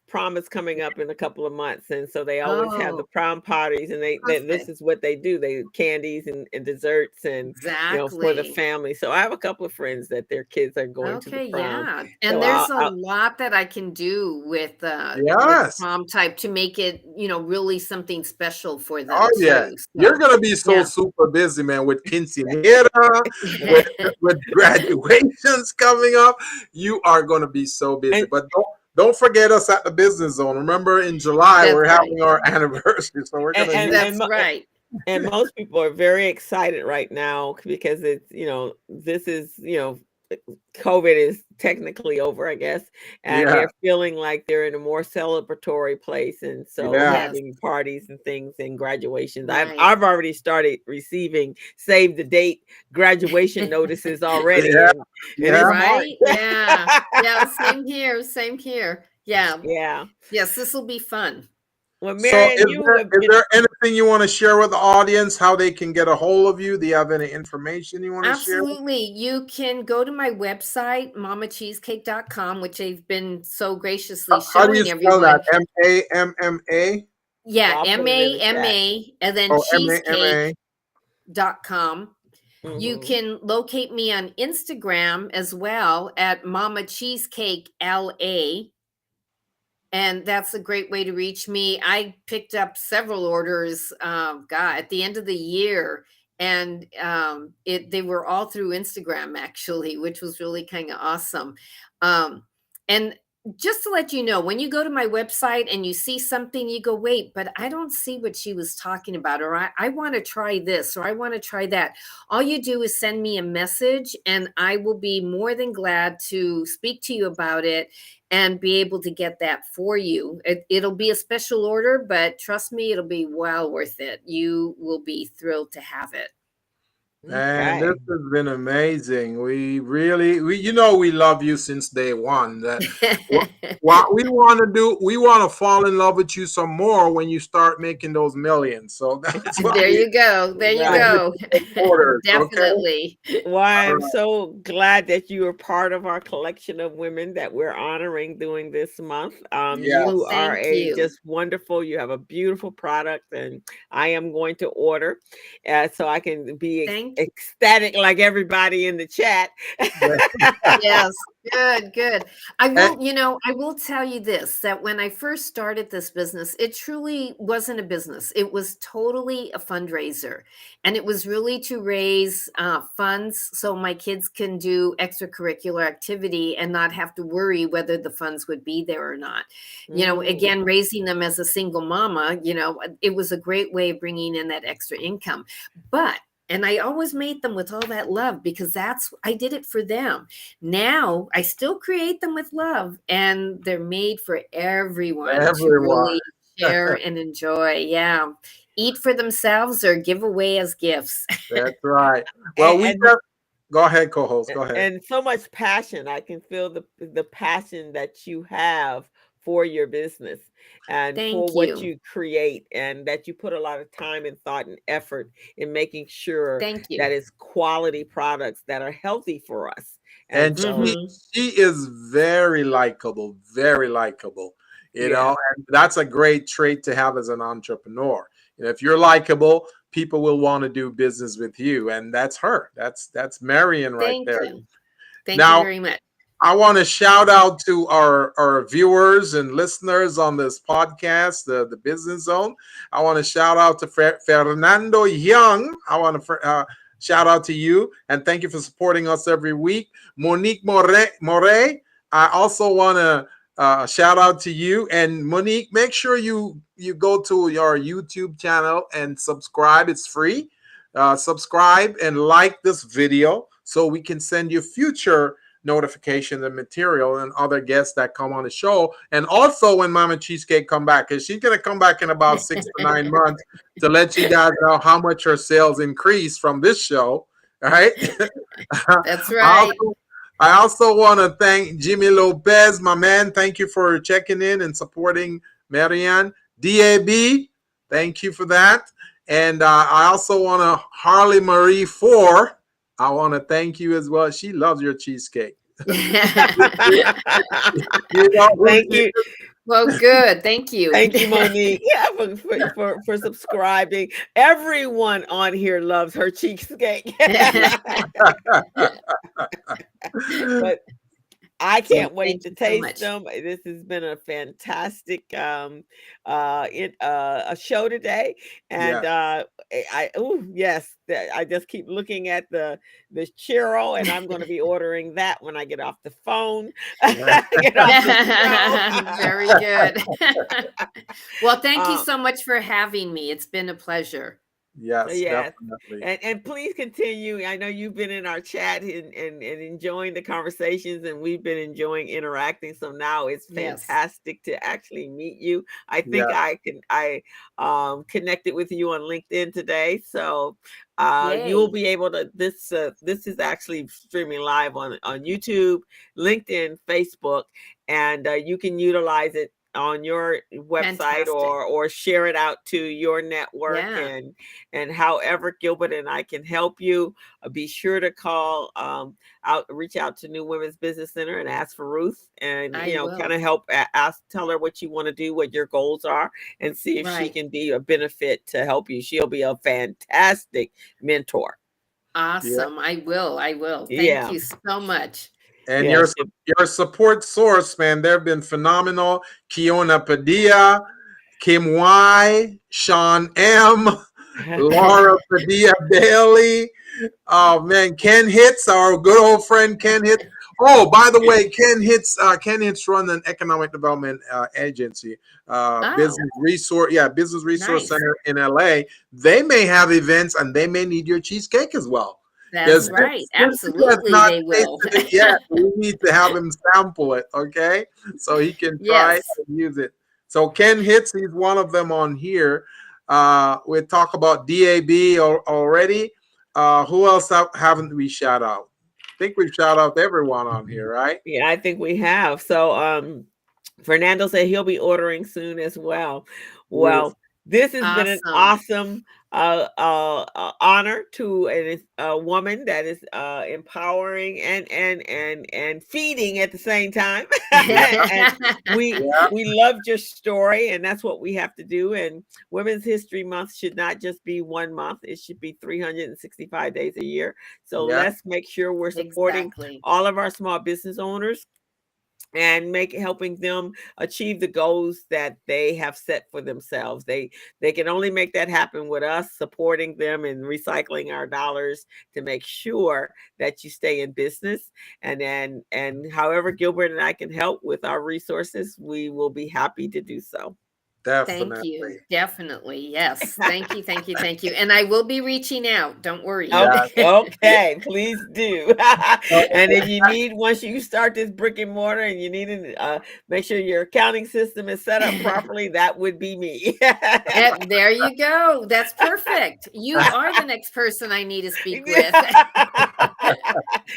Speaker 2: prom is coming up in a couple of months, and so they always have the
Speaker 4: oh,
Speaker 2: prom parties, and this
Speaker 4: perfect.
Speaker 2: is what they do. They candies and desserts and for the
Speaker 4: Exactly.
Speaker 2: family. So I have a couple of friends that their kids are going to the
Speaker 4: Okay,
Speaker 2: prom.
Speaker 4: yeah.
Speaker 2: So
Speaker 4: And there's a lot that I can do with
Speaker 1: Yes.
Speaker 4: prom type to make it, really something special for them
Speaker 1: Oh yeah.
Speaker 4: too.
Speaker 1: You're
Speaker 4: So,
Speaker 1: gonna be so
Speaker 4: yeah.
Speaker 1: super busy, man, with quinceanera, with graduations coming up. You are gonna be so busy.
Speaker 2: and
Speaker 1: But don't forget us at the business zone. Remember, in July
Speaker 4: That's
Speaker 1: we're
Speaker 4: right.
Speaker 1: having our anniversary, so we're
Speaker 2: and
Speaker 1: gonna
Speaker 2: and,
Speaker 1: need.
Speaker 2: and,
Speaker 4: That's
Speaker 2: mo-
Speaker 4: right.
Speaker 2: and most people are very excited right now because it's this is COVID is technically over, I guess, and
Speaker 1: Yeah,
Speaker 2: they're feeling like they're in a more celebratory place, and so
Speaker 1: yeah.
Speaker 4: Yes,
Speaker 2: having parties and things and graduations. I've
Speaker 4: right.
Speaker 2: I've already started receiving save the date graduation notices already,
Speaker 1: Yeah,
Speaker 2: and it's
Speaker 1: yeah.
Speaker 4: Right? Yeah. Yeah,
Speaker 2: March.
Speaker 4: same here. Same here. Yeah.
Speaker 2: Yeah.
Speaker 4: Yes, this will be fun.
Speaker 2: Well,
Speaker 1: So
Speaker 2: Marian, you have
Speaker 1: is
Speaker 2: been
Speaker 1: there anything you want to share with the audience? How they can get a hold of you? Do you have any information you want to share?
Speaker 4: Absolutely. You can go to my website, mamacheesecake.com, which they've been so graciously
Speaker 1: How do you
Speaker 4: showing
Speaker 1: spell that?
Speaker 4: everyone.
Speaker 1: MAMMA?
Speaker 4: Yeah,
Speaker 2: I'll put it in the chat.
Speaker 4: MAMA and then
Speaker 1: Oh, MAMA.
Speaker 4: cheesecake.com. You
Speaker 2: Mhm.
Speaker 4: can locate me on Instagram as well at Mama Cheesecake LA. And that's a great way to reach me. I picked up several orders, God, at the end of the year, and they were all through Instagram actually, which was really kind of awesome. And just to let you know, when you go to my website and you see something, you go, wait, but I don't see what she was talking about, or I want to try this, or I want to try that. All you do is send me a message, and I will be more than glad to speak to you about it and be able to get that for you. It'll be a special order, but trust me, it'll be well worth it. You will be thrilled to have it.
Speaker 1: And
Speaker 2: Okay.
Speaker 1: this has been amazing. We love you since day one. What we want to do, we want to fall in love with you some more when you start making those millions. So that's why
Speaker 4: There you go. There you
Speaker 2: Right.
Speaker 4: go.
Speaker 1: orders. Okay.
Speaker 4: Definitely.
Speaker 2: Well, I
Speaker 1: All
Speaker 2: am
Speaker 1: right.
Speaker 2: so glad that you are part of our collection of women that we're honoring during this month.
Speaker 4: Well,
Speaker 2: You
Speaker 1: Yes.
Speaker 2: are
Speaker 4: thank you.
Speaker 2: just wonderful. You have a beautiful product, and I am going to order so I can be
Speaker 4: Thank you.
Speaker 2: ecstatic like everybody in the chat.
Speaker 4: Yes, good, good.
Speaker 1: And,
Speaker 4: I will tell you this, that when I first started this business, it truly wasn't a business. It was totally a fundraiser. And it was really to raise funds so my kids can do extracurricular activity and not have to worry whether the funds would be there or not.
Speaker 2: Mm.
Speaker 4: Again, raising them as a single mama, it was a great way of bringing in that extra income. And I always made them with all that love because I did it for them. Now I still create them with love, and they're made for everyone to
Speaker 1: everyone.
Speaker 4: really share and enjoy. Yeah. Eat for themselves or give away as gifts.
Speaker 1: That's right. Well, we
Speaker 2: And
Speaker 1: just go ahead, co-host. Go ahead.
Speaker 2: and so much passion. I can feel the passion that you have for your business and for
Speaker 4: Thank
Speaker 2: what
Speaker 4: you.
Speaker 2: you create, and that you put a lot of time and thought and effort in making sure
Speaker 4: Thank you.
Speaker 2: that it's quality products that are healthy for us. And
Speaker 1: And
Speaker 2: so,
Speaker 4: Mhm.
Speaker 1: she is very likable, very likable.
Speaker 2: yeah.
Speaker 1: And that's a great trait to have as an entrepreneur. If you're likable, people will want to do business with you, and that's her. That's Marian right
Speaker 4: Thank
Speaker 1: there.
Speaker 4: you. Thank you
Speaker 1: Now,
Speaker 4: very much.
Speaker 1: I want to shout out to our viewers and listeners on this podcast, the Business Zone. I want to shout out to Fernando Young. I want to shout out to you and thank you for supporting us every week. Monique Moret. I also want to shout out to you. And Monique, make sure you go to your YouTube channel and subscribe. It's free. Subscribe and like this video so we can send you future notification and material and other guests that come on the show. And also when Mama Cheesecake come back, because she's going to come back in about 6 to 9 months to let you guys know how much her sales increase from this show. All right.
Speaker 4: That's
Speaker 1: I
Speaker 4: right.
Speaker 1: also, I also want to thank Jimmy Lopez, my man. Thank you for checking in and supporting Marian. DAB, thank you for that. And I also want to Harley Marie 4. I want to thank you as well. She loves your cheesecake. You know who
Speaker 2: Thank
Speaker 1: she
Speaker 2: you.
Speaker 4: Well, good. Thank you.
Speaker 2: Thank you, Monique. Yeah, for subscribing. Everyone on here loves her cheesecake.
Speaker 1: is.
Speaker 2: But I
Speaker 1: So,
Speaker 2: can't wait
Speaker 4: Thank
Speaker 2: to
Speaker 4: you so
Speaker 2: taste
Speaker 4: much.
Speaker 2: them. This has been a fantastic a show today, and
Speaker 1: yeah.
Speaker 2: yes, I just keep looking at the churro, and I'm going to be ordering that when I get off the phone. Get off the show.
Speaker 4: Very good. Well, thank you
Speaker 2: um,
Speaker 4: so much for having me. It's been a pleasure.
Speaker 1: Yes,
Speaker 2: Yes.
Speaker 1: definitely.
Speaker 2: And please continue. I know you've been in our chat and enjoying the conversations, and we've been enjoying interacting. So now it's
Speaker 4: Yes.
Speaker 2: fantastic to actually meet you. I think
Speaker 1: Yeah.
Speaker 2: I connected with you on LinkedIn today. So you will
Speaker 4: Yay.
Speaker 2: be able to this is actually streaming live on YouTube, LinkedIn, Facebook, and you can utilize it on your website
Speaker 4: Fantastic.
Speaker 2: or share it out to your network,
Speaker 4: Yeah,
Speaker 2: and however Gilbert and I can help you, be sure to call reach out to New Women's Business Center and ask for Ruth, and
Speaker 4: I
Speaker 2: kind
Speaker 4: will.
Speaker 2: of help tell her what you want to do, what your goals are, and see if she
Speaker 4: Right.
Speaker 2: can be a benefit to help you. She'll be a fantastic mentor.
Speaker 4: Awesome. I will. Thank
Speaker 2: Yeah.
Speaker 4: you so much.
Speaker 1: And
Speaker 2: Yeah.
Speaker 1: your support source, man, they've been phenomenal. Kiona Padilla, Kim Y, Sean M, Laura Padilla Bailey. Oh man, Ken Hitz, our good old friend Ken Hitz. Oh, by the way, Ken Hitz run an economic development agency, business resource
Speaker 4: Nice.
Speaker 1: center in LA. They may have events and they may need your cheesecake as well.
Speaker 4: That's right. Absolutely, they will.
Speaker 1: Yeah, we need to have him sample it, okay? So he can try
Speaker 4: Yes.
Speaker 1: and use it. So Ken Hitz, he's one of them on here. We talk about DAB already. Who else haven't we shout out? I think we've shout out everyone on here, right?
Speaker 2: Yeah, I think we have. So Fernando said he'll be ordering soon as well. Well, this has been an awesome honor to a woman that is empowering and feeding at the same time. And we loved your story, and that's what we have to do. And Women's History Month should not just be 1 month; it should be 365 days a year. So let's make sure we're supporting all of our small business owners and helping them achieve the goals that they have set for themselves. They can only make that happen with us supporting them and recycling our dollars to make sure that you stay in business. And however Gilbert and I can help with our resources, we will be happy to do so.
Speaker 1: Definitely.
Speaker 4: Thank you. Definitely. Yes. Thank you. Thank you. Thank you. And I will be reaching out. Don't worry.
Speaker 2: Okay. Please do. And if you need, once you start this brick and mortar and you need to make sure your accounting system is set up properly, that would be me.
Speaker 4: There you go. That's perfect. You are the next person I need to speak with.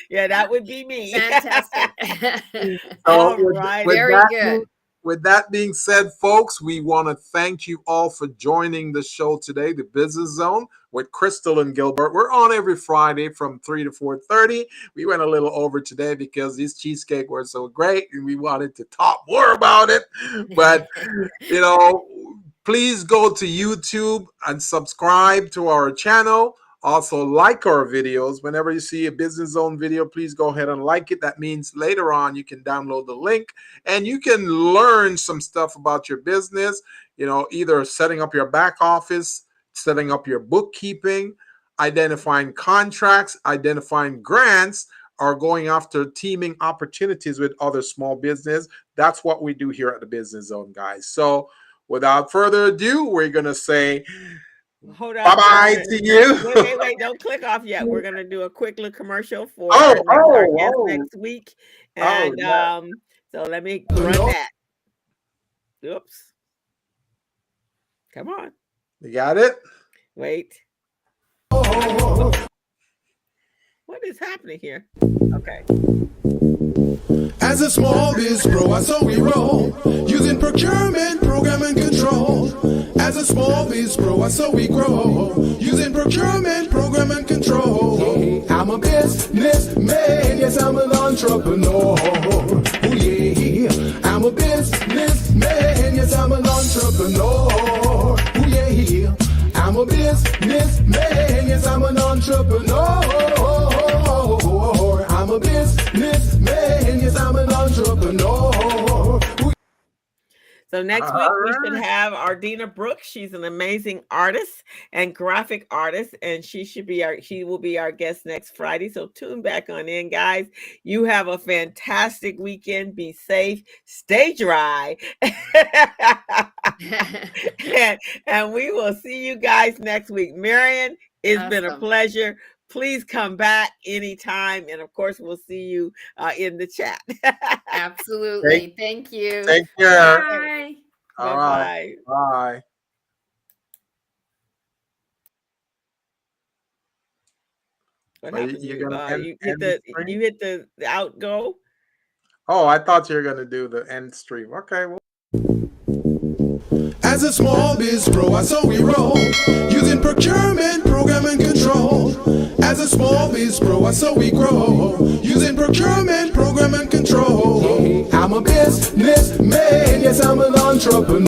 Speaker 2: Yeah, that would be me.
Speaker 4: Fantastic.
Speaker 2: All right.
Speaker 4: Very good.
Speaker 1: With that being said, folks, we want to thank you all for joining the show today, The Business Zone with Crystal and Gilbert. We're on every Friday from 3 to 4:30. We went a little over today because these cheesecake were so great and we wanted to talk more about it. But, please go to YouTube and subscribe to our channel. Also, like our videos. Whenever you see a Business Zone video, please go ahead and like it. That means later on you can download the link and you can learn some stuff about your business, either setting up your back office, setting up your bookkeeping, identifying contracts, identifying grants, or going after teaming opportunities with other small business. That's what we do here at the Business Zone, guys. So without further ado, we're going to say
Speaker 2: hold on.
Speaker 1: Bye-bye to you.
Speaker 2: Wait, don't click off yet. We're going to do a quick little commercial for our guest next week. And so let me run that. Oops. Come on.
Speaker 1: You got it?
Speaker 2: Wait. What is happening here? Okay.
Speaker 5: As a small biz pro, I saw we roll, using procurement, program, and control. As a small biz pro, I saw we grow, using procurement, program, and control. I'm a businessman, yes, I'm an entrepreneur. Oh yeah, I'm a businessman, yes, I'm an entrepreneur. Oh yeah, I'm a businessman, yes, I'm an entrepreneur. I'm a businessman, yes, I'm an entrepreneur.
Speaker 2: So next week we should have Ardina Brooks. She's an amazing artist and graphic artist, and she will be our guest next Friday. So tune back on in, guys. You have a fantastic weekend. Be safe, stay dry, and we will see you guys next week. Marian, it's been a pleasure. Please come back anytime. And of course, we'll see you in the chat.
Speaker 4: Absolutely. Thank you.
Speaker 1: Take care.
Speaker 4: Bye.
Speaker 1: All right. Bye.
Speaker 2: What happened? You hit the out go?
Speaker 1: Oh, I thought you were going to do the end stream. Okay. Well.
Speaker 5: As a small biz pro, I saw we roll, using procurement, program, and control. As a small biz pro, I saw we grow, using procurement, program, and control. I'm a businessman, yes, I'm an entrepreneur.